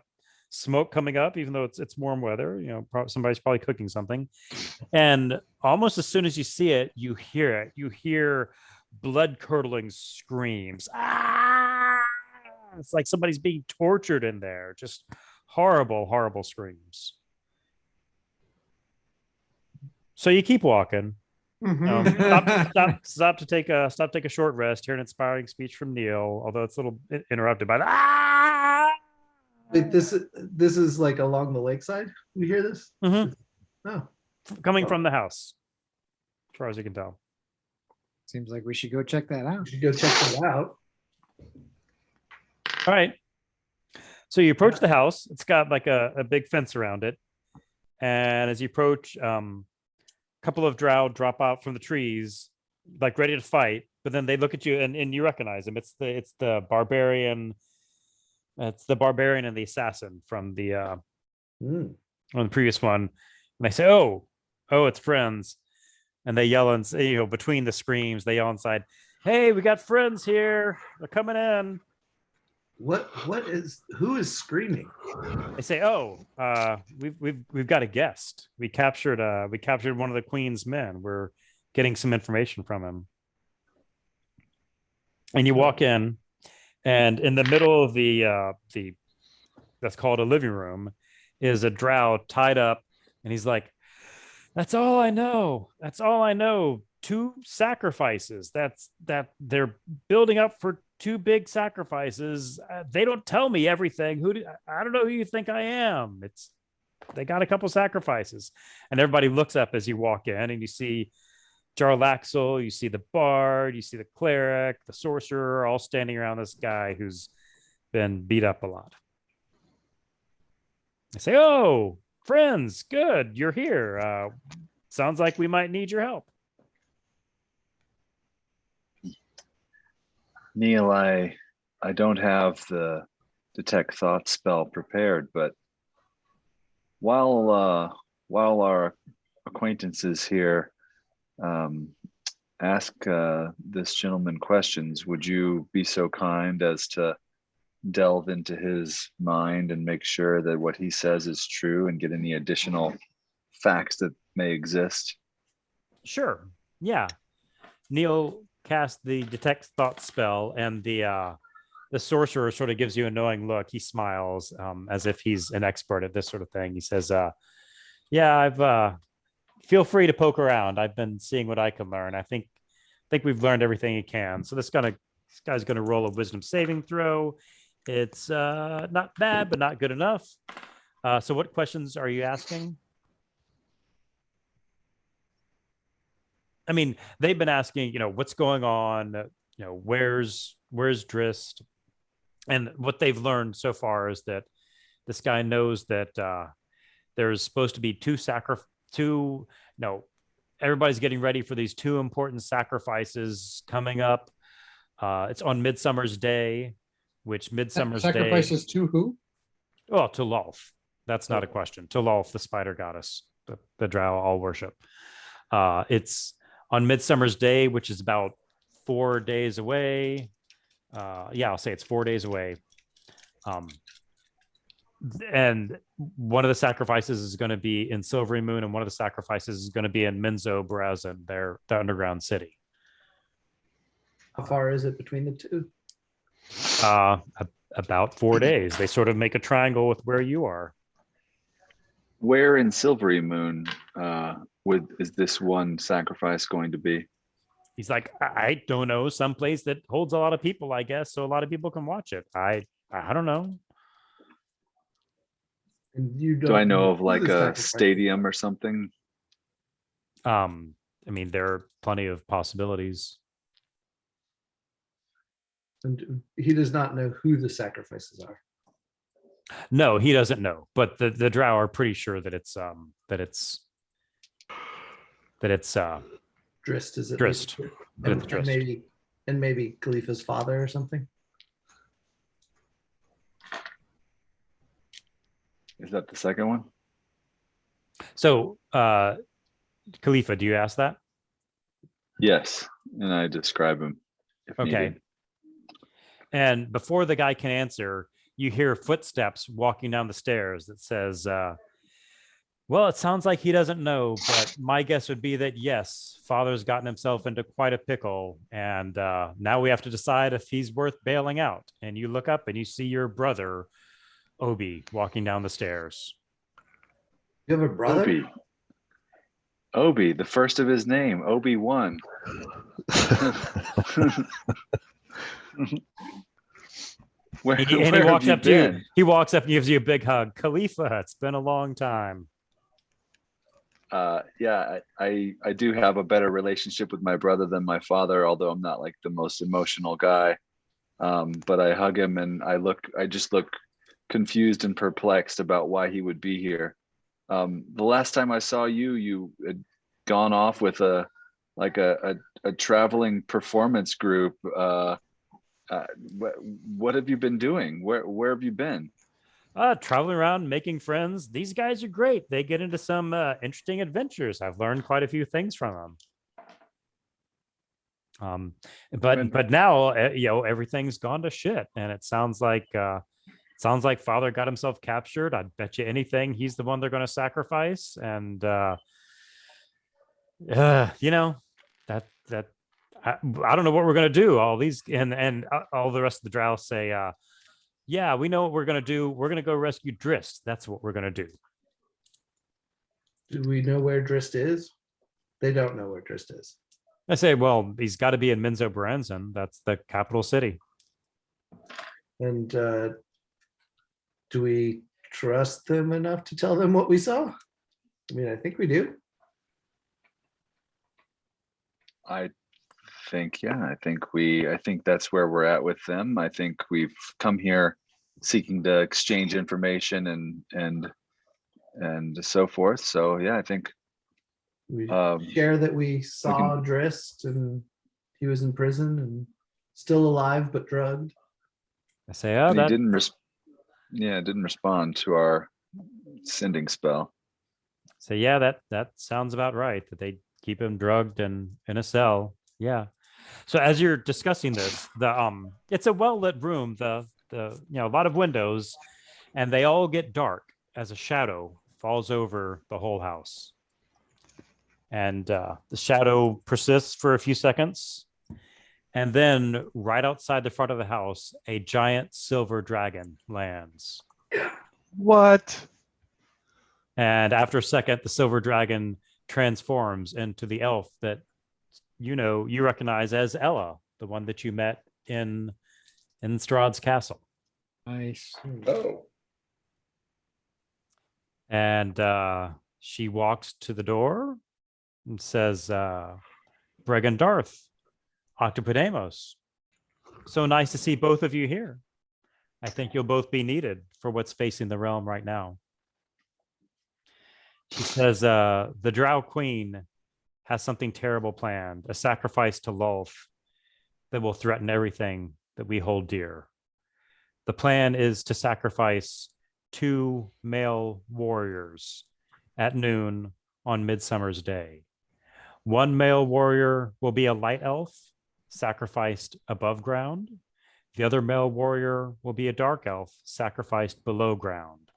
smoke coming up, even though it's warm weather. Somebody's probably cooking something. And almost as soon as you see it, you hear it. You hear blood-curdling screams. Ah! It's like somebody's being tortured in there. Just horrible, horrible screams. So you keep walking. Stop to take a short rest. Hear an inspiring speech from Neil, although it's a little interrupted by the Wait, this is like along the lakeside. We hear this? Mhm. Oh, coming from the house, as far as you can tell. Seems like we should go check that out. we should go check that out. All right. So you approach the house. It's got like a big fence around it, and as you approach, a couple of drow drop out from the trees, like ready to fight. But then they look at you, and you recognize them. It's the barbarian. It's the barbarian and the assassin from the previous one. And they say, "Oh, it's friends," and they yell and say, between the screams, they yell inside, "Hey, we got friends here. They're coming in." Who is screaming? They say, "Oh, we've got a guest. We captured one of the queen's men. We're getting some information from him." And you walk in, and in the middle of the that's called a living room is a drow tied up, and he's like, "That's all I know. That's all I know. 2 sacrifices. That they're building up for 2 big sacrifices. They don't tell me everything. I don't know who you think I am. They got a couple sacrifices." And everybody looks up as you walk in, and you see Jarlaxle, you see the bard, you see the cleric, the sorcerer, all standing around this guy who's been beat up a lot. I say, "Oh, friends, good, you're here. Sounds like we might need your help." Neil, I don't have the detect thought spell prepared, but while our acquaintances here ask this gentleman questions, would you be so kind as to delve into his mind and make sure that what he says is true and get any additional facts that may exist? Sure. Yeah. Neil cast the detect thought spell, and the the sorcerer sort of gives you a knowing look. He smiles as if he's an expert at this sort of thing. He says, yeah, I've feel free to poke around. I've been seeing what I can learn. I think we've learned everything he can. So this guy's gonna roll a wisdom saving throw. It's not bad, but not good enough. So what questions are you asking? I mean, they've been asking, what's going on, where's Drist? And what they've learned so far is that this guy knows that there's supposed to be everybody's getting ready for these two important sacrifices coming up. It's on Midsummer's Day, which Midsummer's Day Sacrifices to who? Oh, to Lolth. That's not a question. To Lolth, the spider goddess, the drow all worship. It's on Midsummer's Day, which is about 4 days away. I'll say it's 4 days away. And one of the sacrifices is going to be in Silvery Moon, and one of the sacrifices is going to be in Minzo Brazen, the underground city. How far is it between the two? About 4 days. They sort of make a triangle with where you are. Where in Silvery Moon is this one sacrifice going to be? He's like, I don't know, someplace that holds a lot of people, I guess, so a lot of people can watch it. I don't know. And you Do I know don't of like who the a sacrifice- stadium or something? I mean, there are plenty of possibilities. And he does not know who the sacrifices are. No, he doesn't know, but the drow are pretty sure that it's Drist is it? Drist. That it's Drist. And maybe Khalifa's father or something. Is that the second one? So, Khalifa, do you ask that? Yes, and I describe him. If Okay. needed. And before the guy can answer, you hear footsteps walking down the stairs that says, well, it sounds like he doesn't know, but my guess would be that yes, father's gotten himself into quite a pickle. And now we have to decide if he's worth bailing out. And you look up and you see your brother, Obi, walking down the stairs. You have a brother? Obi, the first of his name, Obi-Wan. Where And he have walks you up to you. been? He walks up and gives you a big hug. Khalifa, it's been a long time. Yeah, I do have a better relationship with my brother than my father, although I'm not like the most emotional guy. But I hug him and I just look confused and perplexed about why he would be here. The last time I saw you, you had gone off with a traveling performance group. What have you been doing? Where have you been? Traveling around, making friends. These guys are great. They get into some interesting adventures. I've learned quite a few things from them. But now everything's gone to shit, and it sounds like father got himself captured. I'd bet you anything he's the one they're going to sacrifice, and I don't know what we're going to do. All these and all the rest of the drow say, yeah, we know what we're going to do. We're going to go rescue Drist. That's what we're going to do. Do we know where Drist is? They don't know where Drist is. I say, well, he's got to be in Minzo Brazen. That's the capital city. And do we trust them enough to tell them what we saw? I mean, I think we do. I think that's where we're at with them. I think we've come here seeking to exchange information and so forth. So yeah, I think We share that we saw Drist and he was in prison and still alive but drugged. I say, and he didn't respond to our sending spell. So yeah, that sounds about right. That they keep him drugged and in a cell. Yeah. So as you're discussing this, it's a well-lit room, a lot of windows, and they all get dark as a shadow falls over the whole house. And the shadow persists for a few seconds, And then right outside the front of the house, a giant silver dragon lands. What? And after a second, the silver dragon transforms into the elf that you recognize as Ella, the one that you met in Strahd's castle. Nice. Oh, And she walks to the door and says, Bregan Darth, octopodemos. So nice to see both of you here. I think you'll both be needed for what's facing the realm right now. She says, the Drow Queen has something terrible planned, a sacrifice to Lolth that will threaten everything that we hold dear. The plan is to sacrifice 2 male warriors at noon on Midsummer's Day. One male warrior will be a light elf sacrificed above ground. The other male warrior will be a dark elf sacrificed below ground.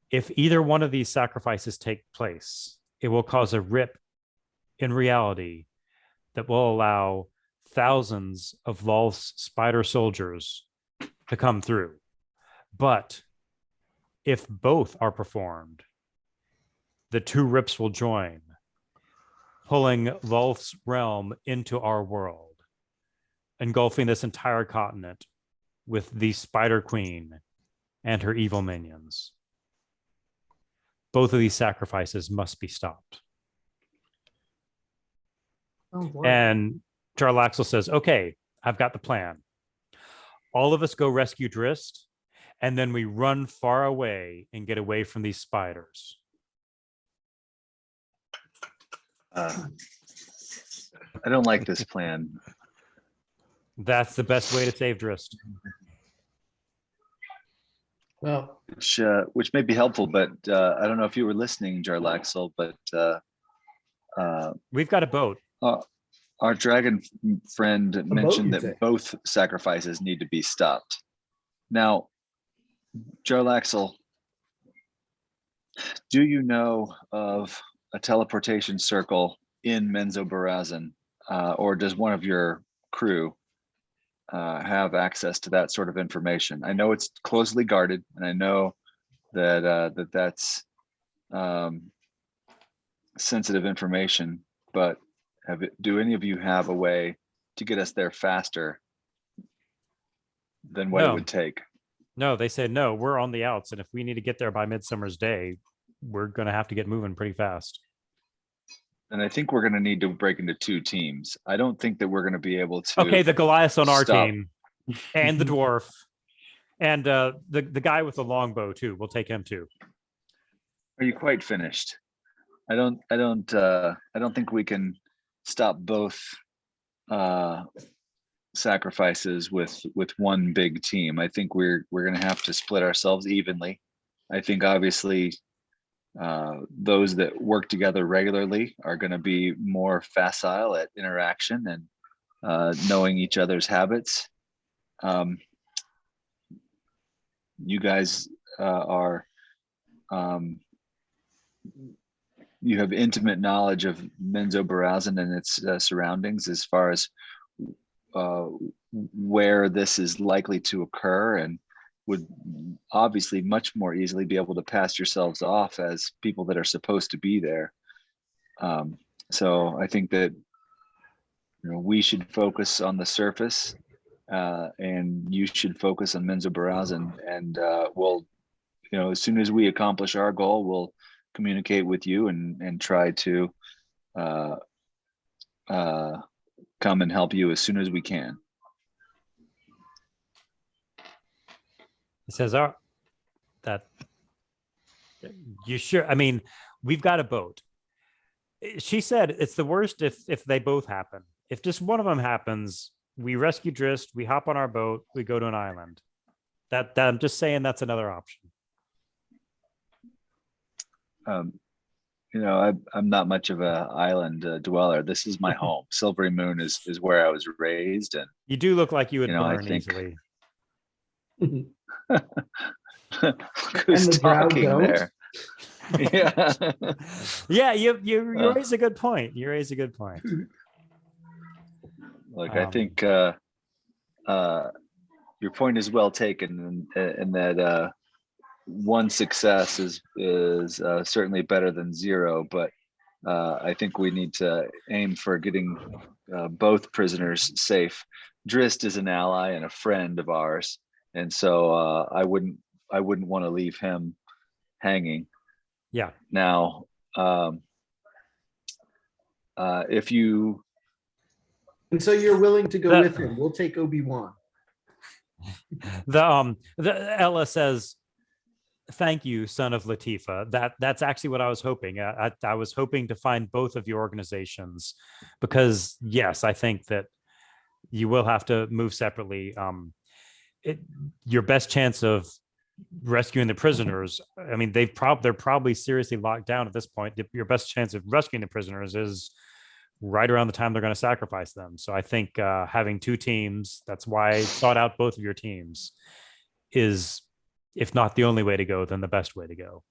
If either one of these sacrifices take place, it will cause a rip in reality that will allow thousands of Lolth's spider soldiers to come through. But if both are performed, the 2 rips will join, pulling Lolth's realm into our world, engulfing this entire continent with the Spider Queen and her evil minions. Both of these sacrifices must be stopped. Sounds like And Jarlaxle says, okay, I've got the plan. All of us go rescue Drist, and then we run far away and get away from these spiders. I don't like this plan. That's the best way to save Drist. Well, Which may be helpful, but I don't know if you were listening, Jarlaxle, but We've got a boat. our dragon friend boat, mentioned you that say? both sacrifices need to be stopped. Now, Jarlaxle, do you know of a teleportation circle in Menzoberranzan, or does one of your crew have access to that sort of information? I know it's closely guarded, and I know that that's sensitive information, but do any of you have a way to get us there faster than what it No. would take? No, they said, no, we're on the outs. And if we need to get there by Midsummer's Day, we're going to have to get moving pretty fast. And I think we're going to need to break into 2 teams. I don't think that we're going to be able to. Okay, the Goliath's on our stop. team, and the dwarf, and the guy with the longbow too. We'll take him too. Are you quite finished? I don't think we can stop both sacrifices with one big team. I think we're going to have to split ourselves evenly. I think obviously those that work together regularly are going to be more facile at interaction and knowing each other's habits. You guys you have intimate knowledge of Menzoberranzan and its surroundings as far as where this is likely to occur, and would obviously much more easily be able to pass yourselves off as people that are supposed to be there. So I think that we should focus on the surface, and you should focus on Menzoberranzan, and we'll, as soon as we accomplish our goal, we'll communicate with you and try to come and help you as soon as we can. He says, that you sure? I mean, we've got a boat. She said it's the worst if they both happen. If just one of them happens, we rescue Drist, we hop on our boat, we go to an island. That I'm just saying that's another option. I'm not much of a island dweller. This is my home. Silvery Moon is where I was raised, and You do look like you would I burn think- easily. who's the drow talking don't? there? Yeah. Yeah, you raise a good point. You raise a good point. Look, I think your point is well taken, and that one success is certainly better than zero. But I think we need to aim for getting both prisoners safe. Drist is an ally and a friend of ours, and so I wouldn't want to leave him hanging. Yeah. Now, if you And so you're willing to go That- with him. We'll take Obi-Wan. the Ella says, "Thank you, son of Latifa." That's actually what I was hoping. I was hoping to find both of your organizations, because yes, I think that you will have to move separately. Your best chance of rescuing the prisoners, I mean, they're probably seriously locked down at this point. Your best chance of rescuing the prisoners is right around the time they're going to sacrifice them. So I think having two teams, that's why I sought out both of your teams, is, if not the only way to go, then the best way to go.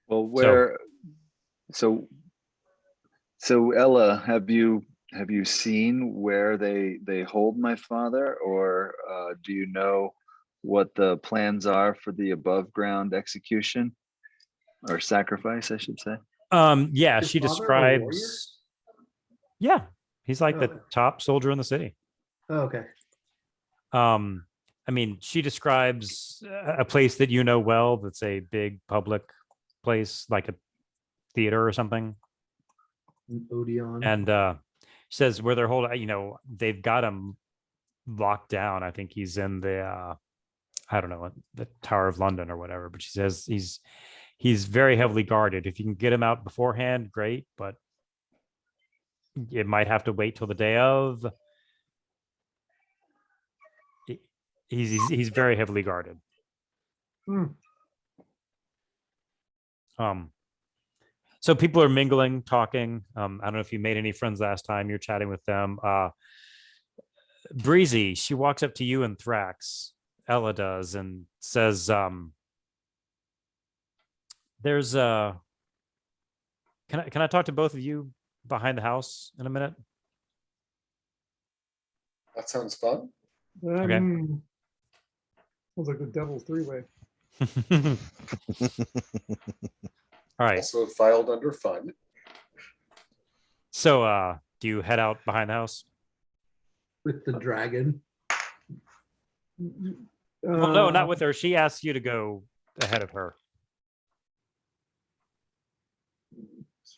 well, where so Ella, have you seen where they hold my father, or do you know what the plans are for the above ground execution or sacrifice, I should say? Yeah, His she father a warrior? describes. Yeah, he's like the Oh. top soldier in the city. Oh, okay. I mean, she describes a place that you know well, that's a big public place, like a theater or something. Odeon. And she says where they're holding, they've got him locked down. I think he's in the I don't know, the Tower of London or whatever, but she says he's very heavily guarded. If you can get him out beforehand, great, but it might have to wait till the day of. He's very heavily guarded. Hmm. So people are mingling, talking. I don't know if you made any friends last time. You're chatting with them. Breezy, she walks up to you and Thrax. Ella does, and says, "There's Can I talk to both of you behind the house in a minute?" That sounds fun. Okay. Sounds like the devil's three-way. All right. Also filed under fun. So, do you head out behind the house? With the dragon. Well, no, not with her. She asks you to go ahead of her.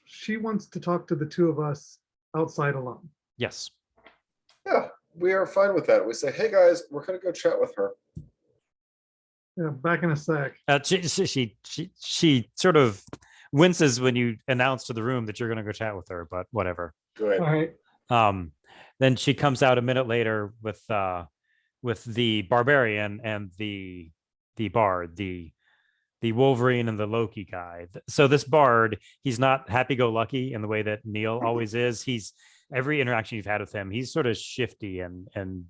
She wants to talk to the two of us outside alone. Yes. Yeah, we are fine with that. We say, hey guys, we're gonna go chat with her. Yeah, back in a sec. She sort of winces when you announce to the room that you're going to go chat with her, but whatever. Good. All right. Then she comes out a minute later with the barbarian and the bard, the Wolverine and the Loki guy. So this bard, he's not happy-go-lucky in the way that Neil always is. He's every interaction you've had with him, he's sort of shifty and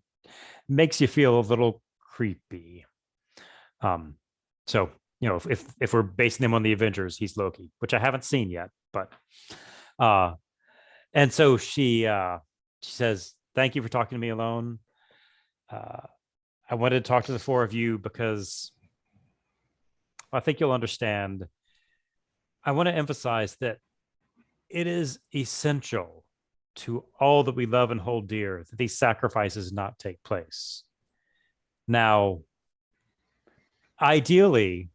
makes you feel a little creepy. So if we're basing him on the Avengers, he's Loki, which I haven't seen yet, but and so she says, "Thank you for talking to me alone. I wanted to talk to the four of you because I think you'll understand. I want to emphasize that it is essential to all that we love and hold dear that these sacrifices not take place. Now, ideally,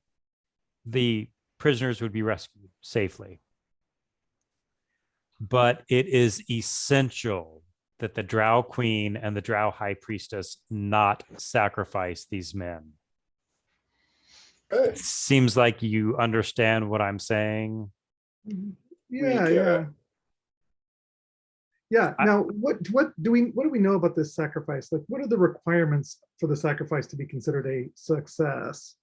the prisoners would be rescued safely, but it is essential that the Drow Queen and the Drow High Priestess not sacrifice these men." Hey, It seems like you understand what I'm saying. Yeah, get yeah. it. Yeah. Now, what do we know about this sacrifice? Like, what are the requirements for the sacrifice to be considered a success?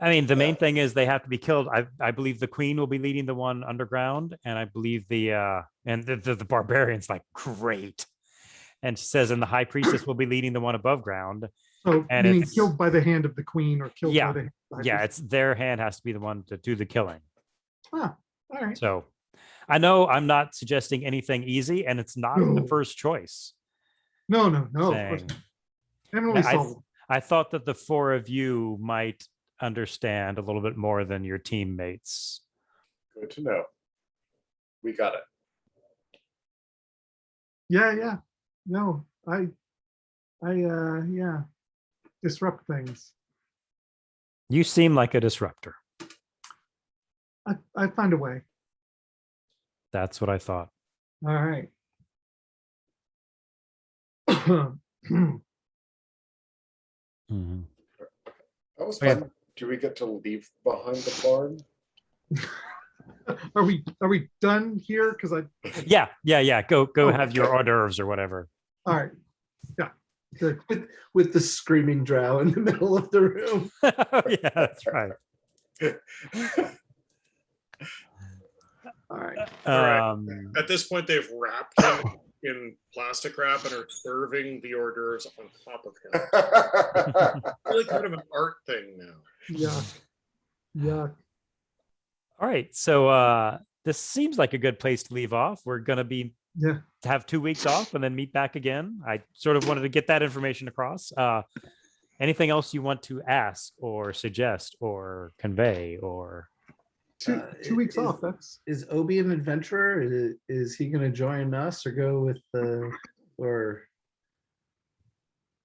I mean, the main thing is they have to be killed. I believe the queen will be leading the one underground, and I believe the barbarian's like, great. And she says, and the high priestess will be leading the one above ground. So, And meaning it's- killed by the hand of the queen or killed Yeah, by the hand of the high Yeah, priestess? it's their hand has to be the one to do the killing. All right. So I know I'm not suggesting anything easy, and it's not the No. first choice. No, of course Saying, not. Haven't really solved it. I thought that the four of you might understand a little bit more than your teammates. Good to know. We got it. Yeah. No, yeah. Disrupt things. You seem like a disruptor. I find a way. That's what I thought. All right. Mhm. That was Okay. fun. Do we get to leave behind the barn? Are we done here? Because Yeah. Go Oh, have your okay. hors d'oeuvres or whatever. all right. Yeah. Good. With the screaming drow in the middle of the room. Yeah, that's right. All right. All right. Um, At this point, they've wrapped him in plastic wrap and are serving the hors d'oeuvres on top of him. Really kind of an art thing now. Yeah. all right. So this seems like a good place to leave off. We're gonna be Yeah. have 2 weeks off and then meet back again. I sort of wanted to get that information across. Anything else you want to ask or suggest or convey or 2 weeks off. Is Obi an adventurer? Is he going to join us or go with the or?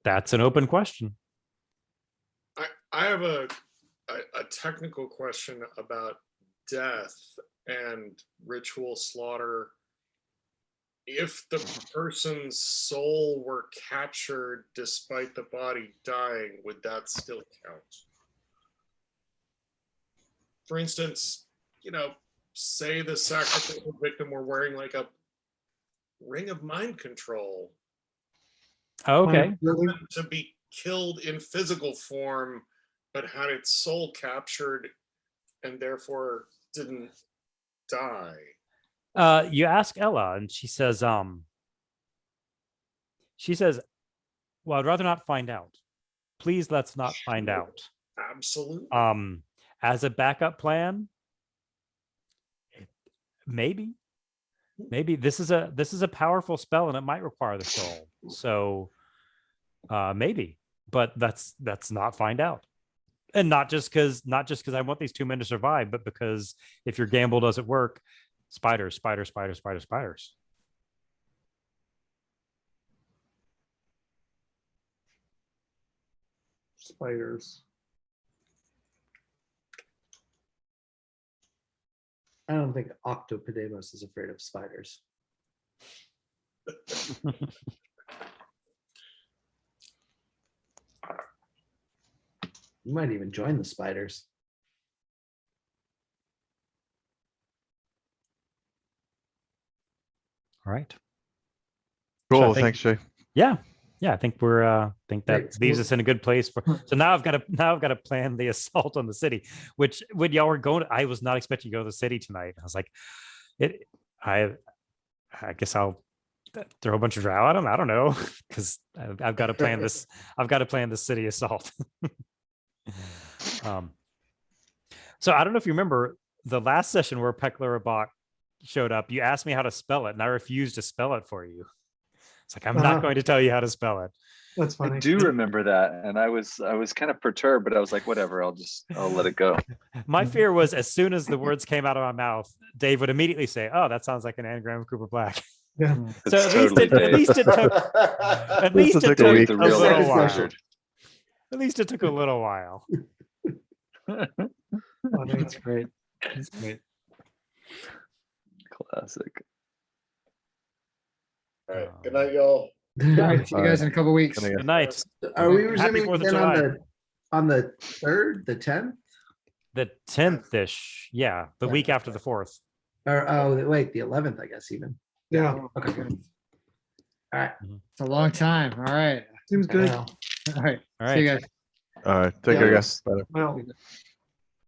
that's an open question. I have a technical question about death and ritual slaughter. If the person's soul were captured despite the body dying, would that still count? For instance, say the sacrificial victim were wearing like a ring of mind control Okay. to be killed in physical form, but had its soul captured and therefore didn't die. You ask Ella, and she says, well, I'd rather not find out. Please, let's not find out. Absolutely. As a backup plan, maybe this is a powerful spell, and it might require the soul. So, maybe, but let's not find out. And not just because I want these 2 men to survive, but because if your gamble doesn't work, spiders. Spiders. I don't think octopodemos is afraid of spiders. You might even join the spiders. All right. Cool. think- Thanks, Shay. Yeah. I think we're think that Great. leaves us in a good place for. So now I've got to plan the assault on the city. Which when y'all were going, I was not expecting to go to the city tonight. I was like, I guess I'll throw a bunch of drow at them. I don't know, because I've got to plan this. I've got to plan the city assault. So I don't know if you remember the last session where Pekler Bach showed up. You asked me how to spell it, and I refused to spell it for you. It's like, I'm not going to tell you how to spell it. That's funny. I do remember that, and I was kind of perturbed, but I was like, whatever, I'll let it go. My fear was as soon as the words came out of my mouth, Dave would immediately say, "Oh, that sounds like an anagram of Cooper Black." Yeah. So It's at least totally it Dave. took week. a The real little Dave while. Wizard. At least it took a little while. That's great. That's great. Classic. All right. Good night, y'all. All right, see you guys in a couple weeks. Gonna get- Good night. Are we Happy resuming 4th of again July. on the 3rd, the 10th? The 10th-ish. Yeah. The Yeah. week after the 4th. Or wait, the 11th, I guess even. Yeah. Okay. All right. It's a long time. All right. Seems good. Well, All right. All See you right. guys. All right. Take care, guys. Bye. Well.